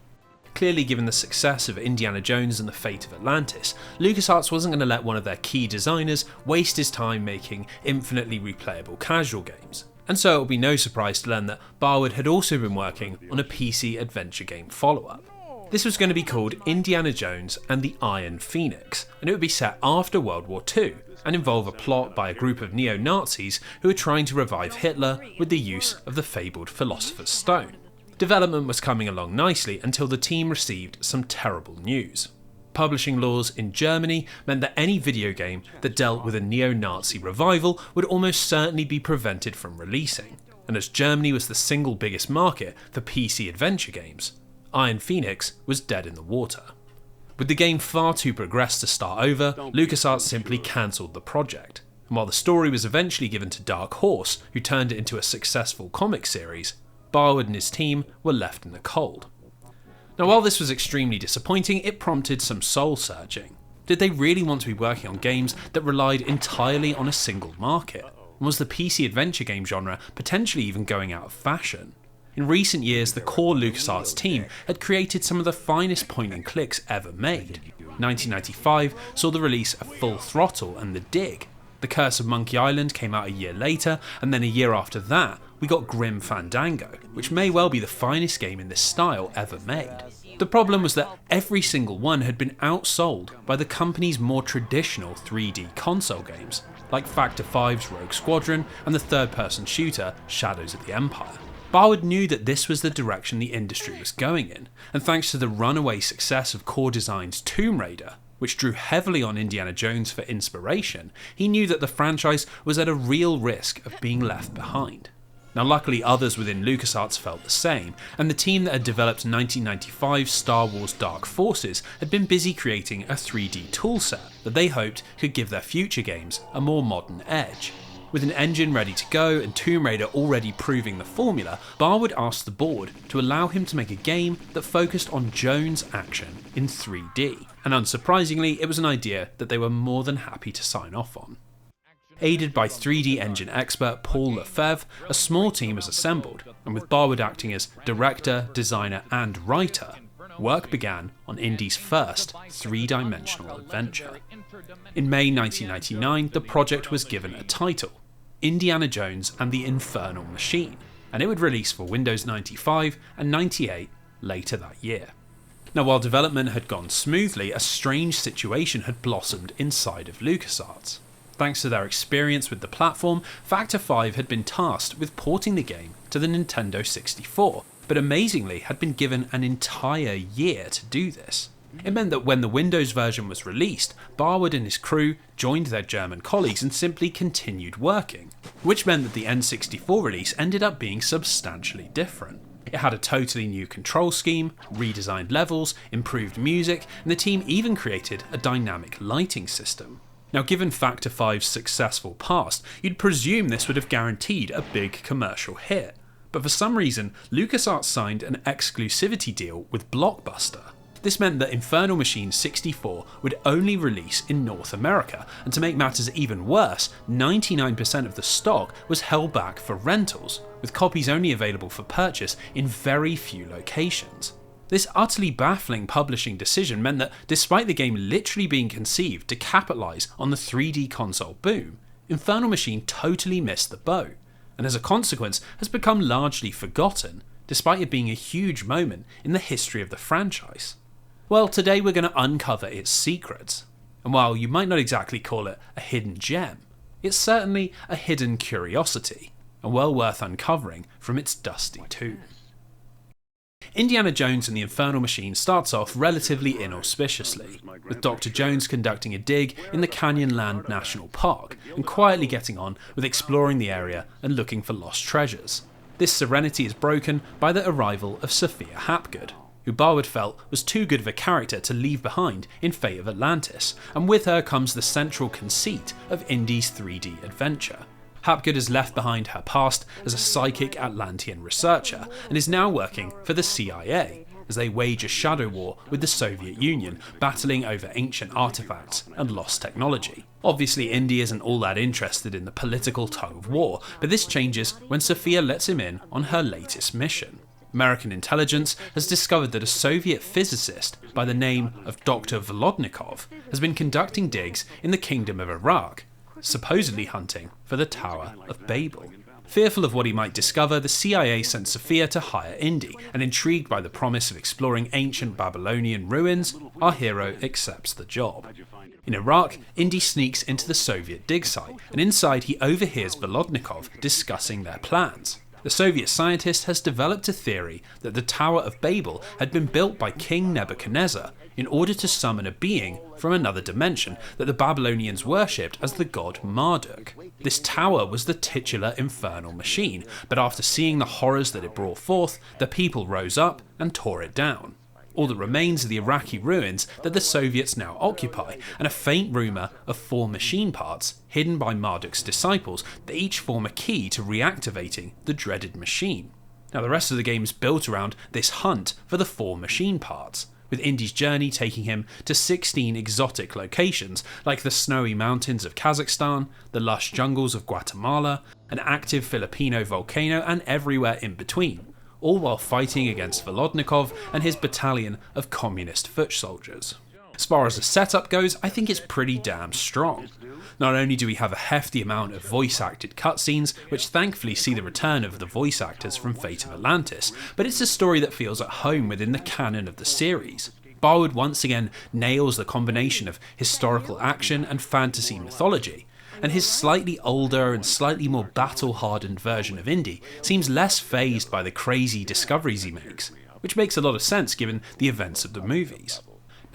Clearly, given the success of Indiana Jones and the Fate of Atlantis, LucasArts wasn't going to let one of their key designers waste his time making infinitely replayable casual games. And so it will be no surprise to learn that Barwood had also been working on a PC adventure game follow-up. This was going to be called Indiana Jones and the Iron Phoenix, and it would be set after World War II, and involve a plot by a group of neo-Nazis who are trying to revive Hitler with the use of the fabled Philosopher's Stone. Development was coming along nicely until the team received some terrible news. Publishing laws in Germany meant that any video game that dealt with a neo-Nazi revival would almost certainly be prevented from releasing, and as Germany was the single biggest market for PC adventure games, Iron Phoenix was dead in the water. With the game far too progressed to start over, LucasArts simply cancelled the project, and while the story was eventually given to Dark Horse, who turned it into a successful comic series, Barwood and his team were left in the cold. Now, while this was extremely disappointing, it prompted some soul searching. Did they really want to be working on games that relied entirely on a single market? And was the PC adventure game genre potentially even going out of fashion? In recent years, the core LucasArts team had created some of the finest point-and-clicks ever made. 1995 saw the release of Full Throttle and The Dig. The Curse of Monkey Island came out a year later, and then a year after that, we got Grim Fandango, which may well be the finest game in this style ever made. The problem was that every single one had been outsold by the company's more traditional 3D console games, like Factor 5's Rogue Squadron and the third-person shooter Shadows of the Empire. Barwood knew that this was the direction the industry was going in, and thanks to the runaway success of Core Design's Tomb Raider, which drew heavily on Indiana Jones for inspiration, he knew that the franchise was at a real risk of being left behind. Now, luckily others within LucasArts felt the same, and the team that had developed 1995's Star Wars Dark Forces had been busy creating a 3D toolset that they hoped could give their future games a more modern edge. With an engine ready to go and Tomb Raider already proving the formula, Barwood asked the board to allow him to make a game that focused on Jones action in 3D, and unsurprisingly, it was an idea that they were more than happy to sign off on. Aided by 3D engine expert Paul Lefebvre, a small team was assembled, and with Barwood acting as director, designer and writer, work began on Indy's first three-dimensional adventure. In May 1999, the project was given a title, Indiana Jones and the Infernal Machine, and it would release for Windows 95 and 98 later that year. Now, while development had gone smoothly, a strange situation had blossomed inside of LucasArts. Thanks to their experience with the platform, Factor 5 had been tasked with porting the game to the Nintendo 64, but amazingly had been given an entire year to do this. It meant that when the Windows version was released, Barwood and his crew joined their German colleagues and simply continued working, which meant that the N64 release ended up being substantially different. It had a totally new control scheme, redesigned levels, improved music, and the team even created a dynamic lighting system. Now, given Factor 5's successful past, you'd presume this would have guaranteed a big commercial hit, but for some reason, LucasArts signed an exclusivity deal with Blockbuster. This meant that Infernal Machine 64 would only release in North America, and to make matters even worse, 99% of the stock was held back for rentals, with copies only available for purchase in very few locations. This utterly baffling publishing decision meant that despite the game literally being conceived to capitalise on the 3D console boom, Infernal Machine totally missed the boat, and as a consequence has become largely forgotten, despite it being a huge moment in the history of the franchise. Well, today we're going to uncover its secrets, and while you might not exactly call it a hidden gem, it's certainly a hidden curiosity, and well worth uncovering from its dusty tomb. Indiana Jones and the Infernal Machine starts off relatively inauspiciously, with Dr. Jones conducting a dig in the Canyonland National Park and quietly getting on with exploring the area and looking for lost treasures. This serenity is broken by the arrival of Sophia Hapgood, who Barwood felt was too good of a character to leave behind in Fate of Atlantis, and with her comes the central conceit of Indy's 3D adventure. Hapgood has left behind her past as a psychic Atlantean researcher and is now working for the CIA as they wage a shadow war with the Soviet Union, battling over ancient artifacts and lost technology. Obviously, Indy isn't all that interested in the political tug of war, but this changes when Sophia lets him in on her latest mission. American intelligence has discovered that a Soviet physicist by the name of Dr. Volodnikov has been conducting digs in the Kingdom of Iraq, supposedly hunting for the Tower of Babel. Fearful of what he might discover, the CIA sent Sophia to hire Indy, and intrigued by the promise of exploring ancient Babylonian ruins, our hero accepts the job. In Iraq, Indy sneaks into the Soviet dig site, and inside he overhears Volodnikov discussing their plans. The Soviet scientist has developed a theory that the Tower of Babel had been built by King Nebuchadnezzar in order to summon a being from another dimension that the Babylonians worshipped as the god Marduk. This tower was the titular Infernal Machine, but after seeing the horrors that it brought forth, the people rose up and tore it down. All that remains are the Iraqi ruins that the Soviets now occupy, and a faint rumour of 4 machine parts hidden by Marduk's disciples that each form a key to reactivating the dreaded machine. Now, the rest of the game is built around this hunt for the 4 machine parts, with Indy's journey taking him to 16 exotic locations like the snowy mountains of Kazakhstan, the lush jungles of Guatemala, an active Filipino volcano, and everywhere in between, all while fighting against Volodnikov and his battalion of communist foot soldiers. As far as the setup goes, I think it's pretty damn strong. Not only do we have a hefty amount of voice-acted cutscenes, which thankfully see the return of the voice actors from Fate of Atlantis, but it's a story that feels at home within the canon of the series. Barwood once again nails the combination of historical action and fantasy mythology, and his slightly older and slightly more battle-hardened version of Indy seems less fazed by the crazy discoveries he makes, which makes a lot of sense given the events of the movies.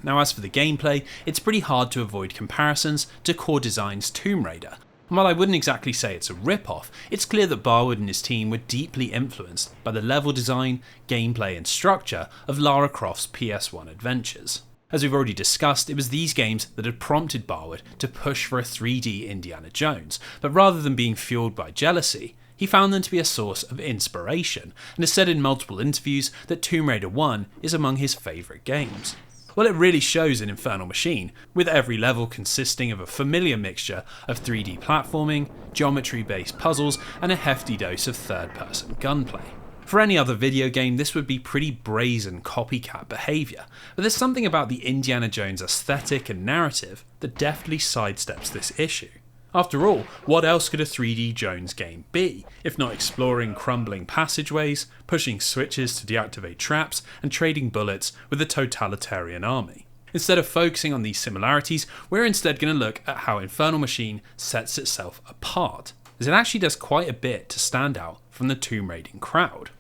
Now, as for the gameplay, it's pretty hard to avoid comparisons to Core Design's Tomb Raider, and while I wouldn't exactly say it's a rip-off, it's clear that Barwood and his team were deeply influenced by the level design, gameplay and structure of Lara Croft's PS1 adventures. As we've already discussed, it was these games that had prompted Barwood to push for a 3D Indiana Jones, but rather than being fueled by jealousy, he found them to be a source of inspiration, and has said in multiple interviews that Tomb Raider 1 is among his favourite games. Well, it really shows in Infernal Machine, with every level consisting of a familiar mixture of 3D platforming, geometry-based puzzles, and a hefty dose of third-person gunplay. For any other video game, this would be pretty brazen copycat behaviour, but there's something about the Indiana Jones aesthetic and narrative that deftly sidesteps this issue. After all, what else could a 3D Jones game be, if not exploring crumbling passageways, pushing switches to deactivate traps, and trading bullets with a totalitarian army? Instead of focusing on these similarities, we're instead going to look at how Infernal Machine sets itself apart, as it actually does quite a bit to stand out from the tomb raiding crowd.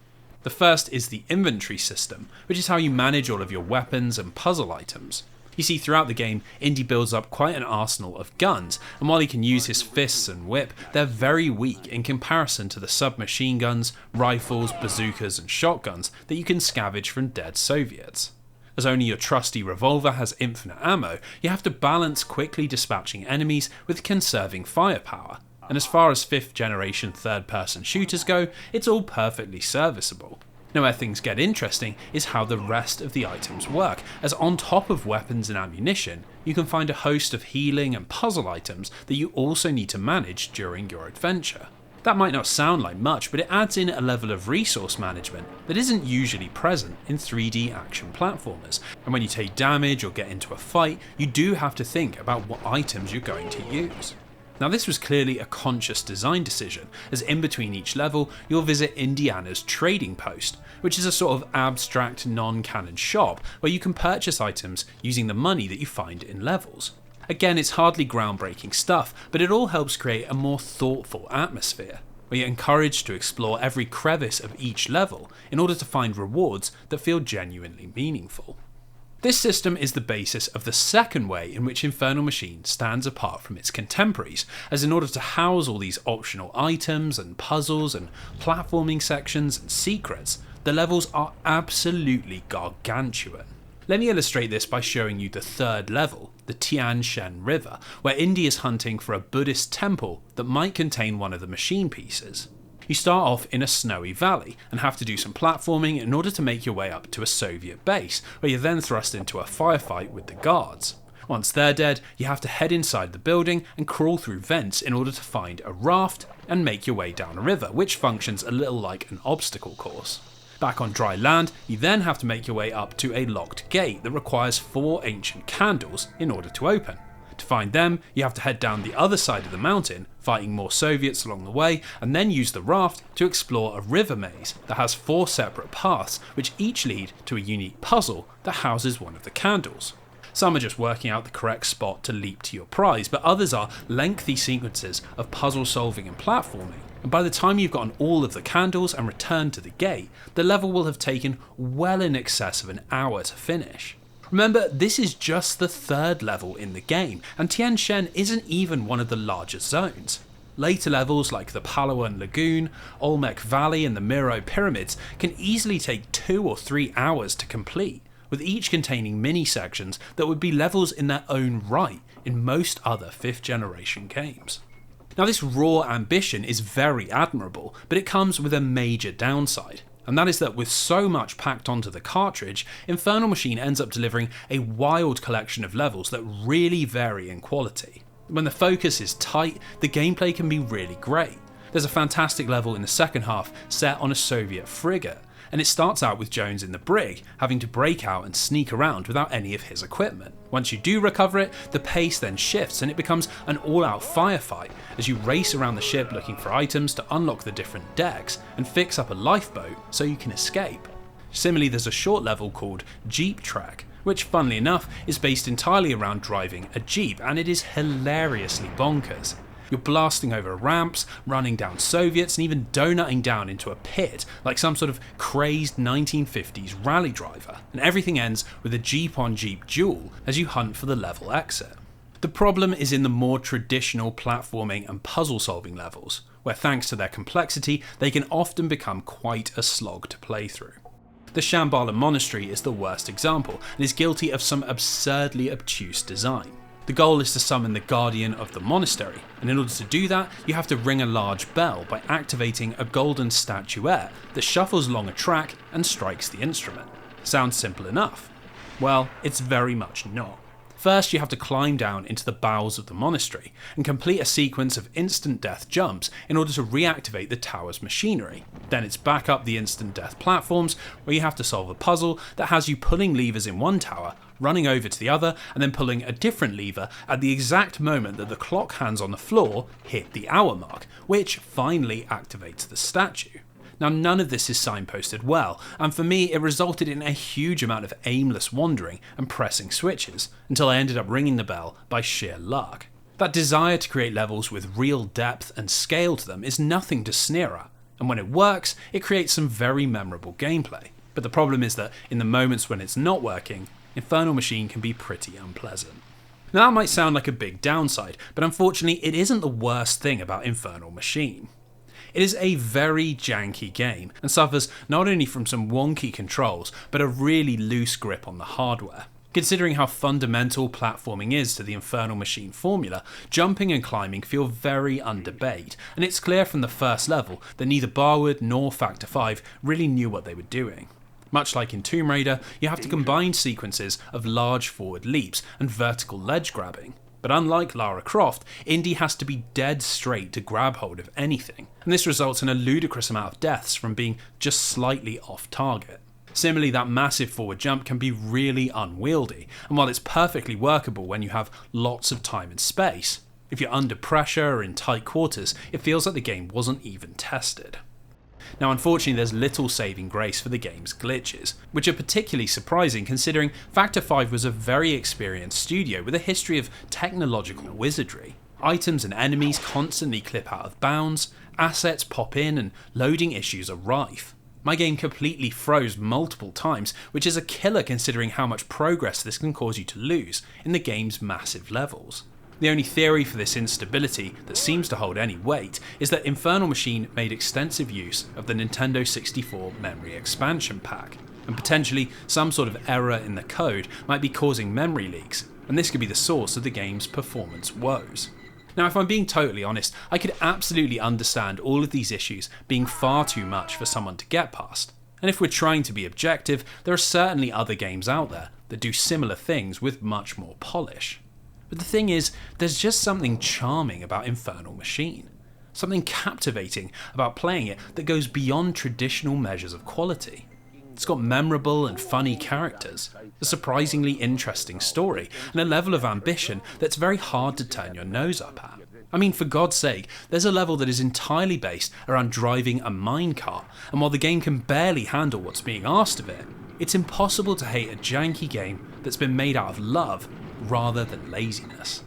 The first is the inventory system, which is how you manage all of your weapons and puzzle items. You see, throughout the game, Indy builds up quite an arsenal of guns, and while he can use his fists and whip, they're very weak in comparison to the submachine guns, rifles, bazookas and shotguns that you can scavenge from dead Soviets. As only your trusty revolver has infinite ammo, you have to balance quickly dispatching enemies with conserving firepower, and as far as 5th generation third-person shooters go, it's all perfectly serviceable. Now where things get interesting is how the rest of the items work, as on top of weapons and ammunition, you can find a host of healing and puzzle items that you also need to manage during your adventure. That might not sound like much, but it adds in a level of resource management that isn't usually present in 3D action platformers, and when you take damage or get into a fight, you do have to think about what items you're going to use. Now this was clearly a conscious design decision, as in between each level you'll visit Indiana's trading post, which is a sort of abstract non-canon shop where you can purchase items using the money that you find in levels. Again, it's hardly groundbreaking stuff, but it all helps create a more thoughtful atmosphere, where you're encouraged to explore every crevice of each level in order to find rewards that feel genuinely meaningful. This system is the basis of the second way in which Infernal Machine stands apart from its contemporaries, as in order to house all these optional items and puzzles and platforming sections and secrets, the levels are absolutely gargantuan. Let me illustrate this by showing you the third level, the Tian Shen River, where Indy is hunting for a Buddhist temple that might contain one of the machine pieces. You start off in a snowy valley and have to do some platforming in order to make your way up to a Soviet base, where you're then thrust into a firefight with the guards. Once they're dead, you have to head inside the building and crawl through vents in order to find a raft and make your way down a river, which functions a little like an obstacle course. Back on dry land, you then have to make your way up to a locked gate that requires 4 ancient candles in order to open. To find them, you have to head down the other side of the mountain, fighting more Soviets along the way, and then use the raft to explore a river maze that has 4 separate paths, which each lead to a unique puzzle that houses one of the candles. Some are just working out the correct spot to leap to your prize, but others are lengthy sequences of puzzle solving and platforming, and by the time you've gotten all of the candles and returned to the gate, the level will have taken well in excess of an hour to finish. Remember, this is just the third level in the game, and Tian Shen isn't even one of the largest zones. Later levels like the Palawan Lagoon, Olmec Valley and the Miro Pyramids can easily take 2 or 3 hours to complete, with each containing mini-sections that would be levels in their own right in most other 5th generation games. Now this raw ambition is very admirable, but it comes with a major downside. And that is that with so much packed onto the cartridge, Infernal Machine ends up delivering a wild collection of levels that really vary in quality. When the focus is tight, the gameplay can be really great. There's a fantastic level in the second half set on a Soviet frigate, and it starts out with Jones in the brig, having to break out and sneak around without any of his equipment. Once you do recover it, the pace then shifts and it becomes an all-out firefight as you race around the ship looking for items to unlock the different decks and fix up a lifeboat so you can escape. Similarly, there's a short level called Jeep Track, which funnily enough is based entirely around driving a Jeep, and it is hilariously bonkers. You're blasting over ramps, running down Soviets, and even donutting down into a pit like some sort of crazed 1950s rally driver, and everything ends with a Jeep-on-Jeep duel as you hunt for the level exit. The problem is in the more traditional platforming and puzzle-solving levels, where thanks to their complexity, they can often become quite a slog to play through. The Shambhala Monastery is the worst example, and is guilty of some absurdly obtuse design. The goal is to summon the guardian of the monastery, and in order to do that, you have to ring a large bell by activating a golden statuette that shuffles along a track and strikes the instrument. Sounds simple enough. Well, it's very much not. First, you have to climb down into the bowels of the monastery and complete a sequence of instant death jumps in order to reactivate the tower's machinery. Then it's back up the instant death platforms where you have to solve a puzzle that has you pulling levers in one tower running over to the other and then pulling a different lever at the exact moment that the clock hands on the floor hit the hour mark, which finally activates the statue. Now, none of this is signposted well, and for me it resulted in a huge amount of aimless wandering and pressing switches, until I ended up ringing the bell by sheer luck. That desire to create levels with real depth and scale to them is nothing to sneer at, and when it works, it creates some very memorable gameplay. But the problem is that in the moments when it's not working, Infernal Machine can be pretty unpleasant. Now that might sound like a big downside, but unfortunately it isn't the worst thing about Infernal Machine. It is a very janky game, and suffers not only from some wonky controls, but a really loose grip on the hardware. Considering how fundamental platforming is to the Infernal Machine formula, jumping and climbing feel very underbaked, and it's clear from the first level that neither Barwood nor Factor 5 really knew what they were doing. Much like in Tomb Raider, you have to combine sequences of large forward leaps and vertical ledge grabbing. But unlike Lara Croft, Indy has to be dead straight to grab hold of anything, and this results in a ludicrous amount of deaths from being just slightly off target. Similarly, that massive forward jump can be really unwieldy, and while it's perfectly workable when you have lots of time and space, if you're under pressure or in tight quarters, it feels like the game wasn't even tested. Now, unfortunately, there's little saving grace for the game's glitches, which are particularly surprising considering Factor 5 was a very experienced studio with a history of technological wizardry. Items and enemies constantly clip out of bounds, assets pop in, and loading issues are rife. My game completely froze multiple times, which is a killer considering how much progress this can cause you to lose in the game's massive levels. The only theory for this instability that seems to hold any weight is that Infernal Machine made extensive use of the Nintendo 64 memory expansion pack, and potentially some sort of error in the code might be causing memory leaks, and this could be the source of the game's performance woes. Now, if I'm being totally honest, I could absolutely understand all of these issues being far too much for someone to get past, and if we're trying to be objective, there are certainly other games out there that do similar things with much more polish. But the thing is, there's just something charming about Infernal Machine. Something captivating about playing it that goes beyond traditional measures of quality. It's got memorable and funny characters, a surprisingly interesting story, and a level of ambition that's very hard to turn your nose up at. I mean, for God's sake, there's a level that is entirely based around driving a minecart, and while the game can barely handle what's being asked of it, it's impossible to hate a janky game that's been made out of love rather than laziness.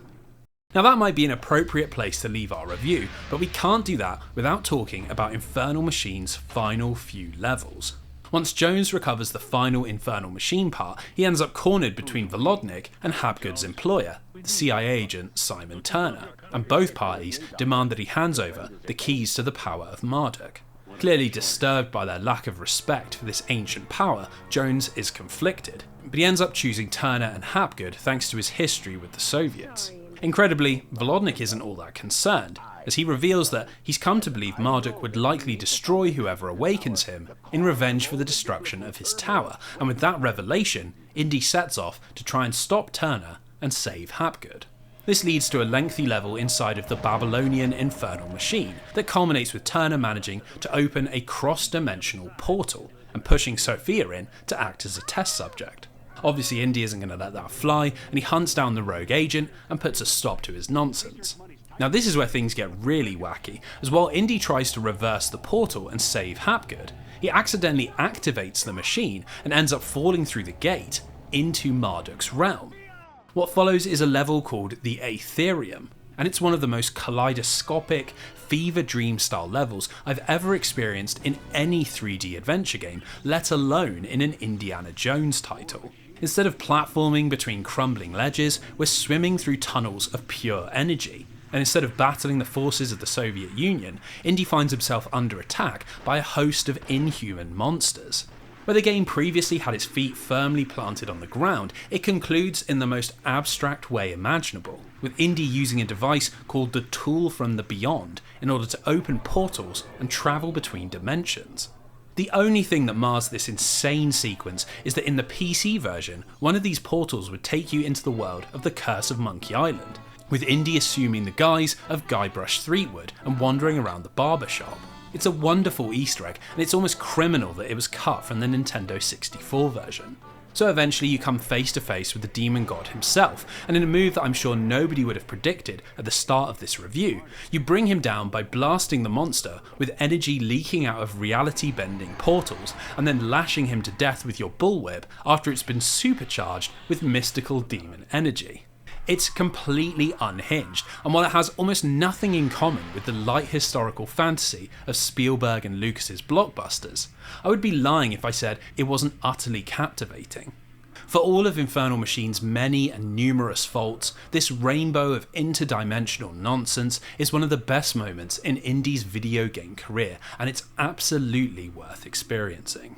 Now, that might be an appropriate place to leave our review, but we can't do that without talking about Infernal Machine's final few levels. Once Jones recovers the final Infernal Machine part, he ends up cornered between Volodnik and Hapgood's employer, the CIA agent Simon Turner, and both parties demand that he hands over the keys to the power of Marduk. Clearly disturbed by their lack of respect for this ancient power, Jones is conflicted, but he ends up choosing Turner and Hapgood thanks to his history with the Soviets. Incredibly, Volodnik isn't all that concerned, as he reveals that he's come to believe Marduk would likely destroy whoever awakens him in revenge for the destruction of his tower, and with that revelation, Indy sets off to try and stop Turner and save Hapgood. This leads to a lengthy level inside of the Babylonian Infernal Machine that culminates with Turner managing to open a cross-dimensional portal and pushing Sophia in to act as a test subject. Obviously, Indy isn't going to let that fly, and he hunts down the rogue agent and puts a stop to his nonsense. Now, this is where things get really wacky, as while Indy tries to reverse the portal and save Hapgood, he accidentally activates the machine and ends up falling through the gate into Marduk's realm. What follows is a level called the Aetherium, and it's one of the most kaleidoscopic, fever dream style levels I've ever experienced in any 3D adventure game, let alone in an Indiana Jones title. Instead of platforming between crumbling ledges, we're swimming through tunnels of pure energy, and instead of battling the forces of the Soviet Union, Indy finds himself under attack by a host of inhuman monsters. Where the game previously had its feet firmly planted on the ground, it concludes in the most abstract way imaginable, with Indy using a device called the Tool from the Beyond in order to open portals and travel between dimensions. The only thing that mars this insane sequence is that in the PC version, one of these portals would take you into the world of the Curse of Monkey Island, with Indy assuming the guise of Guybrush Threepwood and wandering around the barber shop. It's a wonderful Easter egg, and it's almost criminal that it was cut from the Nintendo 64 version. So eventually you come face to face with the demon god himself, and in a move that I'm sure nobody would have predicted at the start of this review, you bring him down by blasting the monster with energy leaking out of reality-bending portals, and then lashing him to death with your bullwhip after it's been supercharged with mystical demon energy. It's completely unhinged, and while it has almost nothing in common with the light historical fantasy of Spielberg and Lucas's blockbusters, I would be lying if I said it wasn't utterly captivating. For all of Infernal Machine's many and numerous faults, this rainbow of interdimensional nonsense is one of the best moments in Indy's video game career, and it's absolutely worth experiencing.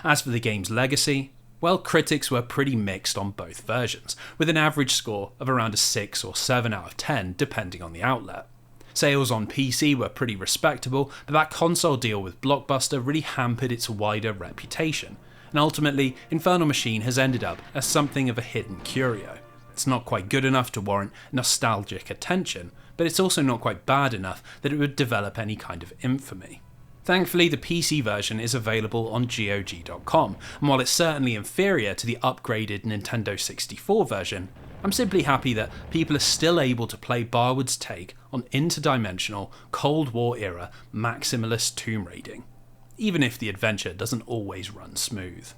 As for the game's legacy, well, critics were pretty mixed on both versions, with an average score of around a 6 or 7 out of 10 depending on the outlet. Sales on PC were pretty respectable, but that console deal with Blockbuster really hampered its wider reputation, and ultimately Infernal Machine has ended up as something of a hidden curio. It's not quite good enough to warrant nostalgic attention, but it's also not quite bad enough that it would develop any kind of infamy. Thankfully, the PC version is available on GOG.com, and while it's certainly inferior to the upgraded Nintendo 64 version, I'm simply happy that people are still able to play Barwood's take on interdimensional, Cold War era maximalist tomb raiding, even if the adventure doesn't always run smooth.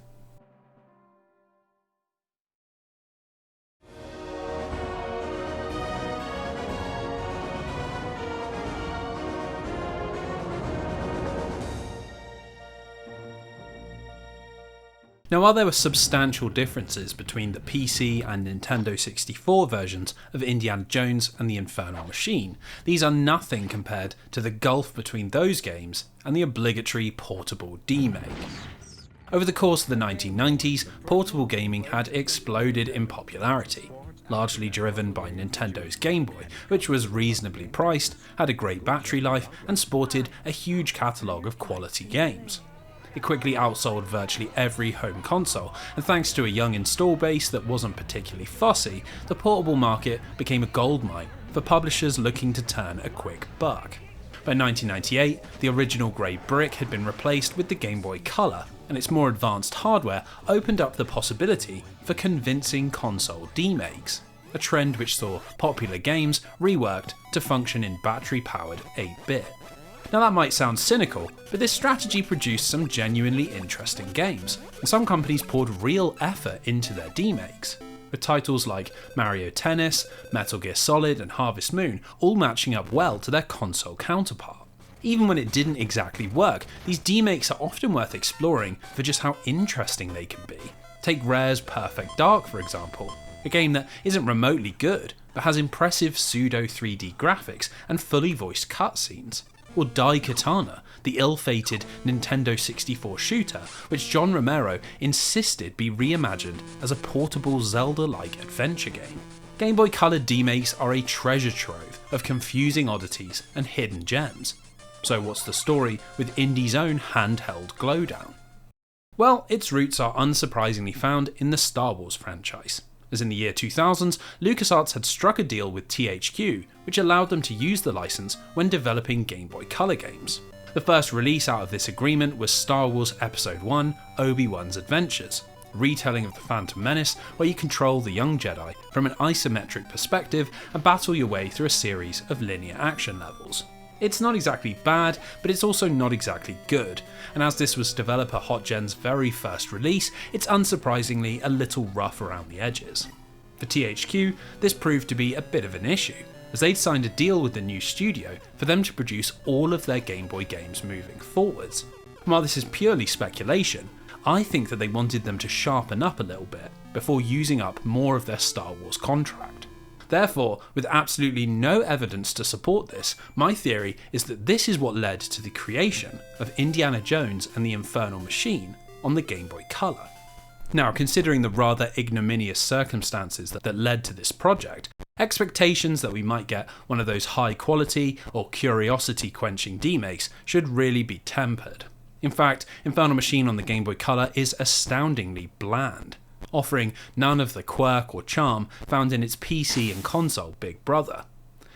Now, while there were substantial differences between the PC and Nintendo 64 versions of Indiana Jones and the Infernal Machine, these are nothing compared to the gulf between those games and the obligatory portable D-Make. Over the course of the 1990s, portable gaming had exploded in popularity, largely driven by Nintendo's Game Boy, which was reasonably priced, had a great battery life, and sported a huge catalogue of quality games. It quickly outsold virtually every home console, and thanks to a young install base that wasn't particularly fussy, the portable market became a goldmine for publishers looking to turn a quick buck. By 1998, the original grey brick had been replaced with the Game Boy Color, and its more advanced hardware opened up the possibility for convincing console demakes, a trend which saw popular games reworked to function in battery-powered 8-bit. Now that might sound cynical, but this strategy produced some genuinely interesting games, and some companies poured real effort into their demakes, with titles like Mario Tennis, Metal Gear Solid and Harvest Moon all matching up well to their console counterpart. Even when it didn't exactly work, these demakes are often worth exploring for just how interesting they can be. Take Rare's Perfect Dark for example, a game that isn't remotely good, but has impressive pseudo 3D graphics and fully voiced cutscenes. Or Daikatana, the ill-fated Nintendo 64 shooter, which John Romero insisted be reimagined as a portable Zelda-like adventure game. Game Boy Color demakes are a treasure trove of confusing oddities and hidden gems. So what's the story with Indy's own handheld Glowdown? Well, its roots are unsurprisingly found in the Star Wars franchise. As in the year 2000s, LucasArts had struck a deal with THQ, which allowed them to use the license when developing Game Boy Color games. The first release out of this agreement was Star Wars Episode 1: Obi-Wan's Adventures, a retelling of the Phantom Menace where you control the young Jedi from an isometric perspective and battle your way through a series of linear action levels. It's not exactly bad, but it's also not exactly good, and as this was developer HotGen's very first release, it's unsurprisingly a little rough around the edges. For THQ, this proved to be a bit of an issue, as they'd signed a deal with the new studio for them to produce all of their Game Boy games moving forwards. And while this is purely speculation, I think that they wanted them to sharpen up a little bit before using up more of their Star Wars contract. Therefore, with absolutely no evidence to support this, my theory is that this is what led to the creation of Indiana Jones and the Infernal Machine on the Game Boy Color. Now, considering the rather ignominious circumstances that led to this project, expectations that we might get one of those high quality or curiosity quenching demakes should really be tempered. In fact, Infernal Machine on the Game Boy Color is astoundingly bland, offering none of the quirk or charm found in its PC and console big brother.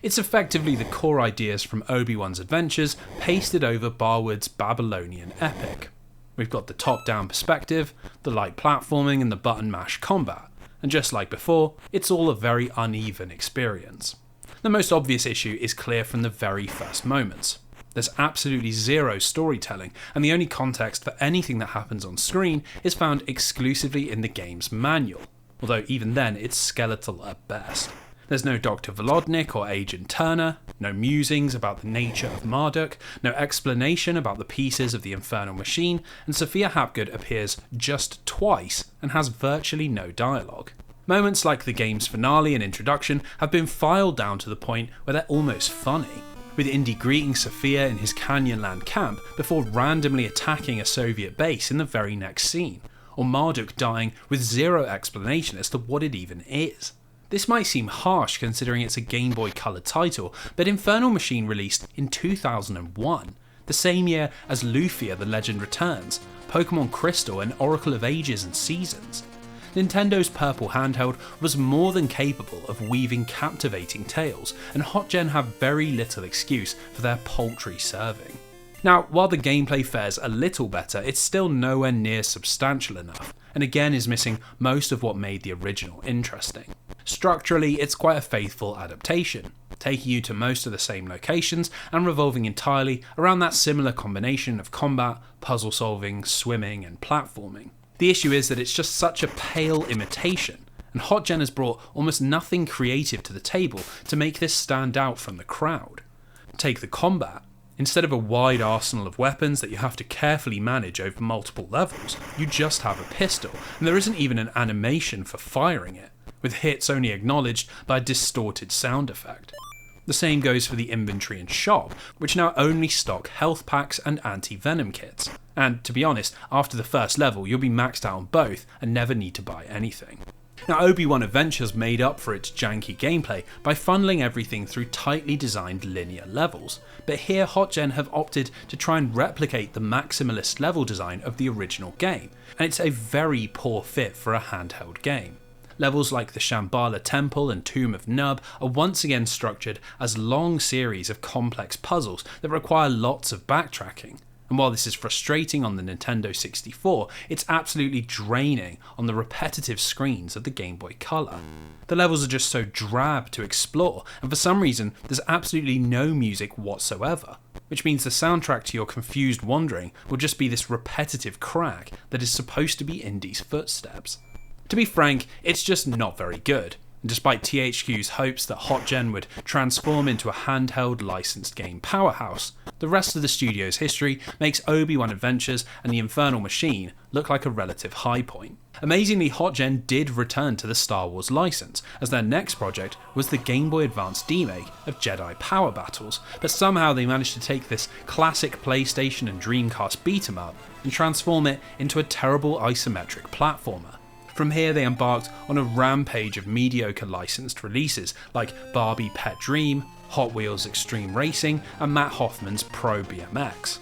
It's effectively the core ideas from Obi-Wan's Adventures pasted over Barwood's Babylonian epic. We've got the top-down perspective, the light platforming and the button mash combat, and just like before, it's all a very uneven experience. The most obvious issue is clear from the very first moments. There's absolutely zero storytelling, and the only context for anything that happens on screen is found exclusively in the game's manual, although even then it's skeletal at best. There's no Dr. Volodnik or Agent Turner, no musings about the nature of Marduk, no explanation about the pieces of the Infernal Machine, and Sophia Hapgood appears just twice and has virtually no dialogue. Moments like the game's finale and introduction have been filed down to the point where they're almost funny, with Indy greeting Sophia in his Canyonland camp before randomly attacking a Soviet base in the very next scene, or Marduk dying with zero explanation as to what it even is. This might seem harsh considering it's a Game Boy Color title, but Infernal Machine released in 2001, the same year as Lufia the Legend Returns, Pokemon Crystal and Oracle of Ages and Seasons. Nintendo's purple handheld was more than capable of weaving captivating tales, and Hot Gen have very little excuse for their paltry serving. Now, while the gameplay fares a little better, it's still nowhere near substantial enough, and again is missing most of what made the original interesting. Structurally, it's quite a faithful adaptation, taking you to most of the same locations and revolving entirely around that similar combination of combat, puzzle solving, swimming, and platforming. The issue is that it's just such a pale imitation, and Hot Gen has brought almost nothing creative to the table to make this stand out from the crowd. Take the combat. Instead of a wide arsenal of weapons that you have to carefully manage over multiple levels, you just have a pistol, and there isn't even an animation for firing it, with hits only acknowledged by a distorted sound effect. The same goes for the inventory and shop, which now only stock health packs and anti-venom kits. And to be honest, after the first level you'll be maxed out on both and never need to buy anything. Now Obi-Wan Adventures made up for its janky gameplay by funneling everything through tightly designed linear levels, but here Hot Gen have opted to try and replicate the maximalist level design of the original game, and it's a very poor fit for a handheld game. Levels like the Shambhala Temple and Tomb of Nub are once again structured as long series of complex puzzles that require lots of backtracking. And while this is frustrating on the Nintendo 64, it's absolutely draining on the repetitive screens of the Game Boy Color. The levels are just so drab to explore, and for some reason there's absolutely no music whatsoever, which means the soundtrack to your confused wandering will just be this repetitive crack that is supposed to be Indy's footsteps. To be frank, it's just not very good, and despite THQ's hopes that Hot Gen would transform into a handheld licensed game powerhouse, the rest of the studio's history makes Obi-Wan Adventures and the Infernal Machine look like a relative high point. Amazingly, Hot Gen did return to the Star Wars license, as their next project was the Game Boy Advance remake of Jedi Power Battles, but somehow they managed to take this classic PlayStation and Dreamcast beat-em-up and transform it into a terrible isometric platformer. From here they embarked on a rampage of mediocre licensed releases like Barbie Pet Dream, Hot Wheels Extreme Racing and Matt Hoffman's Pro BMX.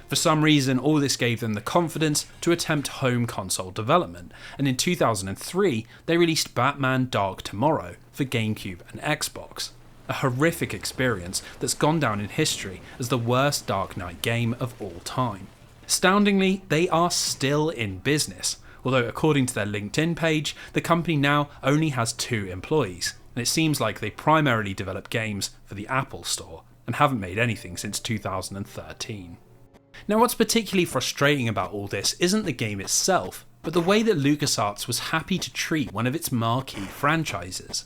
For some reason all this gave them the confidence to attempt home console development, and in 2003 they released Batman Dark Tomorrow for GameCube and Xbox. A horrific experience that's gone down in history as the worst Dark Knight game of all time. Astoundingly, they are still in business, although according to their LinkedIn page, the company now only has 2 employees, and it seems like they primarily develop games for the Apple Store, and haven't made anything since 2013. Now what's particularly frustrating about all this isn't the game itself, but the way that LucasArts was happy to treat one of its marquee franchises.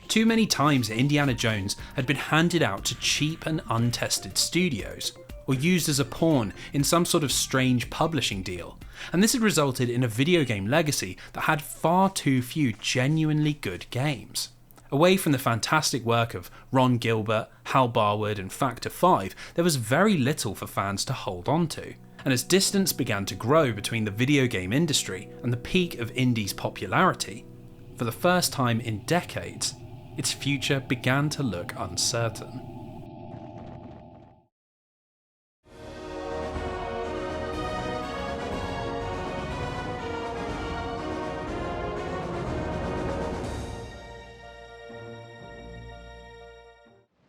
Too many times Indiana Jones had been handed out to cheap and untested studios, or used as a pawn in some sort of strange publishing deal, and this had resulted in a video game legacy that had far too few genuinely good games. Away from the fantastic work of Ron Gilbert, Hal Barwood and Factor 5, there was very little for fans to hold on to, and as distance began to grow between the video game industry and the peak of indie's popularity, for the first time in decades, its future began to look uncertain.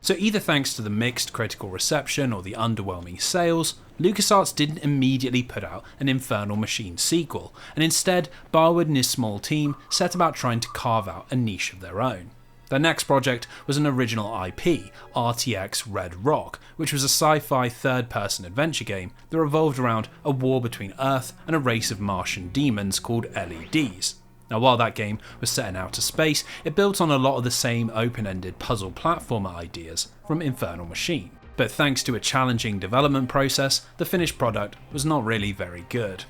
So either thanks to the mixed critical reception or the underwhelming sales, LucasArts didn't immediately put out an Infernal Machine sequel, and instead Barwood and his small team set about trying to carve out a niche of their own. Their next project was an original IP, RTX Red Rock, which was a sci-fi third-person adventure game that revolved around a war between Earth and a race of Martian demons called LEDs. Now, while that game was set in outer space, it built on a lot of the same open-ended puzzle platformer ideas from Infernal Machine. But thanks to a challenging development process, the finished product was not really very good.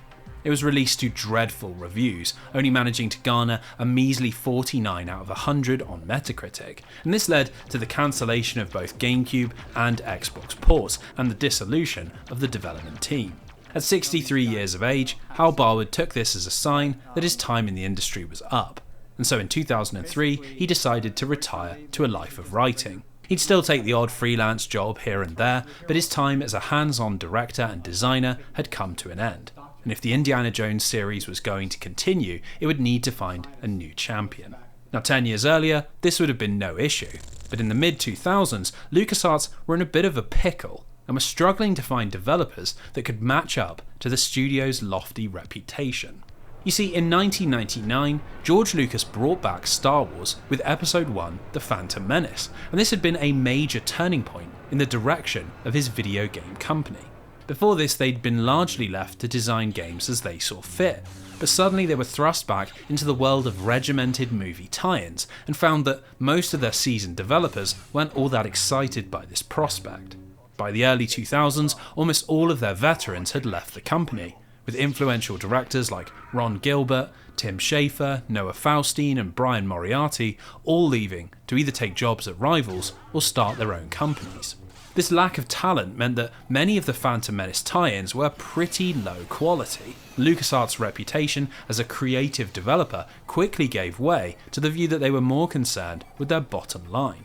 It was released to dreadful reviews, only managing to garner a measly 49 out of 100 on Metacritic, and this led to the cancellation of both GameCube and Xbox ports and the dissolution of the development team. At 63 years of age, Hal Barwood took this as a sign that his time in the industry was up, and so in 2003 he decided to retire to a life of writing. He'd still take the odd freelance job here and there, but his time as a hands-on director and designer had come to an end, and if the Indiana Jones series was going to continue, it would need to find a new champion. Now 10 years earlier, this would have been no issue, but in the mid-2000s, LucasArts were in a bit of a pickle, and were struggling to find developers that could match up to the studio's lofty reputation. You see, in 1999, George Lucas brought back Star Wars with Episode 1, The Phantom Menace, and this had been a major turning point in the direction of his video game company. Before this, they'd been largely left to design games as they saw fit, but suddenly they were thrust back into the world of regimented movie tie-ins and found that most of their seasoned developers weren't all that excited by this prospect. By the early 2000s, almost all of their veterans had left the company, with influential directors like Ron Gilbert, Tim Schafer, Noah Faustian and Brian Moriarty all leaving to either take jobs at rivals or start their own companies. This lack of talent meant that many of the Phantom Menace tie-ins were pretty low quality. LucasArts' reputation as a creative developer quickly gave way to the view that they were more concerned with their bottom line.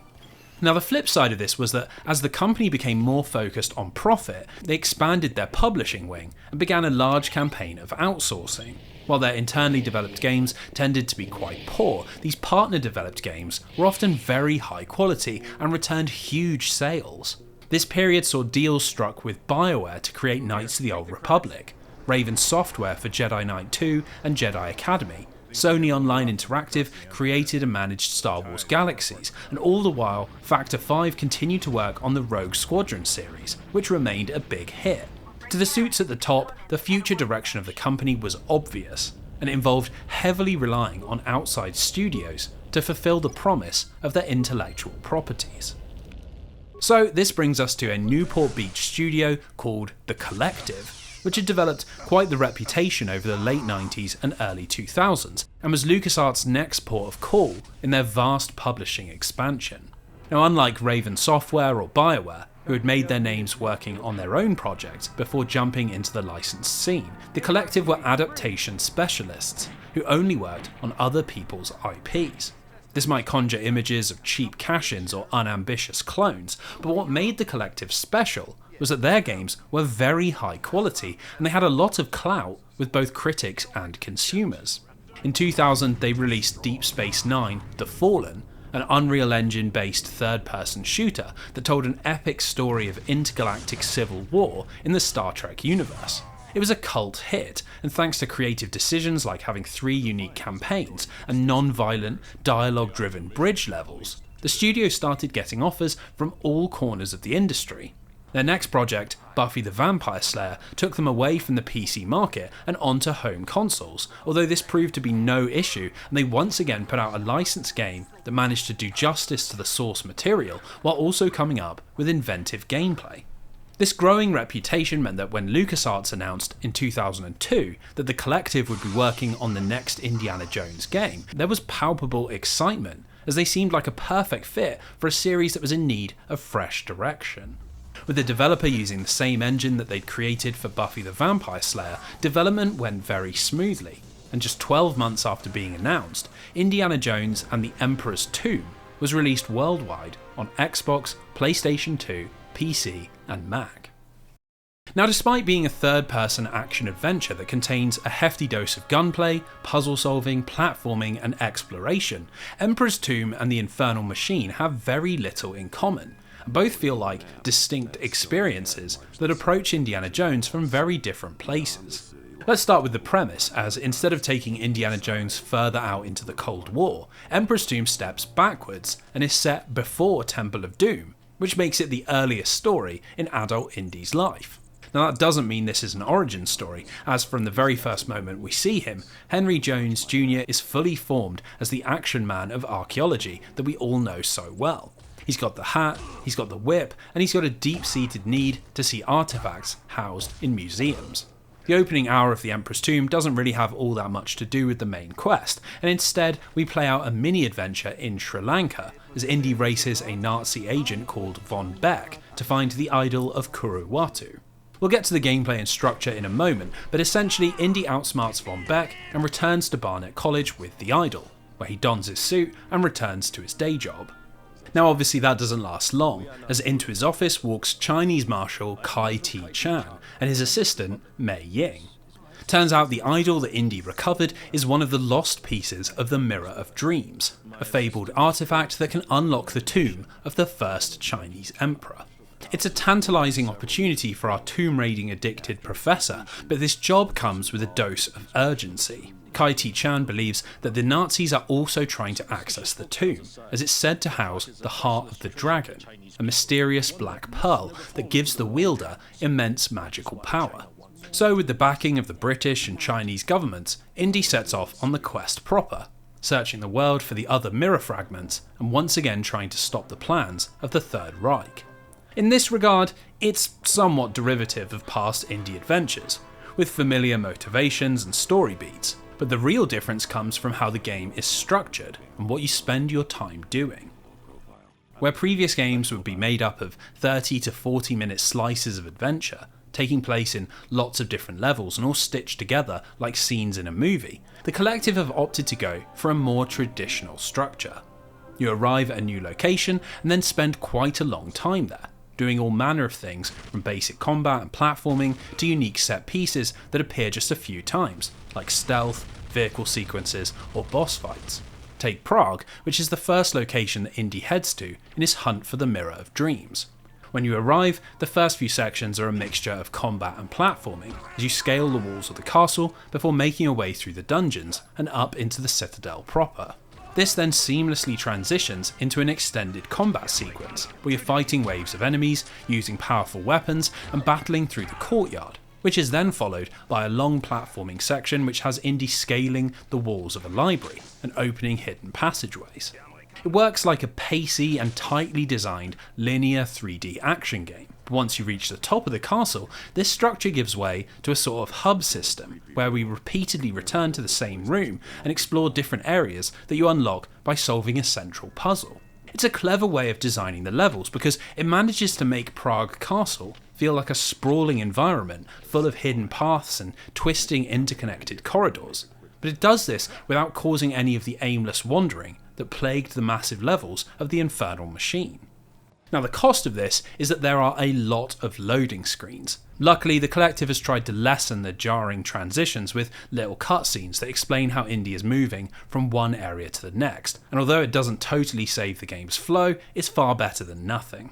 Now the flip side of this was that as the company became more focused on profit, they expanded their publishing wing and began a large campaign of outsourcing. While their internally developed games tended to be quite poor, these partner-developed games were often very high quality and returned huge sales. This period saw deals struck with BioWare to create Knights of the Old Republic, Raven Software for Jedi Knight 2 and Jedi Academy, Sony Online Interactive created and managed Star Wars Galaxies, and all the while, Factor 5 continued to work on the Rogue Squadron series, which remained a big hit. To the suits at the top, the future direction of the company was obvious, and it involved heavily relying on outside studios to fulfill the promise of their intellectual properties. So this brings us to a Newport Beach studio called The Collective, which had developed quite the reputation over the late 90s and early 2000s, and was LucasArts' next port of call in their vast publishing expansion. Now, unlike Raven Software or BioWare, who had made their names working on their own projects before jumping into the licensed scene, the Collective were adaptation specialists who only worked on other people's IPs. This might conjure images of cheap cash-ins or unambitious clones, but what made the Collective special was that their games were very high quality and they had a lot of clout with both critics and consumers. In 2000, they released Deep Space Nine: The Fallen, an Unreal Engine based third-person shooter that told an epic story of intergalactic civil war in the Star Trek universe. It was a cult hit, and thanks to creative decisions like having 3 unique campaigns and non-violent, dialogue-driven bridge levels, the studio started getting offers from all corners of the industry. Their next project, Buffy the Vampire Slayer, took them away from the PC market and onto home consoles, although this proved to be no issue, and they once again put out a licensed game that managed to do justice to the source material while also coming up with inventive gameplay. This growing reputation meant that when LucasArts announced in 2002 that the Collective would be working on the next Indiana Jones game, there was palpable excitement, as they seemed like a perfect fit for a series that was in need of fresh direction. With the developer using the same engine that they'd created for Buffy the Vampire Slayer, development went very smoothly, and just 12 months after being announced, Indiana Jones and the Emperor's Tomb was released worldwide on Xbox, PlayStation 2, PC and Mac. Now, despite being a third-person action-adventure that contains a hefty dose of gunplay, puzzle-solving, platforming and exploration, Emperor's Tomb and the Infernal Machine have very little in common. Both feel like distinct experiences that approach Indiana Jones from very different places. Let's start with the premise, as instead of taking Indiana Jones further out into the Cold War, Emperor's Tomb steps backwards and is set before Temple of Doom, which makes it the earliest story in adult Indy's life. Now that doesn't mean this is an origin story, as from the very first moment we see him, Henry Jones Jr. is fully formed as the action man of archaeology that we all know so well. He's got the hat, he's got the whip, and he's got a deep-seated need to see artifacts housed in museums. The opening hour of the Emperor's Tomb doesn't really have all that much to do with the main quest, and instead we play out a mini-adventure in Sri Lanka, as Indy races a Nazi agent called Von Beck to find the idol of Kuruwatu. We'll get to the gameplay and structure in a moment, but essentially Indy outsmarts Von Beck and returns to Barnet College with the idol, where he dons his suit and returns to his day job. Now obviously that doesn't last long, as into his office walks Chinese Marshal Kai T. Chan and his assistant Mei Ying. Turns out the idol that Indy recovered is one of the lost pieces of the Mirror of Dreams, a fabled artifact that can unlock the tomb of the first Chinese emperor. It's a tantalising opportunity for our tomb raiding addicted professor, but this job comes with a dose of urgency. Kai T. Chan believes that the Nazis are also trying to access the tomb, as it's said to house the Heart of the Dragon, a mysterious black pearl that gives the wielder immense magical power. So with the backing of the British and Chinese governments, Indy sets off on the quest proper, searching the world for the other mirror fragments and once again trying to stop the plans of the Third Reich. In this regard, it's somewhat derivative of past Indy adventures, with familiar motivations and story beats, but the real difference comes from how the game is structured and what you spend your time doing. Where previous games would be made up of 30 to 40 minute slices of adventure, taking place in lots of different levels and all stitched together like scenes in a movie, the Collective have opted to go for a more traditional structure. You arrive at a new location and then spend quite a long time there, doing all manner of things from basic combat and platforming to unique set pieces that appear just a few times, like stealth, vehicle sequences, or boss fights. Take Prague, which is the first location that Indy heads to in his hunt for the Mirror of Dreams. When you arrive, the first few sections are a mixture of combat and platforming, as you scale the walls of the castle before making your way through the dungeons and up into the citadel proper. This then seamlessly transitions into an extended combat sequence, where you're fighting waves of enemies, using powerful weapons, and battling through the courtyard, which is then followed by a long platforming section which has Indy scaling the walls of a library and opening hidden passageways. It works like a pacey and tightly designed linear 3D action game. But once you reach the top of the castle, this structure gives way to a sort of hub system, where we repeatedly return to the same room and explore different areas that you unlock by solving a central puzzle. It's a clever way of designing the levels because it manages to make Prague Castle feel like a sprawling environment full of hidden paths and twisting interconnected corridors. But it does this without causing any of the aimless wandering that plagued the massive levels of the Infernal Machine. Now the cost of this is that there are a lot of loading screens. Luckily, the Collective has tried to lessen the jarring transitions with little cutscenes that explain how Indy is moving from one area to the next, and although it doesn't totally save the game's flow, it's far better than nothing.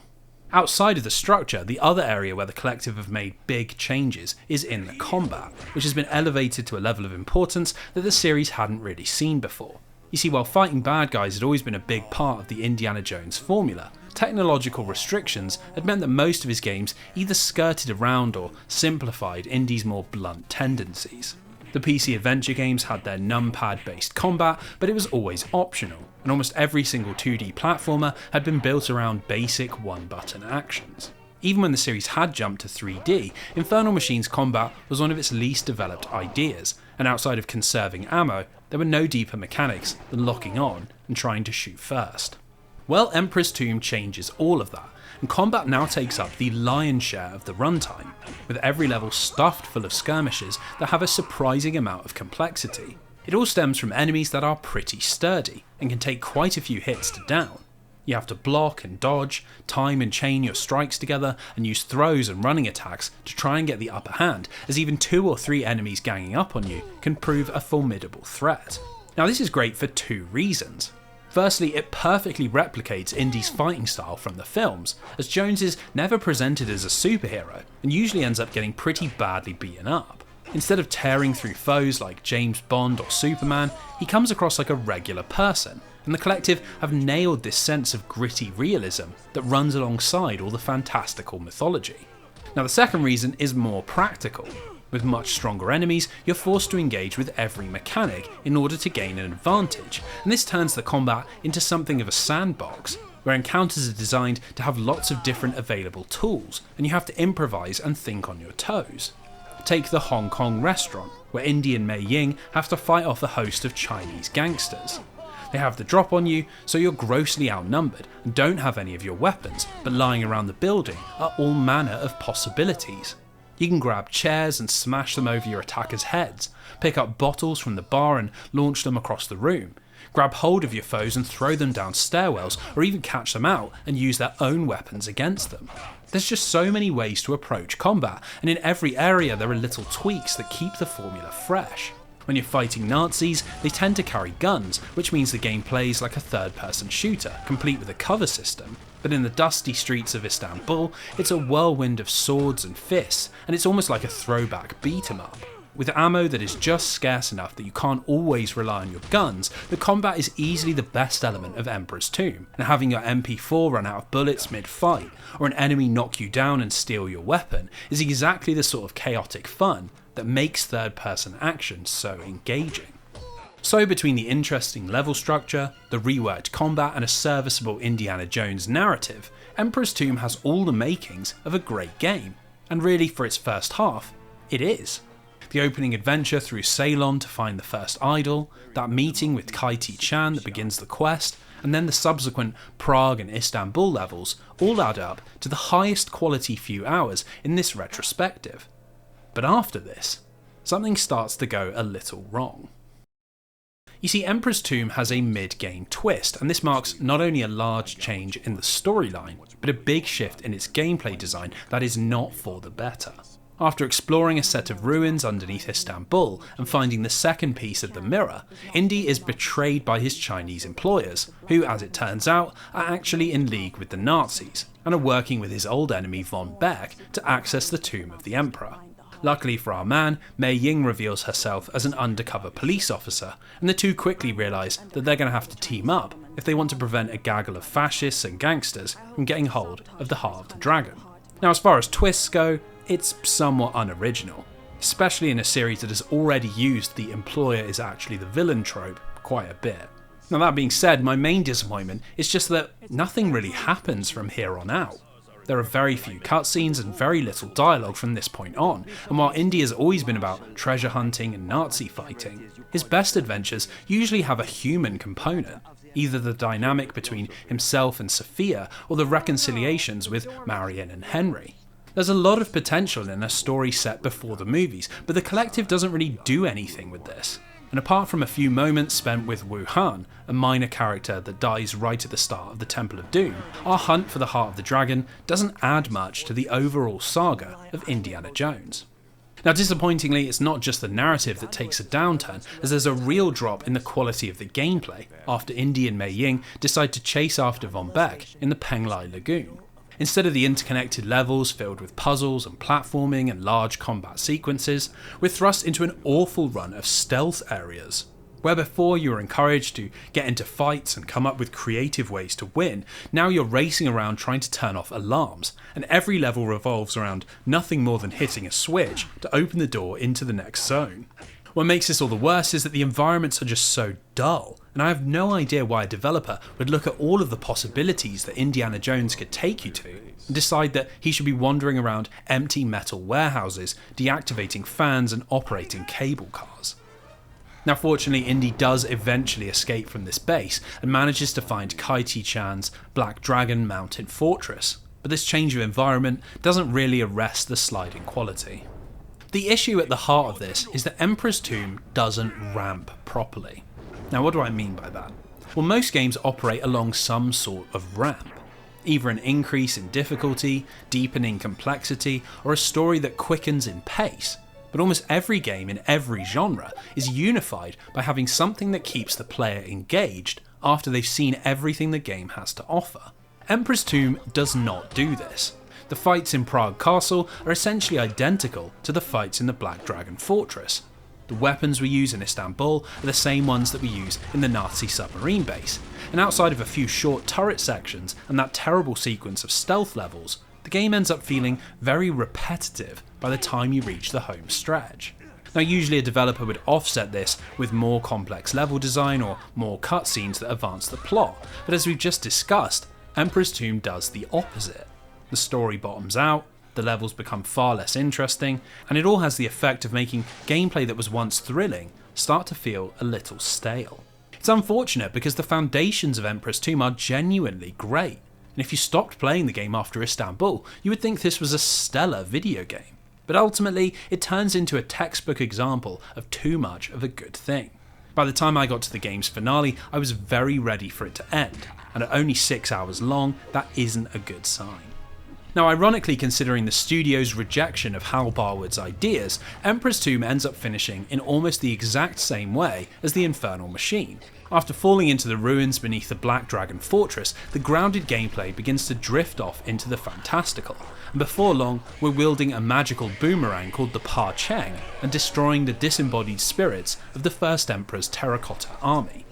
Outside of the structure, the other area where the Collective have made big changes is in the combat, which has been elevated to a level of importance that the series hadn't really seen before. You see, while fighting bad guys had always been a big part of the Indiana Jones formula, technological restrictions had meant that most of his games either skirted around or simplified Indy's more blunt tendencies. The PC adventure games had their numpad-based combat, but it was always optional, and almost every single 2D platformer had been built around basic one-button actions. Even when the series had jumped to 3D, Infernal Machine's combat was one of its least developed ideas, and outside of conserving ammo, there were no deeper mechanics than locking on and trying to shoot first. Well, Emperor's Tomb changes all of that, and combat now takes up the lion's share of the runtime, with every level stuffed full of skirmishes that have a surprising amount of complexity. It all stems from enemies that are pretty sturdy, and can take quite a few hits to down. You have to block and dodge, time and chain your strikes together, and use throws and running attacks to try and get the upper hand, as even 2 or 3 enemies ganging up on you can prove a formidable threat. Now this is great for 2 reasons. Firstly, it perfectly replicates Indy's fighting style from the films, as Jones is never presented as a superhero and usually ends up getting pretty badly beaten up. Instead of tearing through foes like James Bond or Superman, he comes across like a regular person, and the collective have nailed this sense of gritty realism that runs alongside all the fantastical mythology. Now the second reason is more practical. With much stronger enemies, you're forced to engage with every mechanic in order to gain an advantage, and this turns the combat into something of a sandbox, where encounters are designed to have lots of different available tools, and you have to improvise and think on your toes. Take the Hong Kong restaurant, where Indy and Mei Ying have to fight off a host of Chinese gangsters. They have the drop on you, so you're grossly outnumbered and don't have any of your weapons, but lying around the building are all manner of possibilities. You can grab chairs and smash them over your attackers' heads, pick up bottles from the bar and launch them across the room, grab hold of your foes and throw them down stairwells, or even catch them out and use their own weapons against them. There's just so many ways to approach combat, and in every area there are little tweaks that keep the formula fresh. When you're fighting Nazis, they tend to carry guns, which means the game plays like a third-person shooter, complete with a cover system. But in the dusty streets of Istanbul, it's a whirlwind of swords and fists, and it's almost like a throwback beat-em-up. With ammo that is just scarce enough that you can't always rely on your guns, the combat is easily the best element of Emperor's Tomb, and having your MP4 run out of bullets mid-fight, or an enemy knock you down and steal your weapon, is exactly the sort of chaotic fun that makes third-person action so engaging. So between the interesting level structure, the reworked combat and a serviceable Indiana Jones narrative, Emperor's Tomb has all the makings of a great game, and really for its first half, it is. The opening adventure through Ceylon to find the first idol, that meeting with Kai Ti-Chan that begins the quest, and then the subsequent Prague and Istanbul levels all add up to the highest quality few hours in this retrospective. But after this, something starts to go a little wrong. You see, Emperor's Tomb has a mid-game twist, and this marks not only a large change in the storyline, but a big shift in its gameplay design that is not for the better. After exploring a set of ruins underneath Istanbul and finding the second piece of the mirror, Indy is betrayed by his Chinese employers, who, as it turns out, are actually in league with the Nazis, and are working with his old enemy von Beck to access the tomb of the Emperor. Luckily for our man, Mei Ying reveals herself as an undercover police officer, and the two quickly realise that they're going to have to team up if they want to prevent a gaggle of fascists and gangsters from getting hold of the Heart of the Dragon. Now, as far as twists go, it's somewhat unoriginal, especially in a series that has already used the employer is actually the villain trope quite a bit. Now that being said, my main disappointment is just that nothing really happens from here on out. There are very few cutscenes and very little dialogue from this point on, and while Indy has always been about treasure hunting and Nazi fighting, his best adventures usually have a human component, either the dynamic between himself and Sophia or the reconciliations with Marion and Henry. There's a lot of potential in a story set before the movies, but the collective doesn't really do anything with this. And apart from a few moments spent with Wu Han, a minor character that dies right at the start of the Temple of Doom, our hunt for the Heart of the Dragon doesn't add much to the overall saga of Indiana Jones. Now disappointingly, it's not just the narrative that takes a downturn, as there's a real drop in the quality of the gameplay after Indy and Mei Ying decide to chase after Von Beck in the Penglai Lagoon. Instead of the interconnected levels filled with puzzles and platforming and large combat sequences, we're thrust into an awful run of stealth areas. Where before you were encouraged to get into fights and come up with creative ways to win, now you're racing around trying to turn off alarms, and every level revolves around nothing more than hitting a switch to open the door into the next zone. What makes this all the worse is that the environments are just so dull, and I have no idea why a developer would look at all of the possibilities that Indiana Jones could take you to and decide that he should be wandering around empty metal warehouses, deactivating fans and operating cable cars. Now fortunately, Indy does eventually escape from this base and manages to find Kai Ti-Chan's Black Dragon Mountain Fortress, but this change of environment doesn't really arrest the sliding quality. The issue at the heart of this is that Emperor's Tomb doesn't ramp properly. Now what do I mean by that? Well, most games operate along some sort of ramp. Either an increase in difficulty, deepening complexity, or a story that quickens in pace. But almost every game in every genre is unified by having something that keeps the player engaged after they've seen everything the game has to offer. Emperor's Tomb does not do this. The fights in Prague Castle are essentially identical to the fights in the Black Dragon Fortress. The weapons we use in Istanbul are the same ones that we use in the Nazi submarine base, and outside of a few short turret sections and that terrible sequence of stealth levels, the game ends up feeling very repetitive by the time you reach the home stretch. Now usually a developer would offset this with more complex level design or more cutscenes that advance the plot, but as we've just discussed, Emperor's Tomb does the opposite. The story bottoms out, the levels become far less interesting, and it all has the effect of making gameplay that was once thrilling start to feel a little stale. It's unfortunate because the foundations of Emperor's Tomb are genuinely great, and if you stopped playing the game after Istanbul, you would think this was a stellar video game. But ultimately, it turns into a textbook example of too much of a good thing. By the time I got to the game's finale, I was very ready for it to end, and at only 6 hours long, that isn't a good sign. Now ironically, considering the studio's rejection of Hal Barwood's ideas, Emperor's Tomb ends up finishing in almost the exact same way as the Infernal Machine. After falling into the ruins beneath the Black Dragon Fortress, the grounded gameplay begins to drift off into the fantastical, and before long we're wielding a magical boomerang called the Pa Cheng and destroying the disembodied spirits of the first Emperor's terracotta army.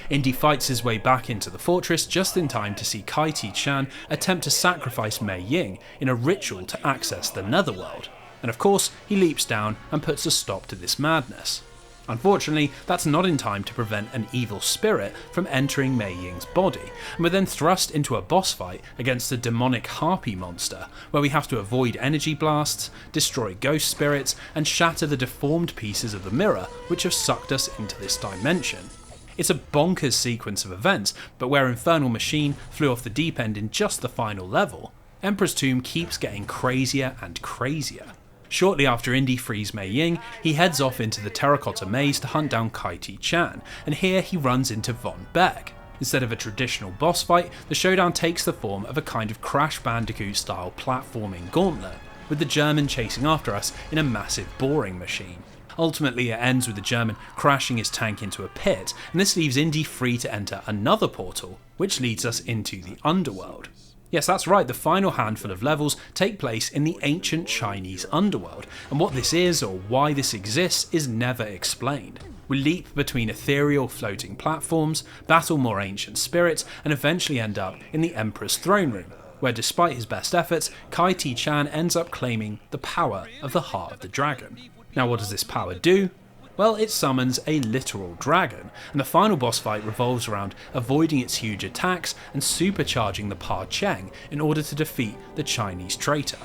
Indy fights his way back into the fortress just in time to see Kai Ti-Chan attempt to sacrifice Mei Ying in a ritual to access the Netherworld, and of course he leaps down and puts a stop to this madness. Unfortunately, that's not in time to prevent an evil spirit from entering Mei Ying's body, and we're then thrust into a boss fight against a demonic harpy monster, where we have to avoid energy blasts, destroy ghost spirits, and shatter the deformed pieces of the mirror which have sucked us into this dimension. It's a bonkers sequence of events, but where Infernal Machine flew off the deep end in just the final level, Emperor's Tomb keeps getting crazier and crazier. Shortly after Indy frees Mei Ying, he heads off into the Terracotta Maze to hunt down Kai Ti-Chan, and here he runs into Von Beck. Instead of a traditional boss fight, the showdown takes the form of a kind of Crash Bandicoot-style platforming gauntlet, with the German chasing after us in a massive boring machine. Ultimately, it ends with the German crashing his tank into a pit, and this leaves Indy free to enter another portal, which leads us into the underworld. Yes, that's right, the final handful of levels take place in the ancient Chinese underworld, and what this is or why this exists is never explained. We leap between ethereal floating platforms, battle more ancient spirits, and eventually end up in the Emperor's throne room, where despite his best efforts, Kai Ti-Chan ends up claiming the power of the Heart of the Dragon. Now what does this power do? Well, it summons a literal dragon, and the final boss fight revolves around avoiding its huge attacks and supercharging the Pa Cheng in order to defeat the Chinese traitor.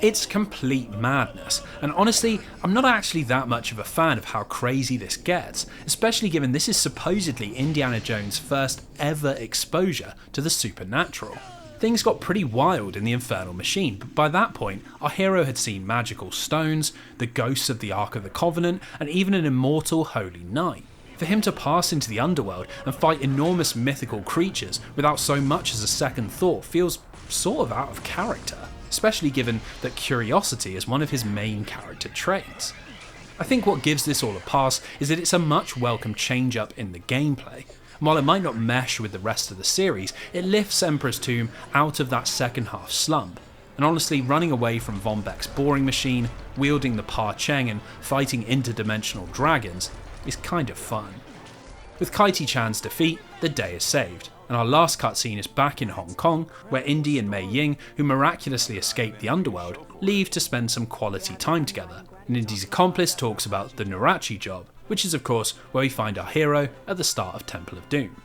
It's complete madness, and honestly, I'm not actually that much of a fan of how crazy this gets, especially given this is supposedly Indiana Jones' first ever exposure to the supernatural. Things got pretty wild in the Infernal Machine, but by that point, our hero had seen magical stones, the ghosts of the Ark of the Covenant, and even an immortal Holy Knight. For him to pass into the underworld and fight enormous mythical creatures without so much as a second thought feels sort of out of character, especially given that curiosity is one of his main character traits. I think what gives this all a pass is that it's a much welcome change up in the gameplay. And while it might not mesh with the rest of the series, it lifts Emperor's Tomb out of that second half slump. And honestly, running away from Von Beck's boring machine, wielding the Pa Cheng and fighting interdimensional dragons is kind of fun. With Kai Ti-Chan's defeat, the day is saved, and our last cutscene is back in Hong Kong, where Indy and Mei Ying, who miraculously escaped the underworld, leave to spend some quality time together, and Indy's accomplice talks about the Nurachi job, which is of course where we find our hero at the start of Temple of Doom.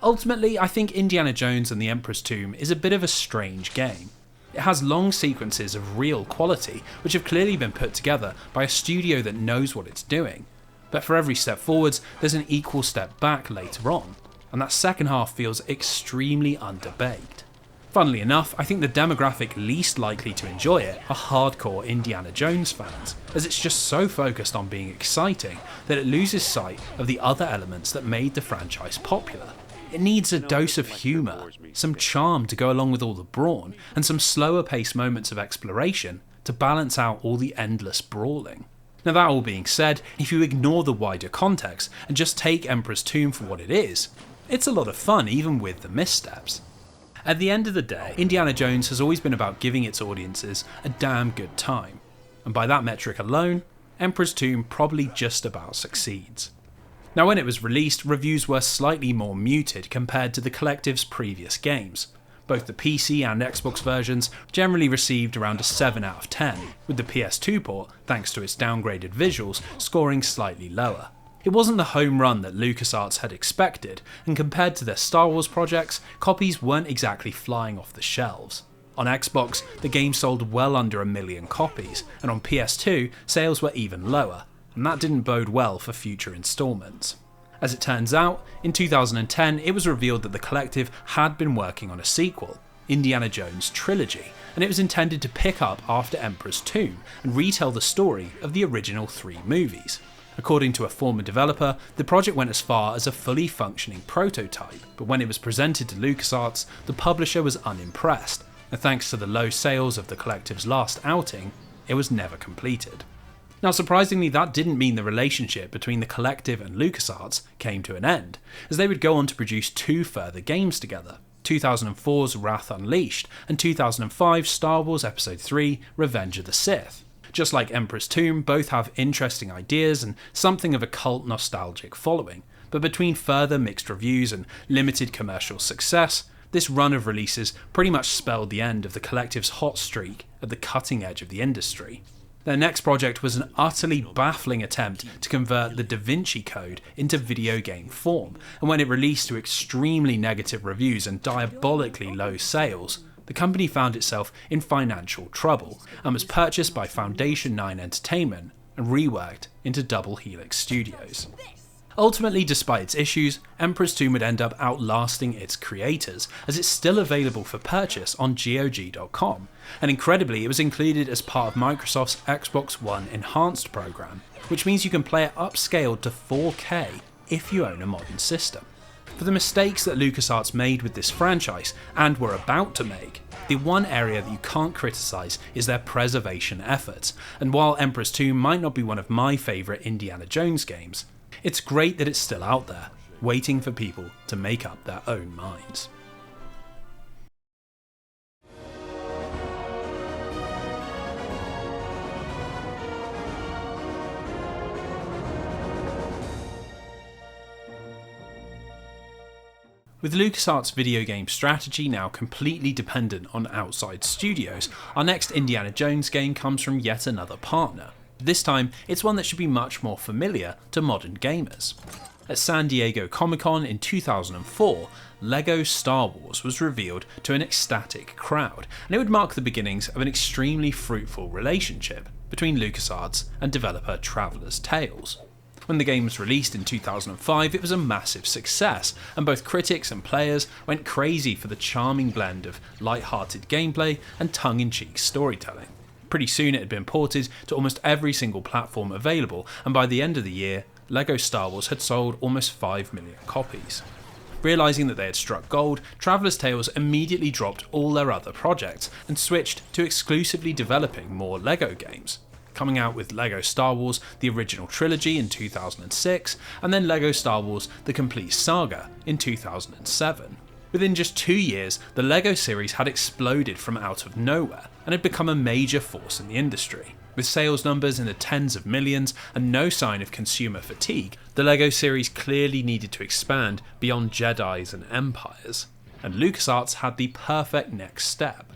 Ultimately, I think Indiana Jones and the Emperor's Tomb is a bit of a strange game. It has long sequences of real quality, which have clearly been put together by a studio that knows what it's doing. But for every step forwards, there's an equal step back later on, and that second half feels extremely underbaked. Funnily enough, I think the demographic least likely to enjoy it are hardcore Indiana Jones fans, as it's just so focused on being exciting that it loses sight of the other elements that made the franchise popular. It needs a dose of humour, some charm to go along with all the brawn, and some slower paced moments of exploration to balance out all the endless brawling. Now that all being said, if you ignore the wider context and just take Emperor's Tomb for what it is, It's a lot of fun even with the missteps. At the end of the day, Indiana Jones has always been about giving its audiences a damn good time, and by that metric alone, Emperor's Tomb probably just about succeeds. Now when it was released, reviews were slightly more muted compared to the Collective's previous games. Both the PC and Xbox versions generally received around a 7 out of 10, with the PS2 port, thanks to its downgraded visuals, scoring slightly lower. It wasn't the home run that LucasArts had expected, and compared to their Star Wars projects, copies weren't exactly flying off the shelves. On Xbox, the game sold well under 1 million copies, and on PS2, sales were even lower, and that didn't bode well for future installments. As it turns out, in 2010 it was revealed that the Collective had been working on a sequel, Indiana Jones Trilogy, and it was intended to pick up after Emperor's Tomb and retell the story of the original 3 movies. According to a former developer, the project went as far as a fully functioning prototype, but when it was presented to LucasArts, the publisher was unimpressed, and thanks to the low sales of the Collective's last outing, it was never completed. Now surprisingly, that didn't mean the relationship between the Collective and LucasArts came to an end, as they would go on to produce 2 further games together, 2004's Wrath Unleashed and 2005's Star Wars Episode 3 Revenge of the Sith. Just like Emperor's Tomb, both have interesting ideas and something of a cult nostalgic following, but between further mixed reviews and limited commercial success, this run of releases pretty much spelled the end of the Collective's hot streak at the cutting edge of the industry. Their next project was an utterly baffling attempt to convert the Da Vinci Code into video game form, and when it released to extremely negative reviews and diabolically low sales, the company found itself in financial trouble and was purchased by Foundation 9 Entertainment and reworked into Double Helix Studios. Ultimately, despite its issues, Emperor's Tomb would end up outlasting its creators, as it's still available for purchase on GOG.com, and incredibly it was included as part of Microsoft's Xbox One Enhanced program, which means you can play it upscaled to 4K if you own a modern system. For the mistakes that LucasArts made with this franchise, and were about to make, the one area that you can't criticise is their preservation efforts, and while Emperor's Tomb might not be one of my favourite Indiana Jones games, it's great that it's still out there, waiting for people to make up their own minds. With LucasArts' video game strategy now completely dependent on outside studios, our next Indiana Jones game comes from yet another partner. This time, it's one that should be much more familiar to modern gamers. At San Diego Comic-Con in 2004, LEGO Star Wars was revealed to an ecstatic crowd, and it would mark the beginnings of an extremely fruitful relationship between LucasArts and developer Traveller's Tales. When the game was released in 2005, it was a massive success, and both critics and players went crazy for the charming blend of light-hearted gameplay and tongue-in-cheek storytelling. Pretty soon it had been ported to almost every single platform available, and by the end of the year, LEGO Star Wars had sold almost 5 million copies. Realising that they had struck gold, Traveller's Tales immediately dropped all their other projects and switched to exclusively developing more LEGO games, coming out with LEGO Star Wars The Original Trilogy in 2006, and then LEGO Star Wars The Complete Saga in 2007. Within just 2 years, the LEGO series had exploded from out of nowhere and had become a major force in the industry. With sales numbers in the tens of millions and no sign of consumer fatigue, the LEGO series clearly needed to expand beyond Jedis and Empires, and LucasArts had the perfect next step.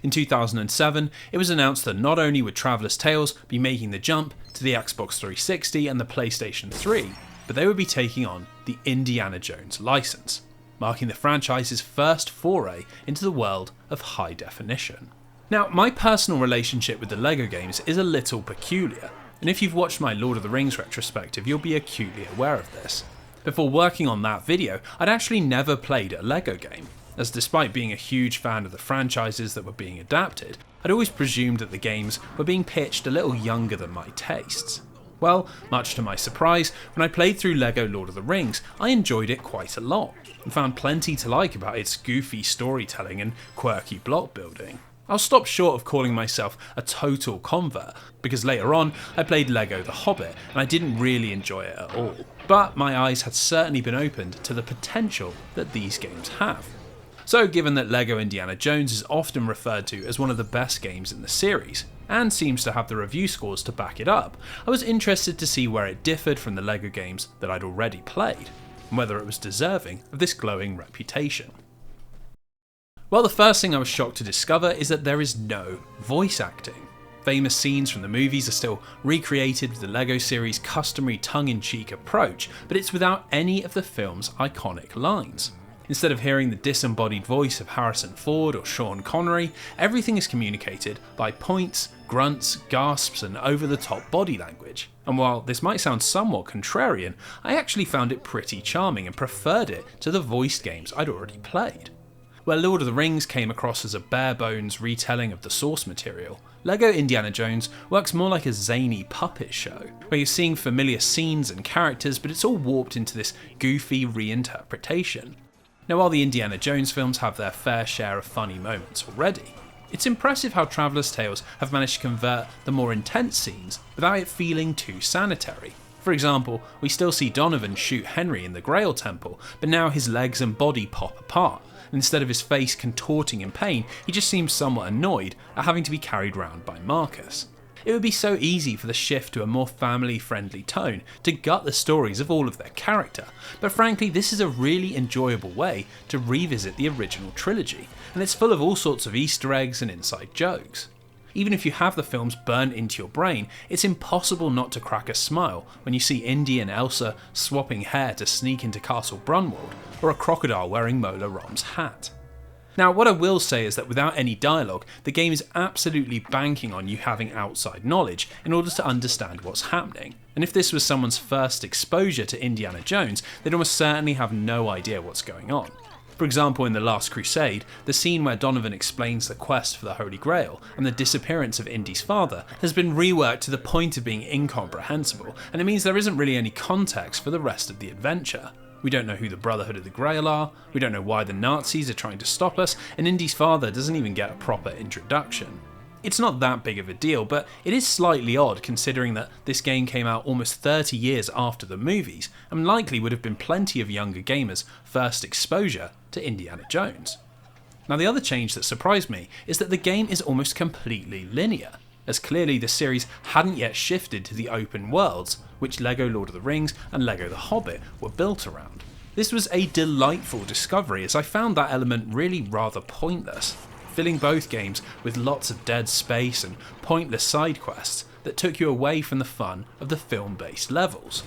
In 2007, it was announced that not only would Traveller's Tales be making the jump to the Xbox 360 and the PlayStation 3, but they would be taking on the Indiana Jones license, marking the franchise's first foray into the world of high definition. Now, my personal relationship with the LEGO games is a little peculiar, and if you've watched my Lord of the Rings retrospective, you'll be acutely aware of this. Before working on that video, I'd actually never played a LEGO game, as despite being a huge fan of the franchises that were being adapted, I'd always presumed that the games were being pitched a little younger than my tastes. Well, much to my surprise, when I played through LEGO Lord of the Rings, I enjoyed it quite a lot, and found plenty to like about its goofy storytelling and quirky block building. I'll stop short of calling myself a total convert, because later on I played Lego The Hobbit and I didn't really enjoy it at all. But my eyes had certainly been opened to the potential that these games have. So given that Lego Indiana Jones is often referred to as one of the best games in the series, and seems to have the review scores to back it up, I was interested to see where it differed from the Lego games that I'd already played, and whether it was deserving of this glowing reputation. Well, the first thing I was shocked to discover is that there is no voice acting. Famous scenes from the movies are still recreated with the LEGO series' customary tongue-in-cheek approach, but it's without any of the film's iconic lines. Instead of hearing the disembodied voice of Harrison Ford or Sean Connery, everything is communicated by points, grunts, gasps, and over-the-top body language. And while this might sound somewhat contrarian, I actually found it pretty charming and preferred it to the voiced games I'd already played. Where Lord of the Rings came across as a bare-bones retelling of the source material, LEGO Indiana Jones works more like a zany puppet show, where you're seeing familiar scenes and characters, but it's all warped into this goofy reinterpretation. Now, while the Indiana Jones films have their fair share of funny moments already, it's impressive how Traveller's Tales have managed to convert the more intense scenes without it feeling too sanitary. For example, we still see Donovan shoot Henry in the Grail Temple, but now his legs and body pop apart. Instead of his face contorting in pain, he just seems somewhat annoyed at having to be carried around by Marcus. It would be so easy for the shift to a more family-friendly tone to gut the stories of all of their character, but frankly this is a really enjoyable way to revisit the original trilogy, and it's full of all sorts of Easter eggs and inside jokes. Even if you have the films burnt into your brain, it's impossible not to crack a smile when you see Indy and Elsa swapping hair to sneak into Castle Brunwald, or a crocodile wearing Mola Rom's hat. Now, what I will say is that without any dialogue, the game is absolutely banking on you having outside knowledge in order to understand what's happening. And if this was someone's first exposure to Indiana Jones, they'd almost certainly have no idea what's going on. For example, in The Last Crusade, the scene where Donovan explains the quest for the Holy Grail and the disappearance of Indy's father has been reworked to the point of being incomprehensible, and it means there isn't really any context for the rest of the adventure. We don't know who the Brotherhood of the Grail are, we don't know why the Nazis are trying to stop us, and Indy's father doesn't even get a proper introduction. It's not that big of a deal, but it is slightly odd considering that this game came out almost 30 years after the movies, and likely would have been plenty of younger gamers' first exposure to Indiana Jones. Now, the other change that surprised me is that the game is almost completely linear, as clearly the series hadn't yet shifted to the open worlds, which LEGO Lord of the Rings and LEGO The Hobbit were built around. This was a delightful discovery, as I found that element really rather pointless, filling both games with lots of dead space and pointless side quests that took you away from the fun of the film-based levels.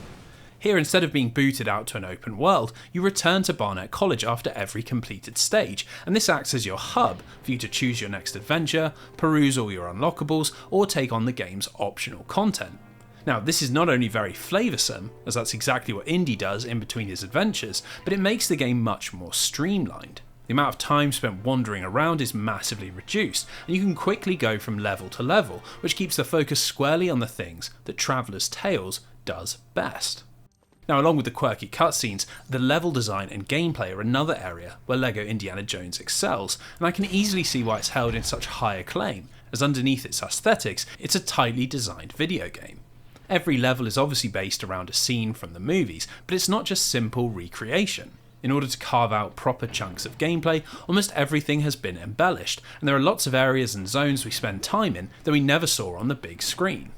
Here, instead of being booted out to an open world, you return to Barnett College after every completed stage, and this acts as your hub for you to choose your next adventure, peruse all your unlockables, or take on the game's optional content. Now, this is not only very flavoursome, as that's exactly what Indy does in between his adventures, but it makes the game much more streamlined. The amount of time spent wandering around is massively reduced, and you can quickly go from level to level, which keeps the focus squarely on the things that Traveller's Tales does best. Now, along with the quirky cutscenes, the level design and gameplay are another area where LEGO Indiana Jones excels, and I can easily see why it's held in such high acclaim, as underneath its aesthetics, it's a tightly designed video game. Every level is obviously based around a scene from the movies, but it's not just simple recreation. In order to carve out proper chunks of gameplay, almost everything has been embellished, and there are lots of areas and zones we spend time in that we never saw on the big screen.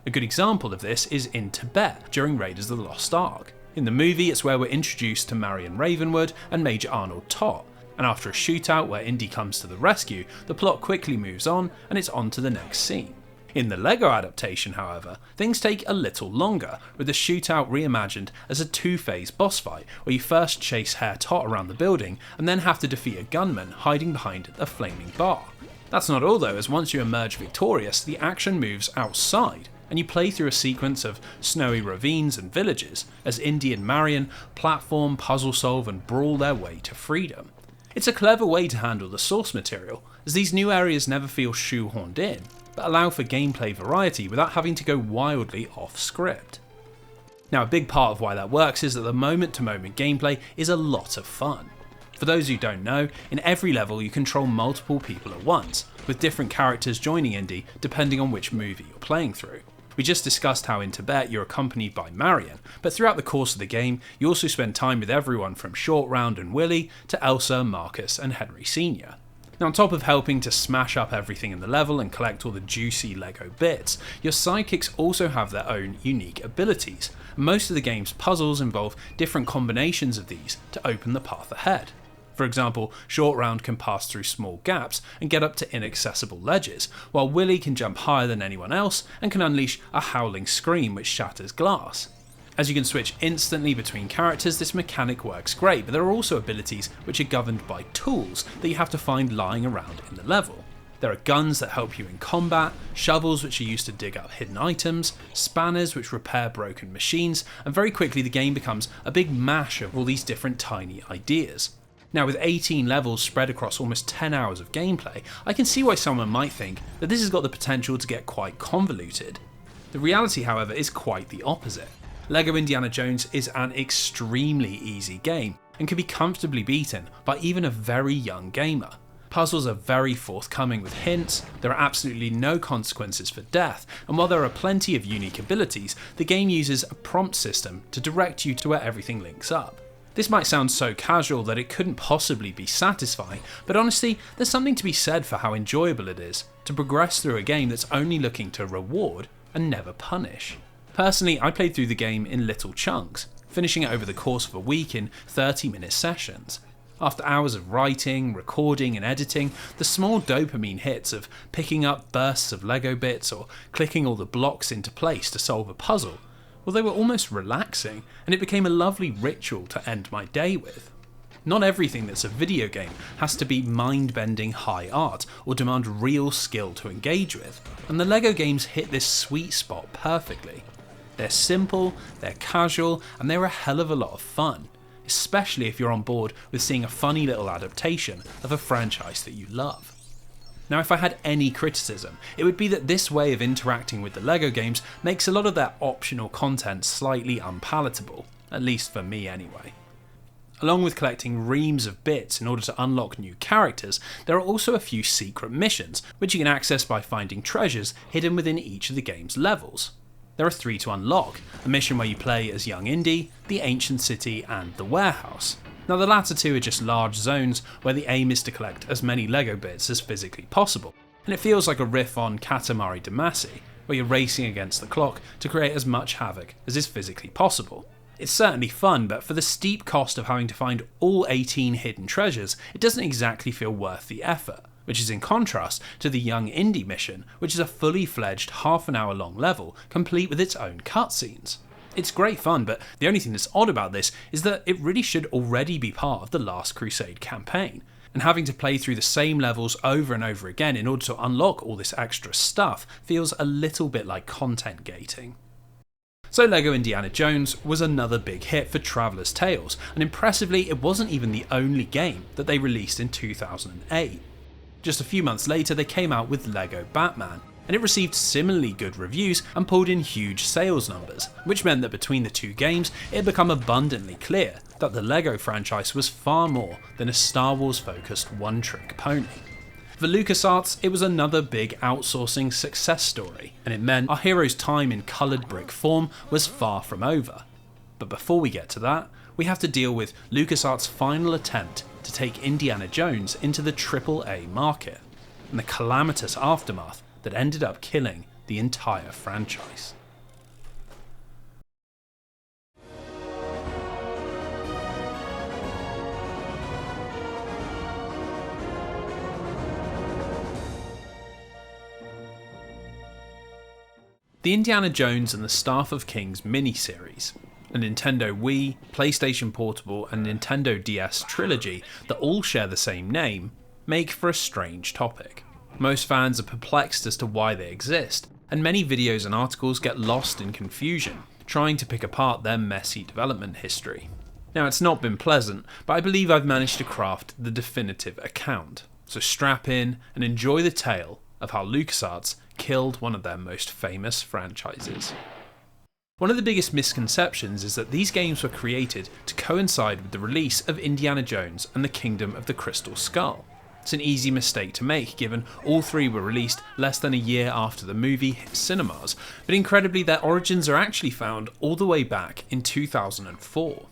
A good example of this is in Tibet during Raiders of the Lost Ark. In the movie, it's where we're introduced to Marion Ravenwood and Major Arnold Tott, and after a shootout where Indy comes to the rescue, the plot quickly moves on and it's on to the next scene. In the LEGO adaptation, however, things take a little longer, with the shootout reimagined as a two-phase boss fight, where you first chase Herr Tott around the building and then have to defeat a gunman hiding behind a flaming bar. That's not all though, as once you emerge victorious, the action moves outside, and you play through a sequence of snowy ravines and villages, as Indy and Marion platform, puzzle solve and brawl their way to freedom. It's a clever way to handle the source material, as these new areas never feel shoehorned in, but allow for gameplay variety without having to go wildly off script. Now, a big part of why that works is that the moment-to-moment gameplay is a lot of fun. For those who don't know, in every level you control multiple people at once, with different characters joining Indy depending on which movie you're playing through. We just discussed how in Tibet you're accompanied by Marion, but throughout the course of the game you also spend time with everyone from Short Round and Willy to Elsa, Marcus and Henry Sr. Now, on top of helping to smash up everything in the level and collect all the juicy Lego bits, your sidekicks also have their own unique abilities. Most of the game's puzzles involve different combinations of these to open the path ahead. For example, Short Round can pass through small gaps and get up to inaccessible ledges, while Willy can jump higher than anyone else and can unleash a howling scream which shatters glass. As you can switch instantly between characters, this mechanic works great, but there are also abilities which are governed by tools that you have to find lying around in the level. There are guns that help you in combat, shovels which are used to dig up hidden items, spanners which repair broken machines, and very quickly the game becomes a big mash of all these different tiny ideas. Now, with 18 levels spread across almost 10 hours of gameplay, I can see why someone might think that this has got the potential to get quite convoluted. The reality, however, is quite the opposite. LEGO Indiana Jones is an extremely easy game and can be comfortably beaten by even a very young gamer. Puzzles are very forthcoming with hints, there are absolutely no consequences for death, and while there are plenty of unique abilities, the game uses a prompt system to direct you to where everything links up. This might sound so casual that it couldn't possibly be satisfying, but honestly, there's something to be said for how enjoyable it is to progress through a game that's only looking to reward and never punish. Personally, I played through the game in little chunks, finishing it over the course of a week in 30-minute sessions. After hours of writing, recording and editing, the small dopamine hits of picking up bursts of Lego bits or clicking all the blocks into place to solve a puzzle, well, they were almost relaxing, and it became a lovely ritual to end my day with. Not everything that's a video game has to be mind-bending high art or demand real skill to engage with, and the Lego games hit this sweet spot perfectly. They're simple, they're casual, and they're a hell of a lot of fun, especially if you're on board with seeing a funny little adaptation of a franchise that you love. Now, if I had any criticism, it would be that this way of interacting with the LEGO games makes a lot of their optional content slightly unpalatable, at least for me anyway. Along with collecting reams of bits in order to unlock new characters, there are also a few secret missions, which you can access by finding treasures hidden within each of the game's levels. There are 3 to unlock, a mission where you play as young Indy, the ancient city and the warehouse. Now, the latter 2 are just large zones where the aim is to collect as many Lego bits as physically possible, and it feels like a riff on Katamari Damacy, where you're racing against the clock to create as much havoc as is physically possible. It's certainly fun, but for the steep cost of having to find all 18 hidden treasures, it doesn't exactly feel worth the effort, which is in contrast to the Young Indy mission, which is a fully fledged half-an-hour long level, complete with its own cutscenes. It's great fun, but the only thing that's odd about this is that it really should already be part of the Last Crusade campaign, and having to play through the same levels over and over again in order to unlock all this extra stuff feels a little bit like content gating. So LEGO Indiana Jones was another big hit for Traveller's Tales, and impressively it wasn't even the only game that they released in 2008. Just a few months later they came out with LEGO Batman, and it received similarly good reviews and pulled in huge sales numbers, which meant that between the 2 games it had become abundantly clear that the LEGO franchise was far more than a Star Wars focused one-trick pony. For LucasArts, it was another big outsourcing success story, and it meant our hero's time in coloured brick form was far from over. But before we get to that, we have to deal with LucasArts' final attempt to take Indiana Jones into the AAA market, and the calamitous aftermath that ended up killing the entire franchise. The Indiana Jones and the Staff of Kings miniseries, a Nintendo Wii, PlayStation Portable and Nintendo DS trilogy that all share the same name, make for a strange topic. Most fans are perplexed as to why they exist, and many videos and articles get lost in confusion, trying to pick apart their messy development history. Now, it's not been pleasant, but I believe I've managed to craft the definitive account, so strap in and enjoy the tale of how LucasArts killed one of their most famous franchises. One of the biggest misconceptions is that these games were created to coincide with the release of Indiana Jones and the Kingdom of the Crystal Skull. It's an easy mistake to make given all three were released less than a year after the movie hit cinemas, but incredibly their origins are actually found all the way back in 2004.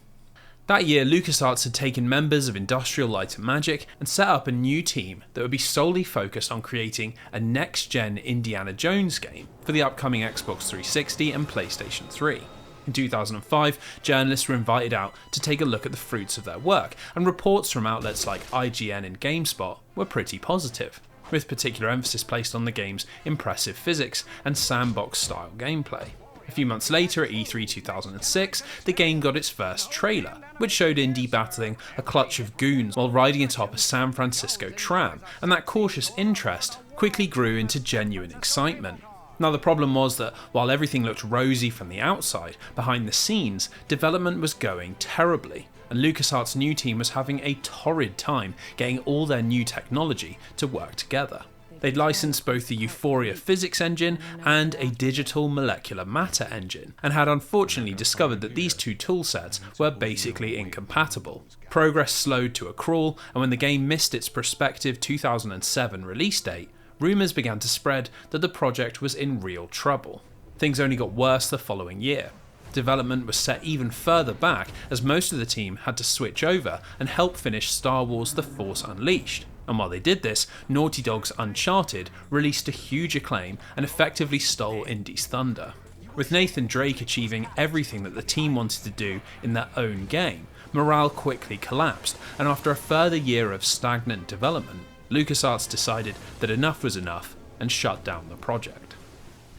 That year, LucasArts had taken members of Industrial Light & Magic and set up a new team that would be solely focused on creating a next-gen Indiana Jones game for the upcoming Xbox 360 and PlayStation 3. In 2005, journalists were invited out to take a look at the fruits of their work, and reports from outlets like IGN and GameSpot were pretty positive, with particular emphasis placed on the game's impressive physics and sandbox-style gameplay. A few months later, at E3 2006, the game got its first trailer, which showed Indy battling a clutch of goons while riding atop a San Francisco tram, and that cautious interest quickly grew into genuine excitement. Now the problem was that while everything looked rosy from the outside, behind the scenes, development was going terribly, and LucasArts' new team was having a torrid time getting all their new technology to work together. They'd licensed both the Euphoria physics engine and a digital molecular matter engine, and had unfortunately discovered that these two toolsets were basically incompatible. Progress slowed to a crawl, and when the game missed its prospective 2007 release date, rumours began to spread that the project was in real trouble. Things only got worse the following year. Development was set even further back as most of the team had to switch over and help finish Star Wars The Force Unleashed. And while they did this, Naughty Dog's Uncharted released to huge acclaim and effectively stole Indy's thunder. With Nathan Drake achieving everything that the team wanted to do in their own game, morale quickly collapsed, and after a further year of stagnant development, LucasArts decided that enough was enough and shut down the project.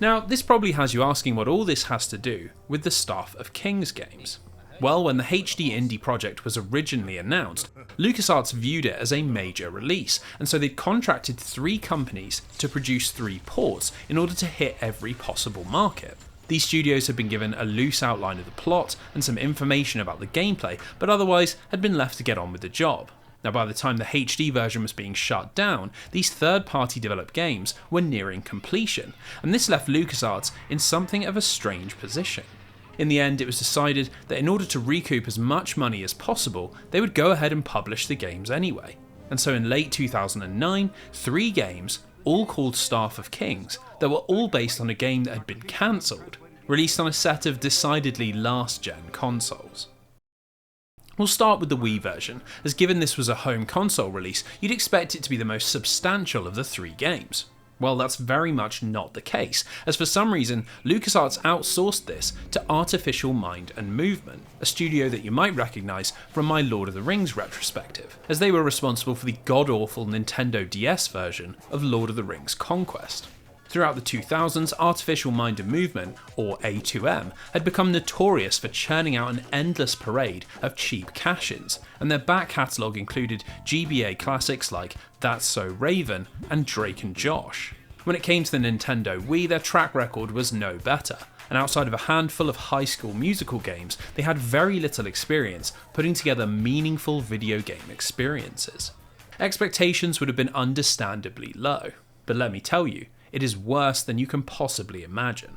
Now, this probably has you asking what all this has to do with the Staff of Kings games. Well, when the HD Indy project was originally announced, LucasArts viewed it as a major release, and so they'd contracted 3 companies to produce 3 ports in order to hit every possible market. These studios had been given a loose outline of the plot and some information about the gameplay, but otherwise had been left to get on with the job. Now, by the time the HD version was being shut down, these third-party developed games were nearing completion, and this left LucasArts in something of a strange position. In the end, it was decided that in order to recoup as much money as possible, they would go ahead and publish the games anyway. And so in late 2009, 3 games, all called Staff of Kings, that were all based on a game that had been cancelled, released on a set of decidedly last-gen consoles. We'll start with the Wii version, as given this was a home console release, you'd expect it to be the most substantial of the 3 games. Well, that's very much not the case, as for some reason, LucasArts outsourced this to Artificial Mind and Movement, a studio that you might recognise from my Lord of the Rings retrospective, as they were responsible for the god-awful Nintendo DS version of Lord of the Rings Conquest. Throughout the 2000s, Artificial Mind and Movement, or A2M, had become notorious for churning out an endless parade of cheap cash-ins, and their back catalogue included GBA classics like That's So Raven and Drake and Josh. When it came to the Nintendo Wii, their track record was no better, and outside of a handful of High School Musical games, they had very little experience putting together meaningful video game experiences. Expectations would have been understandably low, but let me tell you, it is worse than you can possibly imagine.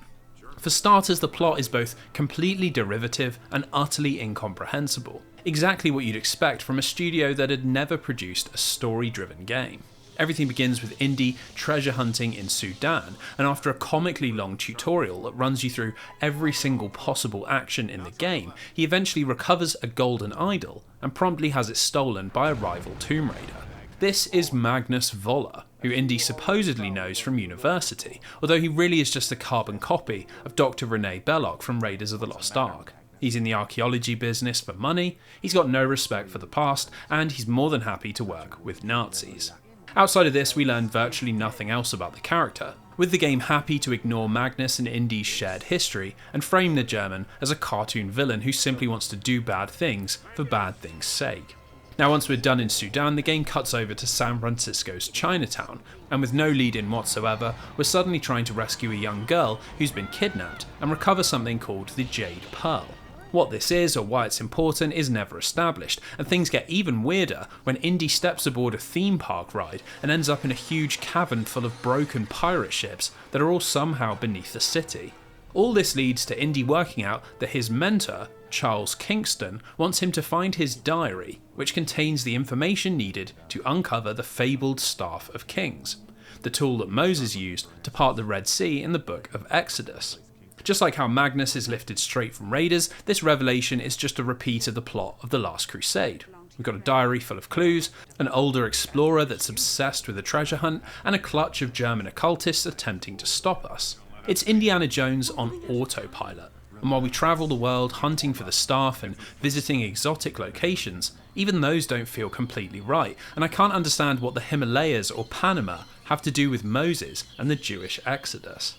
For starters, the plot is both completely derivative and utterly incomprehensible, exactly what you'd expect from a studio that had never produced a story-driven game. Everything begins with Indy treasure hunting in Sudan, and after a comically long tutorial that runs you through every single possible action in the game, he eventually recovers a golden idol and promptly has it stolen by a rival Tomb Raider. This is Magnus Voller, who Indy supposedly knows from university, although he really is just a carbon copy of Dr. Renee Belloc from Raiders of the Lost Ark. He's in the archaeology business for money, he's got no respect for the past, and he's more than happy to work with Nazis. Outside of this, we learn virtually nothing else about the character, with the game happy to ignore Magnus and Indy's shared history and frame the German as a cartoon villain who simply wants to do bad things for bad things' sake. Now, once we're done in Sudan, the game cuts over to San Francisco's Chinatown, and with no lead-in whatsoever, we're suddenly trying to rescue a young girl who's been kidnapped and recover something called the Jade Pearl. What this is or why it's important is never established, and things get even weirder when Indy steps aboard a theme park ride and ends up in a huge cavern full of broken pirate ships that are all somehow beneath the city. All this leads to Indy working out that his mentor, Charles Kingston, wants him to find his diary, which contains the information needed to uncover the fabled Staff of Kings, the tool that Moses used to part the Red Sea in the book of Exodus. Just like how Magnus is lifted straight from Raiders, this revelation is just a repeat of the plot of the Last Crusade. We've got a diary full of clues, an older explorer that's obsessed with a treasure hunt, and a clutch of German occultists attempting to stop us. It's Indiana Jones on autopilot, and while we travel the world hunting for the staff and visiting exotic locations, even those don't feel completely right, and I can't understand what the Himalayas or Panama have to do with Moses and the Jewish Exodus.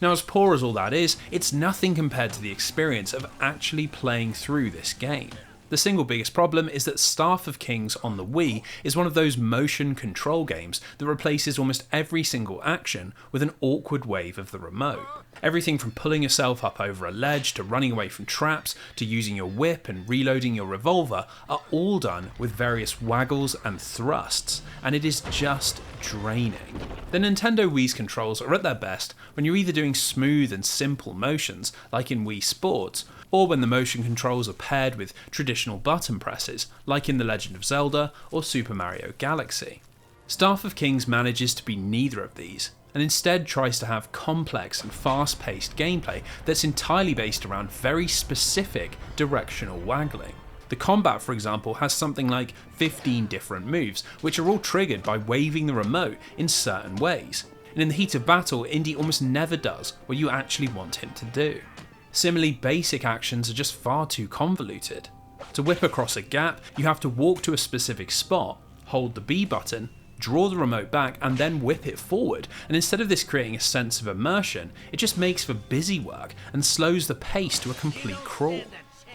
Now, as poor as all that is, it's nothing compared to the experience of actually playing through this game. The single biggest problem is that Staff of Kings on the Wii is one of those motion control games that replaces almost every single action with an awkward wave of the remote. Everything from pulling yourself up over a ledge to running away from traps to using your whip and reloading your revolver are all done with various waggles and thrusts, and it is just draining. The Nintendo Wii's controls are at their best when you're either doing smooth and simple motions like in Wii Sports, or when the motion controls are paired with traditional button presses like in The Legend of Zelda or Super Mario Galaxy. Staff of Kings manages to be neither of these, and instead tries to have complex and fast-paced gameplay that's entirely based around very specific directional waggling. The combat, for example, has something like 15 different moves, which are all triggered by waving the remote in certain ways, and in the heat of battle, Indy almost never does what you actually want him to do. Similarly, basic actions are just far too convoluted. To whip across a gap, you have to walk to a specific spot, hold the B button, draw the remote back and then whip it forward, and instead of this creating a sense of immersion, it just makes for busy work and slows the pace to a complete crawl.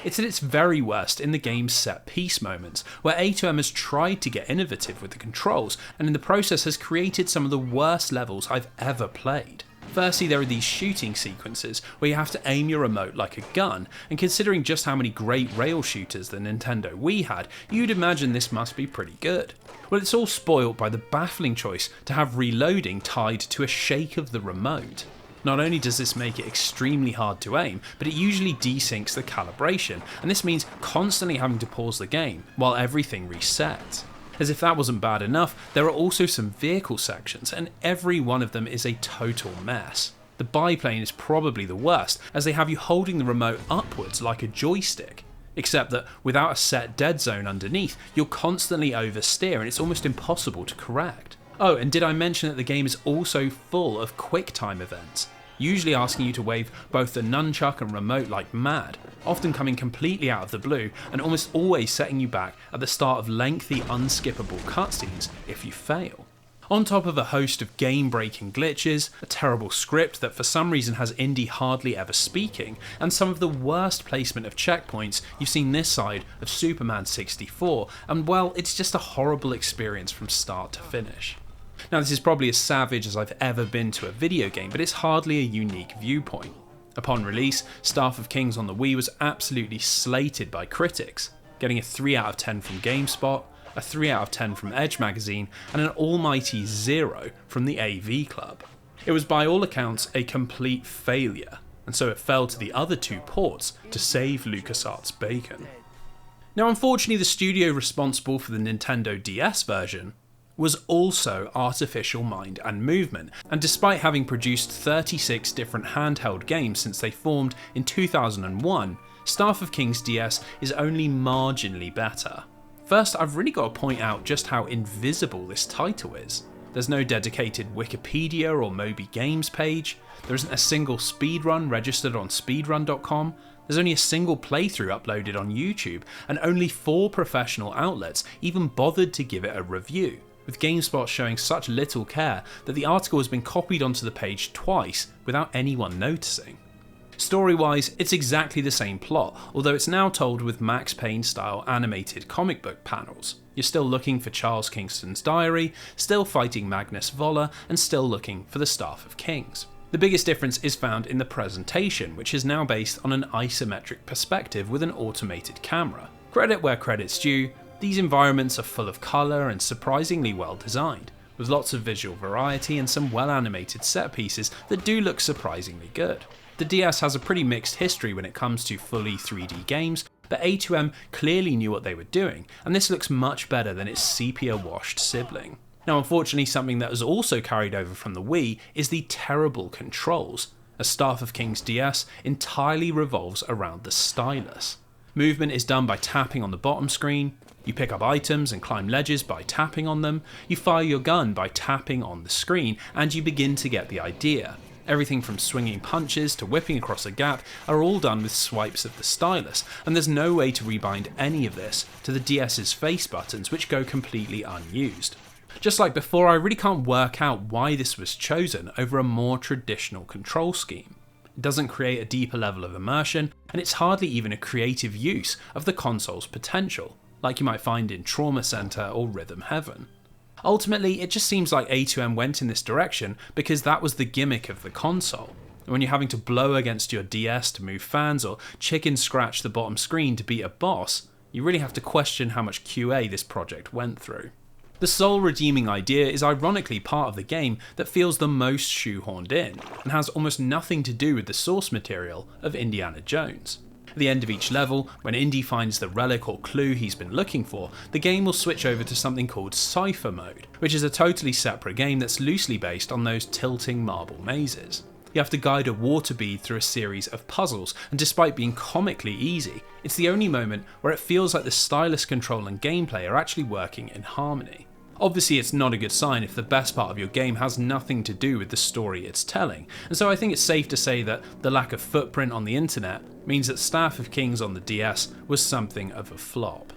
It's at its very worst in the game's set piece moments, where A2M has tried to get innovative with the controls and in the process has created some of the worst levels I've ever played. Firstly, there are these shooting sequences where you have to aim your remote like a gun, and considering just how many great rail shooters the Nintendo Wii had, you'd imagine this must be pretty good. Well, it's all spoilt by the baffling choice to have reloading tied to a shake of the remote. Not only does this make it extremely hard to aim, but it usually desyncs the calibration, and this means constantly having to pause the game while everything resets. As if that wasn't bad enough, there are also some vehicle sections, and every one of them is a total mess. The biplane is probably the worst, as they have you holding the remote upwards like a joystick. Except that without a set dead zone underneath, you'll constantly oversteer and it's almost impossible to correct. Oh, and did I mention that the game is also full of QuickTime events, usually asking you to wave both the nunchuck and remote like mad, often coming completely out of the blue and almost always setting you back at the start of lengthy unskippable cutscenes if you fail. On top of a host of game-breaking glitches, a terrible script that for some reason has Indy hardly ever speaking, and some of the worst placement of checkpoints you've seen this side of Superman 64, and well, it's just a horrible experience from start to finish. Now, this is probably as savage as I've ever been to a video game, but it's hardly a unique viewpoint. Upon release, Staff of Kings on the Wii was absolutely slated by critics, getting a 3 out of 10 from GameSpot, a 3 out of 10 from Edge magazine, and an almighty 0 from the AV Club. It was by all accounts a complete failure, and so it fell to the other two ports to save LucasArts' bacon. Now, unfortunately, the studio responsible for the Nintendo DS version was also Artificial Mind and Movement, and despite having produced 36 different handheld games since they formed in 2001, Staff of Kings DS is only marginally better. First, I've really got to point out just how invisible this title is. There's no dedicated Wikipedia or Moby Games page, there isn't a single speedrun registered on speedrun.com, there's only a single playthrough uploaded on YouTube, and only 4 professional outlets even bothered to give it a review, with GameSpot showing such little care that the article has been copied onto the page twice without anyone noticing. Story-wise, it's exactly the same plot, although it's now told with Max Payne-style animated comic book panels. You're still looking for Charles Kingston's diary, still fighting Magnus Voller, and still looking for the Staff of Kings. The biggest difference is found in the presentation, which is now based on an isometric perspective with an automated camera. Credit where credit's due, these environments are full of colour and surprisingly well designed, with lots of visual variety and some well-animated set pieces that do look surprisingly good. The DS has a pretty mixed history when it comes to fully 3D games, but A2M clearly knew what they were doing, and this looks much better than its sepia-washed sibling. Now unfortunately, something that has also carried over from the Wii is the terrible controls, as Staff of Kings DS entirely revolves around the stylus. Movement is done by tapping on the bottom screen, you pick up items and climb ledges by tapping on them, you fire your gun by tapping on the screen, and you begin to get the idea. Everything from swinging punches to whipping across a gap are all done with swipes of the stylus, and there's no way to rebind any of this to the DS's face buttons, which go completely unused. Just like before, I really can't work out why this was chosen over a more traditional control scheme. It doesn't create a deeper level of immersion, and it's hardly even a creative use of the console's potential, like you might find in Trauma Center or Rhythm Heaven. Ultimately, it just seems like A2M went in this direction because that was the gimmick of the console. When you're having to blow against your DS to move fans or chicken scratch the bottom screen to beat a boss, you really have to question how much QA this project went through. The sole redeeming idea is ironically part of the game that feels the most shoehorned in, and has almost nothing to do with the source material of Indiana Jones. At the end of each level, when Indy finds the relic or clue he's been looking for, the game will switch over to something called Cypher Mode, which is a totally separate game that's loosely based on those tilting marble mazes. You have to guide a water bead through a series of puzzles, and despite being comically easy, it's the only moment where it feels like the stylus control and gameplay are actually working in harmony. Obviously, it's not a good sign if the best part of your game has nothing to do with the story it's telling, and so I think it's safe to say that the lack of footprint on the internet means that Staff of Kings on the DS was something of a flop.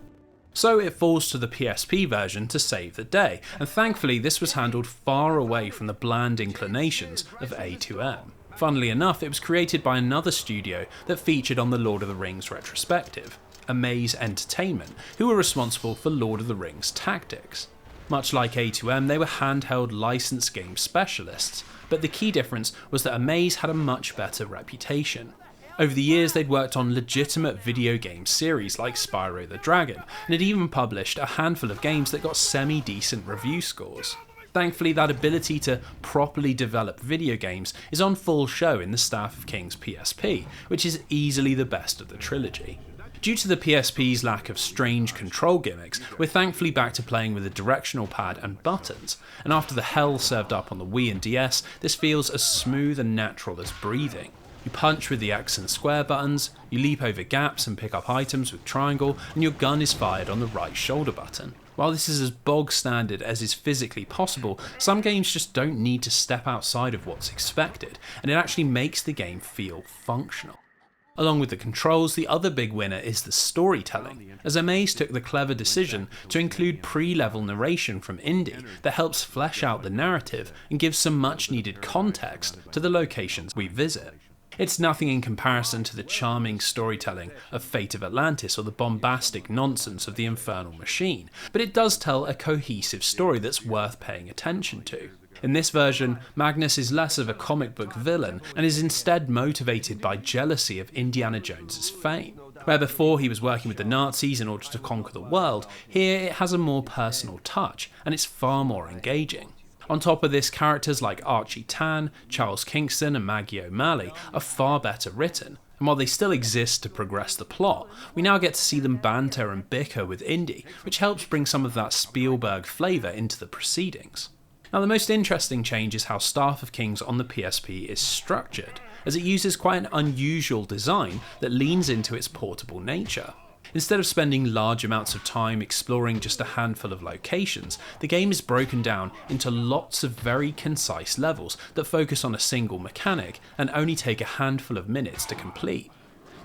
So it falls to the PSP version to save the day, and thankfully this was handled far away from the bland inclinations of A2M. Funnily enough, it was created by another studio that featured on the Lord of the Rings retrospective, Amaze Entertainment, who were responsible for Lord of the Rings Tactics. Much like A2M, they were handheld licensed game specialists, but the key difference was that Amaze had a much better reputation. Over the years, they'd worked on legitimate video game series like Spyro the Dragon, and had even published a handful of games that got semi-decent review scores. Thankfully, that ability to properly develop video games is on full show in the Staff of Kings PSP, which is easily the best of the trilogy. Due to the PSP's lack of strange control gimmicks, we're thankfully back to playing with a directional pad and buttons, and after the hell served up on the Wii and DS, this feels as smooth and natural as breathing. You punch with the X and square buttons, you leap over gaps and pick up items with triangle, and your gun is fired on the right shoulder button. While this is as bog standard as is physically possible, some games just don't need to step outside of what's expected, and it actually makes the game feel functional. Along with the controls, the other big winner is the storytelling, as Amaze took the clever decision to include pre-level narration from Indy that helps flesh out the narrative and gives some much needed context to the locations we visit. It's nothing in comparison to the charming storytelling of Fate of Atlantis or the bombastic nonsense of the Infernal Machine, but it does tell a cohesive story that's worth paying attention to. In this version, Magnus is less of a comic book villain and is instead motivated by jealousy of Indiana Jones's fame. Where before he was working with the Nazis in order to conquer the world, here it has a more personal touch and it's far more engaging. On top of this, characters like Archie Tan, Charles Kingston and Maggie O'Malley are far better written, and while they still exist to progress the plot, we now get to see them banter and bicker with Indy, which helps bring some of that Spielberg flavour into the proceedings. Now, the most interesting change is how Staff of Kings on the PSP is structured, as it uses quite an unusual design that leans into its portable nature. Instead of spending large amounts of time exploring just a handful of locations, the game is broken down into lots of very concise levels that focus on a single mechanic and only take a handful of minutes to complete.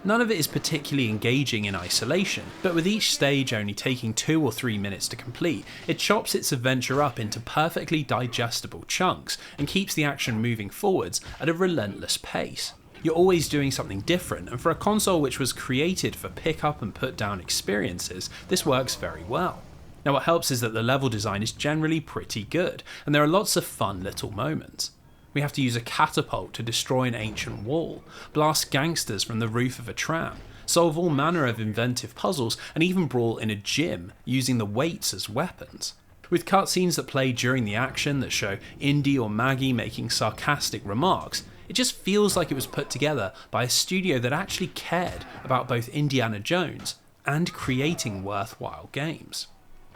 None of it is particularly engaging in isolation, but with each stage only taking 2 or 3 minutes to complete, it chops its adventure up into perfectly digestible chunks and keeps the action moving forwards at a relentless pace. You're always doing something different, and for a console which was created for pick up and put down experiences, this works very well. Now, what helps is that the level design is generally pretty good, and there are lots of fun little moments. We have to use a catapult to destroy an ancient wall, blast gangsters from the roof of a tram, solve all manner of inventive puzzles, and even brawl in a gym using the weights as weapons. With cutscenes that play during the action that show Indy or Maggie making sarcastic remarks, it just feels like it was put together by a studio that actually cared about both Indiana Jones and creating worthwhile games.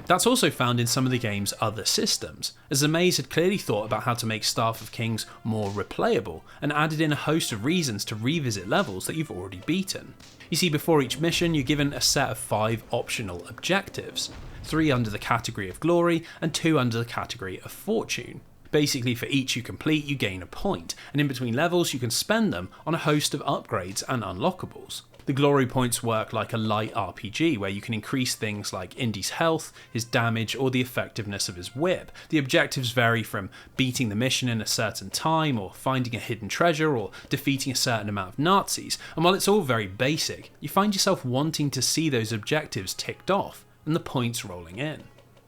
That's also found in some of the game's other systems, as the maze had clearly thought about how to make Staff of Kings more replayable and added in a host of reasons to revisit levels that you've already beaten. You see, before each mission you're given a set of 5 optional objectives, 3 under the category of glory and 2 under the category of fortune. Basically, for each you complete you gain a point, and in between levels you can spend them on a host of upgrades and unlockables. The glory points work like a light RPG, where you can increase things like Indy's health, his damage, or the effectiveness of his whip. The objectives vary from beating the mission in a certain time, or finding a hidden treasure, or defeating a certain amount of Nazis, and while it's all very basic, you find yourself wanting to see those objectives ticked off, and the points rolling in.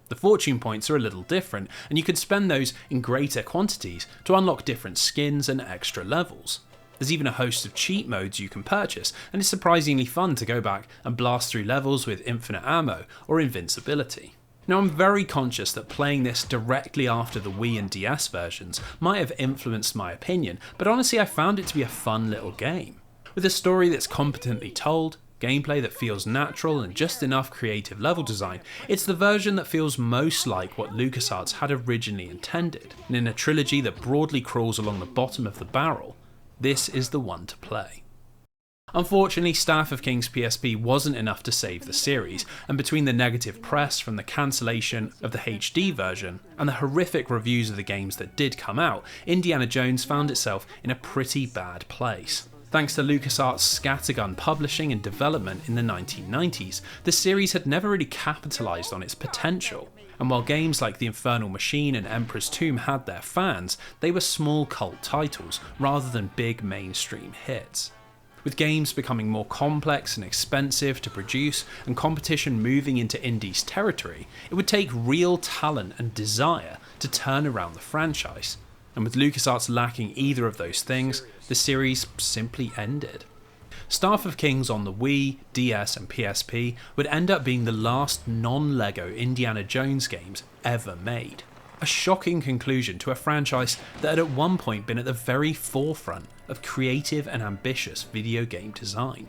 The fortune points are a little different, and you can spend those in greater quantities to unlock different skins and extra levels. There's even a host of cheat modes you can purchase, and it's surprisingly fun to go back and blast through levels with infinite ammo or invincibility. Now, I'm very conscious that playing this directly after the Wii and DS versions might have influenced my opinion, but honestly I found it to be a fun little game. With a story that's competently told, gameplay that feels natural, and just enough creative level design, it's the version that feels most like what LucasArts had originally intended, and in a trilogy that broadly crawls along the bottom of the barrel, this is the one to play. Unfortunately, Staff of Kings PSP wasn't enough to save the series, and between the negative press from the cancellation of the HD version and the horrific reviews of the games that did come out, Indiana Jones found itself in a pretty bad place. Thanks to LucasArts' scattergun publishing and development in the 1990s, the series had never really capitalised on its potential. And while games like The Infernal Machine and Emperor's Tomb had their fans, they were small cult titles rather than big mainstream hits. With games becoming more complex and expensive to produce and competition moving into indies territory, it would take real talent and desire to turn around the franchise. And with LucasArts lacking either of those things, the series simply ended. Staff of Kings on the Wii, DS and PSP would end up being the last non-LEGO Indiana Jones games ever made. A shocking conclusion to a franchise that had at one point been at the very forefront of creative and ambitious video game design.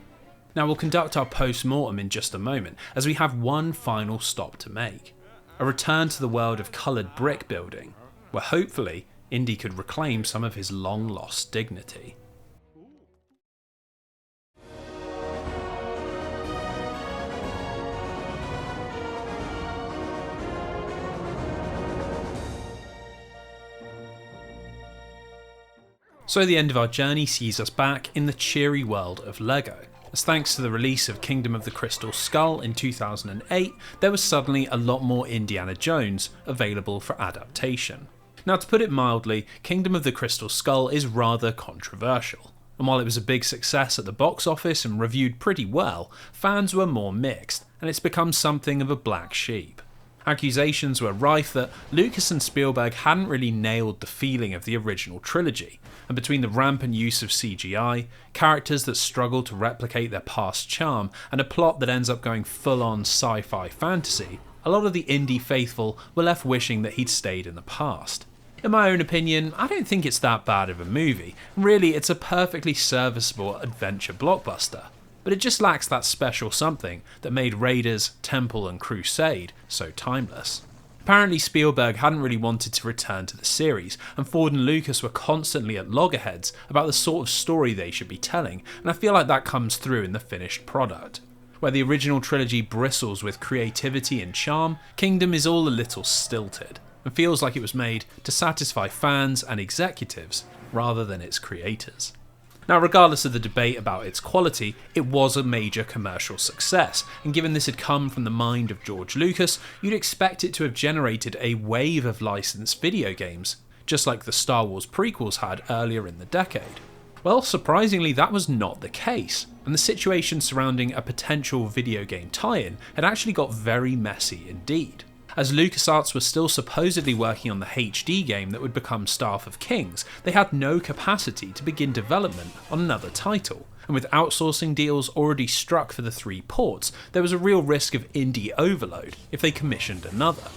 Now, we'll conduct our post-mortem in just a moment, as we have one final stop to make. A return to the world of coloured brick building, where hopefully Indy could reclaim some of his long-lost dignity. So the end of our journey sees us back in the cheery world of LEGO, as thanks to the release of Kingdom of the Crystal Skull in 2008, there was suddenly a lot more Indiana Jones available for adaptation. Now, to put it mildly, Kingdom of the Crystal Skull is rather controversial, and while it was a big success at the box office and reviewed pretty well, fans were more mixed, and it's become something of a black sheep. Accusations were rife that Lucas and Spielberg hadn't really nailed the feeling of the original trilogy, and between the rampant use of CGI, characters that struggle to replicate their past charm, and a plot that ends up going full-on sci-fi fantasy, a lot of the indie faithful were left wishing that he'd stayed in the past. In my own opinion, I don't think it's that bad of a movie. Really, it's a perfectly serviceable adventure blockbuster. But it just lacks that special something that made Raiders, Temple and Crusade so timeless. Apparently Spielberg hadn't really wanted to return to the series, and Ford and Lucas were constantly at loggerheads about the sort of story they should be telling, and I feel like that comes through in the finished product. Where the original trilogy bristles with creativity and charm, Kingdom is all a little stilted, and feels like it was made to satisfy fans and executives rather than its creators. Now, regardless of the debate about its quality, it was a major commercial success, and given this had come from the mind of George Lucas, you'd expect it to have generated a wave of licensed video games, just like the Star Wars prequels had earlier in the decade. Well, surprisingly, that was not the case, and the situation surrounding a potential video game tie-in had actually got very messy indeed. As LucasArts was still supposedly working on the HD game that would become Staff of Kings, they had no capacity to begin development on another title, and with outsourcing deals already struck for the 3 ports, there was a real risk of indie overload if they commissioned another.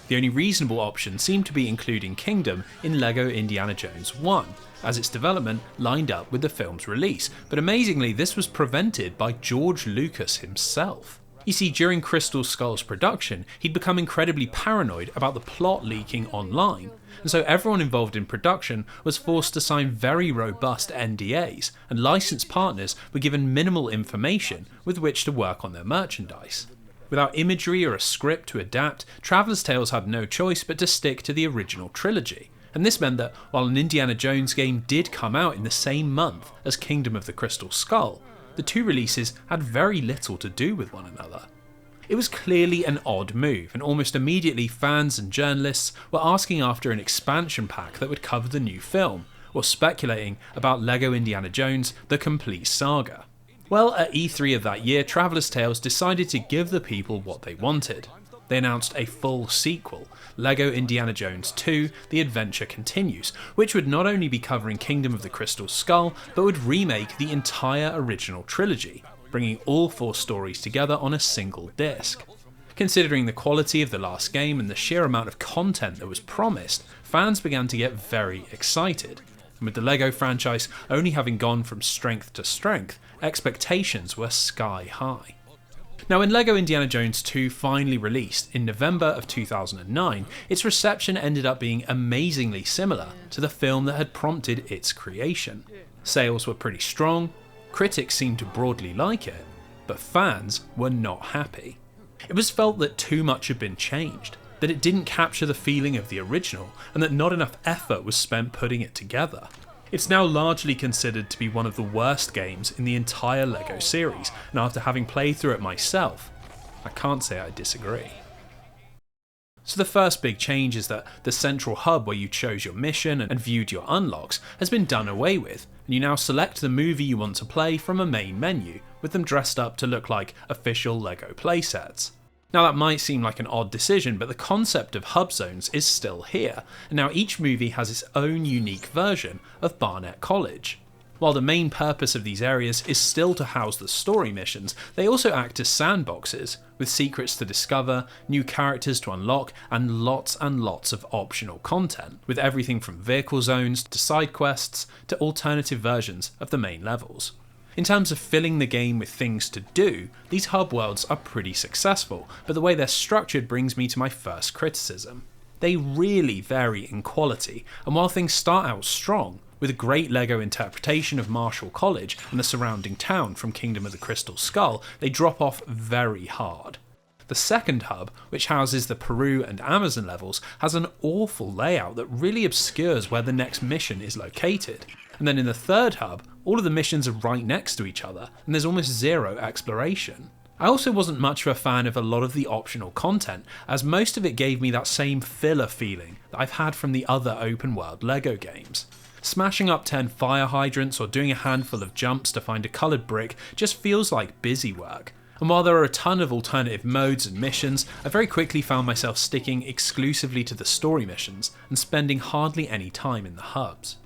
The only reasonable option seemed to be including Kingdom in LEGO Indiana Jones 1, as its development lined up with the film's release, but amazingly this was prevented by George Lucas himself. You see, during Crystal Skull's production, he'd become incredibly paranoid about the plot leaking online, and so everyone involved in production was forced to sign very robust NDAs, and licensed partners were given minimal information with which to work on their merchandise. Without imagery or a script to adapt, Traveller's Tales had no choice but to stick to the original trilogy. And this meant that while an Indiana Jones game did come out in the same month as Kingdom of the Crystal Skull, the two releases had very little to do with one another. It was clearly an odd move, and almost immediately fans and journalists were asking after an expansion pack that would cover the new film, or speculating about LEGO Indiana Jones: The Complete Saga. Well, at E3 of that year, Traveller's Tales decided to give the people what they wanted. They announced a full sequel, LEGO Indiana Jones 2: The Adventure Continues, which would not only be covering Kingdom of the Crystal Skull, but would remake the entire original trilogy, bringing all 4 stories together on a single disc. Considering the quality of the last game and the sheer amount of content that was promised, fans began to get very excited. And with the LEGO franchise only having gone from strength to strength, expectations were sky high. Now, when LEGO Indiana Jones 2 finally released in November of 2009, its reception ended up being amazingly similar to the film that had prompted its creation. Sales were pretty strong, critics seemed to broadly like it, but fans were not happy. It was felt that too much had been changed, that it didn't capture the feeling of the original, and that not enough effort was spent putting it together. It's now largely considered to be one of the worst games in the entire LEGO series, and after having played through it myself, I can't say I disagree. So the first big change is that the central hub where you chose your mission and viewed your unlocks has been done away with, and you now select the movie you want to play from a main menu, with them dressed up to look like official LEGO playsets. Now that might seem like an odd decision, but the concept of hub zones is still here, and now each movie has its own unique version of Barnett College. While the main purpose of these areas is still to house the story missions, they also act as sandboxes, with secrets to discover, new characters to unlock, and lots of optional content, with everything from vehicle zones to side quests to alternative versions of the main levels. In terms of filling the game with things to do, these hub worlds are pretty successful, but the way they're structured brings me to my first criticism. They really vary in quality, and while things start out strong, with a great LEGO interpretation of Marshall College and the surrounding town from Kingdom of the Crystal Skull, they drop off very hard. The second hub, which houses the Peru and Amazon levels, has an awful layout that really obscures where the next mission is located. And then in the third hub, all of the missions are right next to each other, and there's almost zero exploration. I also wasn't much of a fan of a lot of the optional content, as most of it gave me that same filler feeling that I've had from the other open world LEGO games. Smashing up 10 fire hydrants or doing a handful of jumps to find a coloured brick just feels like busy work. And while there are a ton of alternative modes and missions, I very quickly found myself sticking exclusively to the story missions and spending hardly any time in the hubs.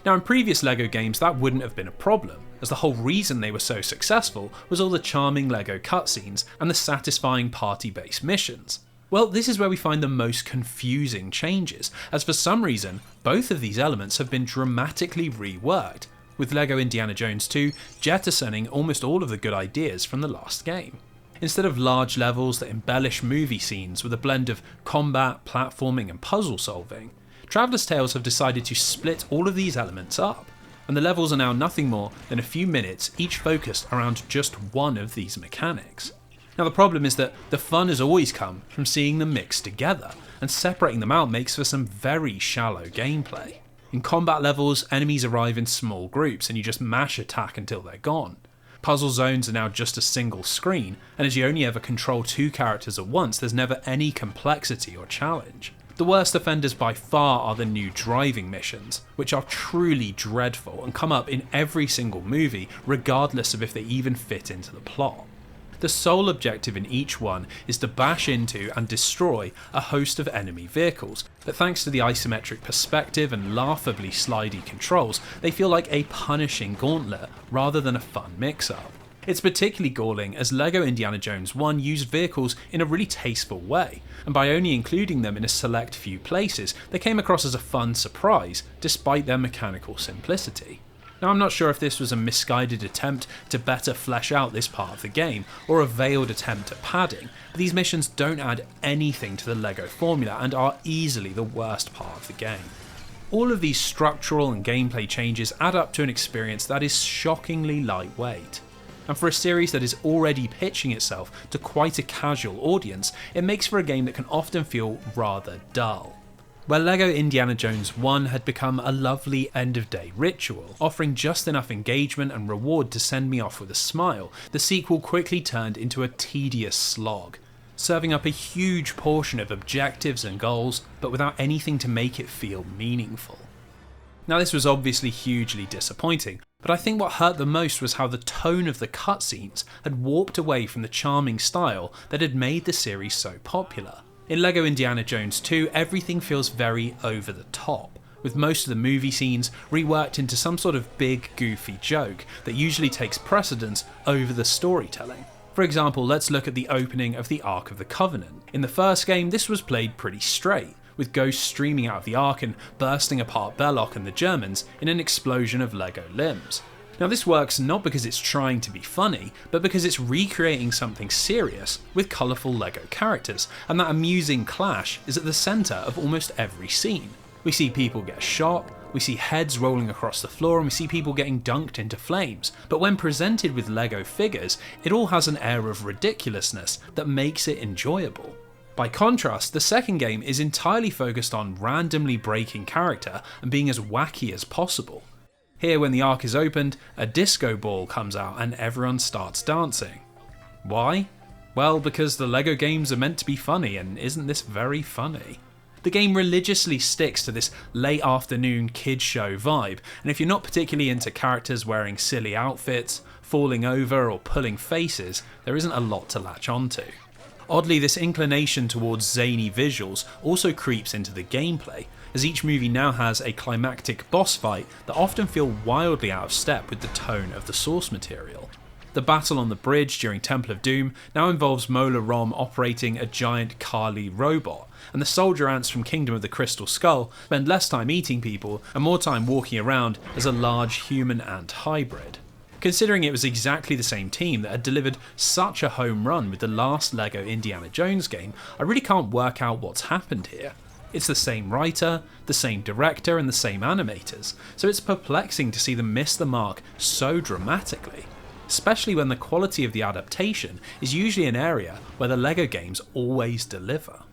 Now in previous LEGO games that wouldn't have been a problem, as the whole reason they were so successful was all the charming LEGO cutscenes and the satisfying party-based missions. Well, this is where we find the most confusing changes, as for some reason, both of these elements have been dramatically reworked, with LEGO Indiana Jones 2 jettisoning almost all of the good ideas from the last game. Instead of large levels that embellish movie scenes with a blend of combat, platforming and puzzle solving, Traveller's Tales have decided to split all of these elements up, and the levels are now nothing more than a few minutes each focused around just one of these mechanics. Now the problem is that the fun has always come from seeing them mixed together, and separating them out makes for some very shallow gameplay. In combat levels, enemies arrive in small groups and you just mash attack until they're gone. Puzzle zones are now just a single screen, and as you only ever control 2 characters at once, there's never any complexity or challenge. The worst offenders by far are the new driving missions, which are truly dreadful and come up in every single movie, regardless of if they even fit into the plot. The sole objective in each one is to bash into and destroy a host of enemy vehicles, but thanks to the isometric perspective and laughably slidey controls, they feel like a punishing gauntlet rather than a fun mix-up. It's particularly galling as LEGO Indiana Jones 1 used vehicles in a really tasteful way, and by only including them in a select few places, they came across as a fun surprise, despite their mechanical simplicity. Now, I'm not sure if this was a misguided attempt to better flesh out this part of the game, or a veiled attempt at padding, but these missions don't add anything to the LEGO formula and are easily the worst part of the game. All of these structural and gameplay changes add up to an experience that is shockingly lightweight. And for a series that is already pitching itself to quite a casual audience, it makes for a game that can often feel rather dull. Where LEGO Indiana Jones 1 had become a lovely end-of-day ritual, offering just enough engagement and reward to send me off with a smile, the sequel quickly turned into a tedious slog, serving up a huge portion of objectives and goals, but without anything to make it feel meaningful. Now, this was obviously hugely disappointing, but I think what hurt the most was how the tone of the cutscenes had warped away from the charming style that had made the series so popular. In LEGO Indiana Jones 2, everything feels very over the top, with most of the movie scenes reworked into some sort of big, goofy joke that usually takes precedence over the storytelling. For example, let's look at the opening of the Ark of the Covenant. In the first game, this was played pretty straight, with ghosts streaming out of the Ark and bursting apart Belloc and the Germans in an explosion of LEGO limbs. Now, this works not because it's trying to be funny, but because it's recreating something serious with colourful LEGO characters, and that amusing clash is at the centre of almost every scene. We see people get shot, we see heads rolling across the floor, and we see people getting dunked into flames, but when presented with LEGO figures, it all has an air of ridiculousness that makes it enjoyable. By contrast, the second game is entirely focused on randomly breaking character and being as wacky as possible. Here, when the Ark is opened, a disco ball comes out and everyone starts dancing. Why? Well, because the LEGO games are meant to be funny, and isn't this very funny? The game religiously sticks to this late afternoon kids show vibe, and if you're not particularly into characters wearing silly outfits, falling over or pulling faces, there isn't a lot to latch onto. Oddly, this inclination towards zany visuals also creeps into the gameplay, as each movie now has a climactic boss fight that often feel wildly out of step with the tone of the source material. The battle on the bridge during Temple of Doom now involves Mola Ram operating a giant Kali robot, and the soldier ants from Kingdom of the Crystal Skull spend less time eating people and more time walking around as a large human ant hybrid. Considering it was exactly the same team that had delivered such a home run with the last LEGO Indiana Jones game, I really can't work out what's happened here. It's the same writer, the same director, and the same animators, so it's perplexing to see them miss the mark so dramatically, especially when the quality of the adaptation is usually an area where the LEGO games always deliver.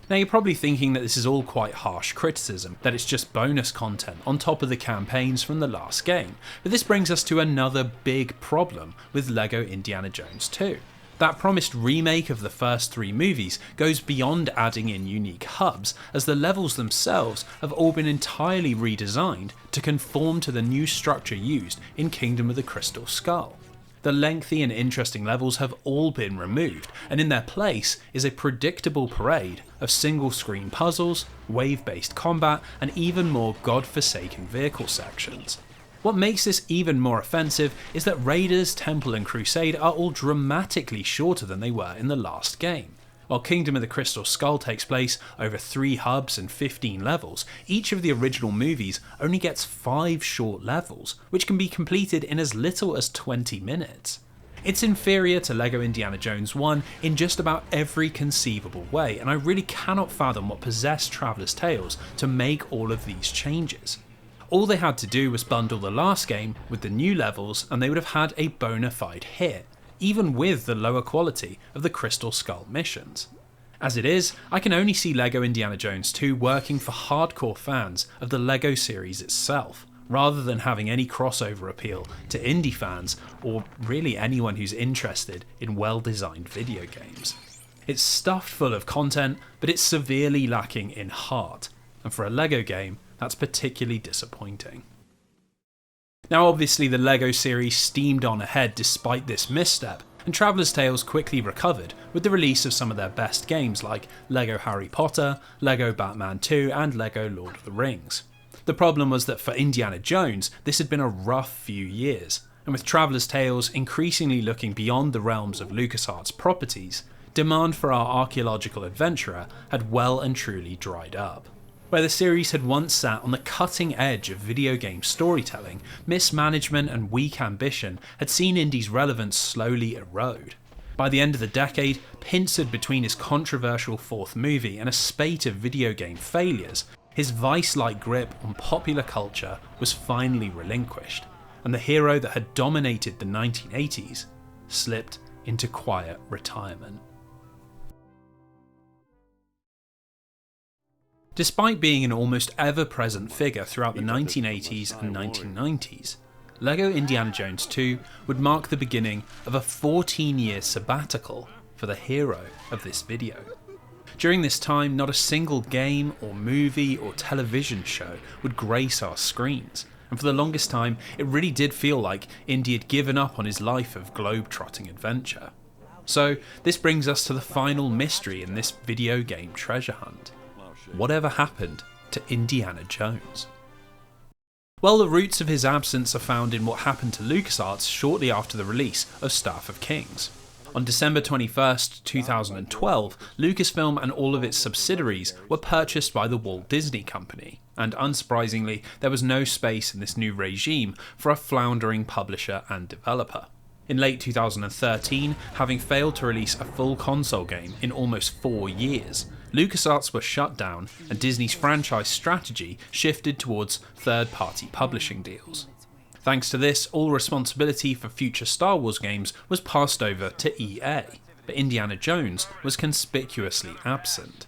Now, you're probably thinking that this is all quite harsh criticism, that it's just bonus content on top of the campaigns from the last game, but this brings us to another big problem with LEGO Indiana Jones 2. That promised remake of the first three movies goes beyond adding in unique hubs, as the levels themselves have all been entirely redesigned to conform to the new structure used in Kingdom of the Crystal Skull. The lengthy and interesting levels have all been removed, and in their place is a predictable parade of single-screen puzzles, wave-based combat, and even more godforsaken vehicle sections. What makes this even more offensive is that Raiders, Temple and Crusade are all dramatically shorter than they were in the last game. While Kingdom of the Crystal Skull takes place over 3 hubs and 15 levels, each of the original movies only gets 5 short levels, which can be completed in as little as 20 minutes. It's inferior to LEGO Indiana Jones 1 in just about every conceivable way, and I really cannot fathom what possessed Traveller's Tales to make all of these changes. All they had to do was bundle the last game with the new levels and they would have had a bona fide hit, even with the lower quality of the Crystal Skull missions. As it is, I can only see LEGO Indiana Jones 2 working for hardcore fans of the LEGO series itself, rather than having any crossover appeal to indie fans or really anyone who's interested in well-designed video games. It's stuffed full of content, but it's severely lacking in heart, and for a LEGO game, that's particularly disappointing. Now, obviously the LEGO series steamed on ahead despite this misstep, and Traveller's Tales quickly recovered with the release of some of their best games like LEGO Harry Potter, LEGO Batman 2 and LEGO Lord of the Rings. The problem was that for Indiana Jones, this had been a rough few years, And with Traveller's Tales increasingly looking beyond the realms of LucasArts properties, demand for our archaeological adventurer had well and truly dried up. Where the series had once sat on the cutting edge of video game storytelling, mismanagement and weak ambition had seen Indy's relevance slowly erode. By the end of the decade, pincered between his controversial fourth movie and a spate of video game failures, his vice-like grip on popular culture was finally relinquished, and the hero that had dominated the 1980s slipped into quiet retirement. Despite being an almost ever-present figure throughout the 1980s and 1990s, LEGO Indiana Jones 2 would mark the beginning of a 14-year sabbatical for the hero of this video. During this time, not a single game or movie or television show would grace our screens, and for the longest time it really did feel like Indy had given up on his life of globe-trotting adventure. So this brings us to the final mystery in this video game treasure hunt. Whatever happened to Indiana Jones? Well, the roots of his absence are found in what happened to LucasArts shortly after the release of Staff of Kings. On December 21st, 2012, Lucasfilm and all of its subsidiaries were purchased by the Walt Disney Company, and unsurprisingly, there was no space in this new regime for a floundering publisher and developer. In late 2013, having failed to release a full console game in almost 4 years, LucasArts was shut down and Disney's franchise strategy shifted towards third-party publishing deals. Thanks to this, all responsibility for future Star Wars games was passed over to EA, but Indiana Jones was conspicuously absent.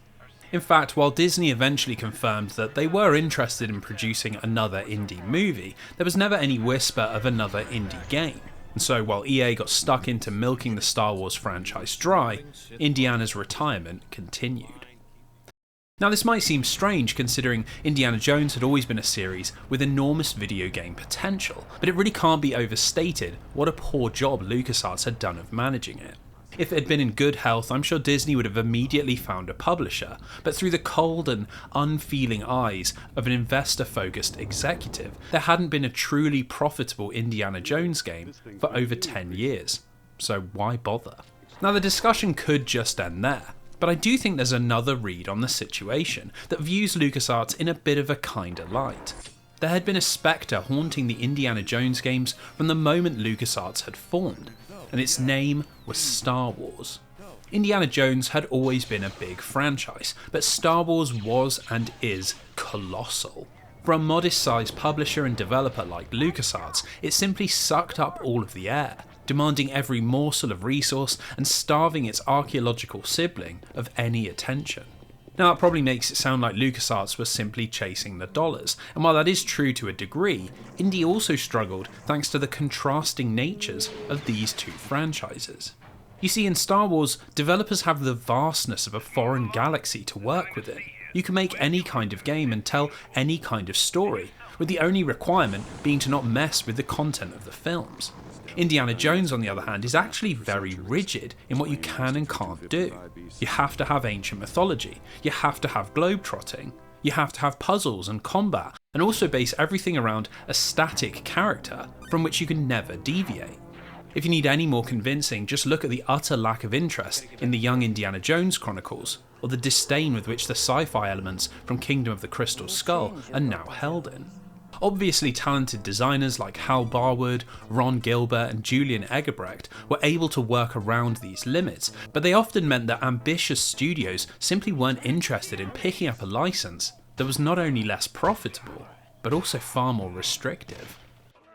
In fact, while Disney eventually confirmed that they were interested in producing another indie movie, there was never any whisper of another indie game. And so while EA got stuck into milking the Star Wars franchise dry, Indiana's retirement continued. Now this might seem strange considering Indiana Jones had always been a series with enormous video game potential, but it really can't be overstated what a poor job LucasArts had done of managing it. If it had been in good health, I'm sure Disney would have immediately found a publisher, but through the cold and unfeeling eyes of an investor-focused executive, there hadn't been a truly profitable Indiana Jones game for over 10 years. So why bother? Now the discussion could just end there. But I do think there's another read on the situation that views LucasArts in a bit of a kinder light. There had been a spectre haunting the Indiana Jones games from the moment LucasArts had formed, and its name was Star Wars. Indiana Jones had always been a big franchise, but Star Wars was and is colossal. For a modest-sized publisher and developer like LucasArts, it simply sucked up all of the air, demanding every morsel of resource and starving its archaeological sibling of any attention. Now that probably makes it sound like LucasArts was simply chasing the dollars, and while that is true to a degree, Indy also struggled thanks to the contrasting natures of these two franchises. You see, in Star Wars, developers have the vastness of a foreign galaxy to work within. You can make any kind of game and tell any kind of story, with the only requirement being to not mess with the content of the films. Indiana Jones, on the other hand, is actually very rigid in what you can and can't do. You have to have ancient mythology, you have to have globetrotting, you have to have puzzles and combat, and also base everything around a static character from which you can never deviate. If you need any more convincing, just look at the utter lack of interest in the young Indiana Jones Chronicles, or the disdain with which the sci-fi elements from Kingdom of the Crystal Skull are now held in. Obviously talented designers like Hal Barwood, Ron Gilbert and Julian Egerbrecht were able to work around these limits, but they often meant that ambitious studios simply weren't interested in picking up a license that was not only less profitable, but also far more restrictive.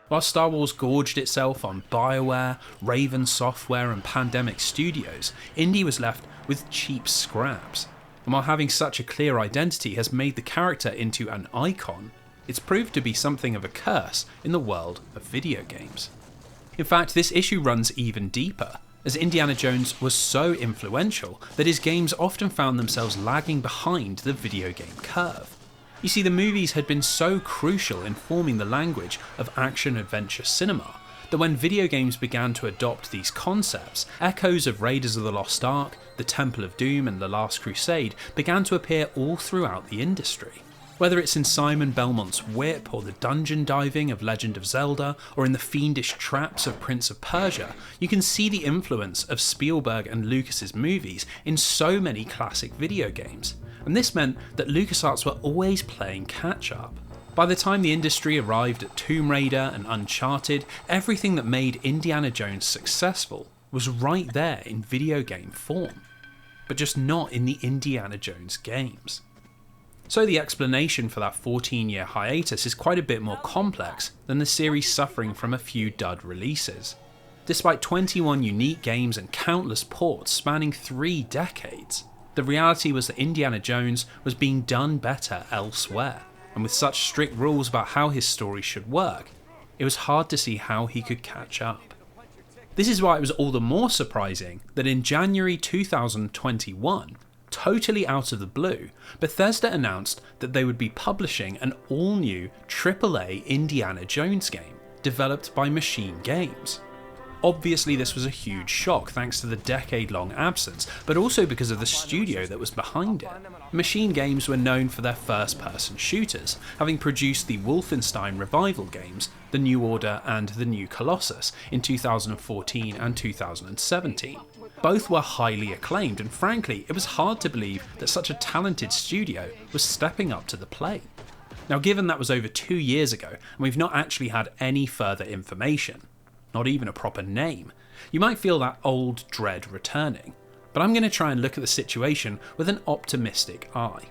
While Star Wars gorged itself on BioWare, Raven Software and Pandemic Studios, Indy was left with cheap scraps. And while having such a clear identity has made the character into an icon, it's proved to be something of a curse in the world of video games. In fact, this issue runs even deeper, as Indiana Jones was so influential that his games often found themselves lagging behind the video game curve. You see, the movies had been so crucial in forming the language of action-adventure cinema that when video games began to adopt these concepts, echoes of Raiders of the Lost Ark, The Temple of Doom and The Last Crusade began to appear all throughout the industry. Whether it's in Simon Belmont's whip, or the dungeon diving of Legend of Zelda, or in the fiendish traps of Prince of Persia, you can see the influence of Spielberg and Lucas's movies in so many classic video games, and this meant that LucasArts were always playing catch up. By the time the industry arrived at Tomb Raider and Uncharted, everything that made Indiana Jones successful was right there in video game form, but just not in the Indiana Jones games. So the explanation for that 14-year hiatus is quite a bit more complex than the series suffering from a few dud releases. Despite 21 unique games and countless ports spanning 3 decades, the reality was that Indiana Jones was being done better elsewhere, and with such strict rules about how his story should work, it was hard to see how he could catch up. This is why it was all the more surprising that in January 2021, totally out of the blue, Bethesda announced that they would be publishing an all-new AAA Indiana Jones game, developed by Machine Games. Obviously this was a huge shock thanks to the decade-long absence, but also because of the studio that was behind it. Machine Games were known for their first-person shooters, having produced the Wolfenstein Revival games, The New Order and The New Colossus in 2014 and 2017. Both were highly acclaimed, and frankly, it was hard to believe that such a talented studio was stepping up to the plate. Now, given that was over 2 years ago, and we've not actually had any further information, not even a proper name, you might feel that old dread returning. But I'm going to try and look at the situation with an optimistic eye.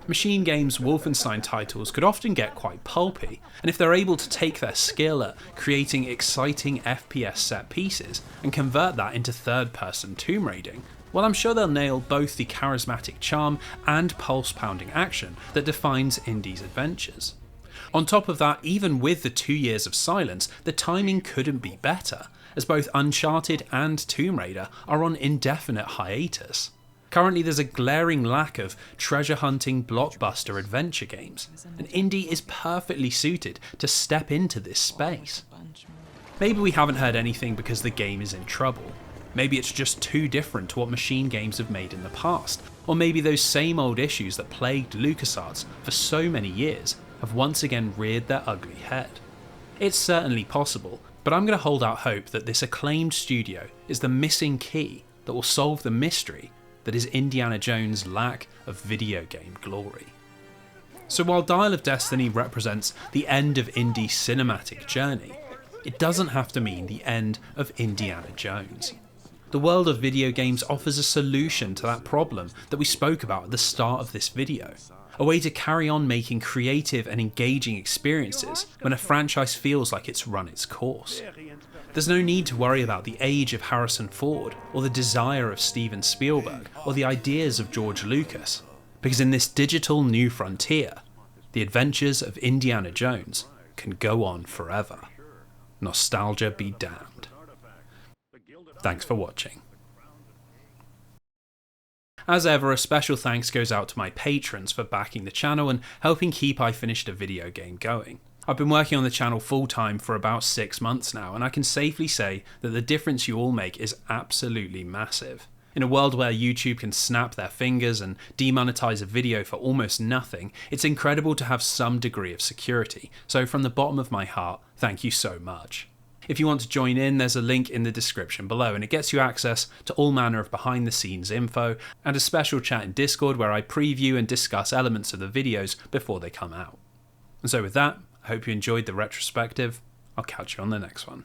Machine Games' Wolfenstein titles could often get quite pulpy, and if they're able to take their skill at creating exciting FPS set pieces and convert that into third-person tomb raiding, well, I'm sure they'll nail both the charismatic charm and pulse-pounding action that defines Indy's adventures. On top of that, even with the 2 years of silence, the timing couldn't be better, as both Uncharted and Tomb Raider are on indefinite hiatus. Currently there's a glaring lack of treasure-hunting blockbuster adventure games, and Indy is perfectly suited to step into this space. Maybe we haven't heard anything because the game is in trouble. Maybe it's just too different to what Machine Games have made in the past, or maybe those same old issues that plagued LucasArts for so many years have once again reared their ugly head. It's certainly possible, but I'm going to hold out hope that this acclaimed studio is the missing key that will solve the mystery that is Indiana Jones' lack of video game glory. So while Dial of Destiny represents the end of Indy's cinematic journey, it doesn't have to mean the end of Indiana Jones. The world of video games offers a solution to that problem that we spoke about at the start of this video. A way to carry on making creative and engaging experiences when a franchise feels like it's run its course. There's no need to worry about the age of Harrison Ford, or the desire of Steven Spielberg, or the ideas of George Lucas, because in this digital new frontier, the adventures of Indiana Jones can go on forever. Nostalgia be damned. Thanks for watching. As ever, a special thanks goes out to my patrons for backing the channel and helping keep I Finished a Video Game going. I've been working on the channel full time for about 6 months now, and I can safely say that the difference you all make is absolutely massive. In a world where YouTube can snap their fingers and demonetize a video for almost nothing, it's incredible to have some degree of security, so from the bottom of my heart, thank you so much. If you want to join in, there's a link in the description below, and it gets you access to all manner of behind the scenes info and a special chat in Discord where I preview and discuss elements of the videos before they come out. And so with that, I hope you enjoyed the retrospective. I'll catch you on the next one.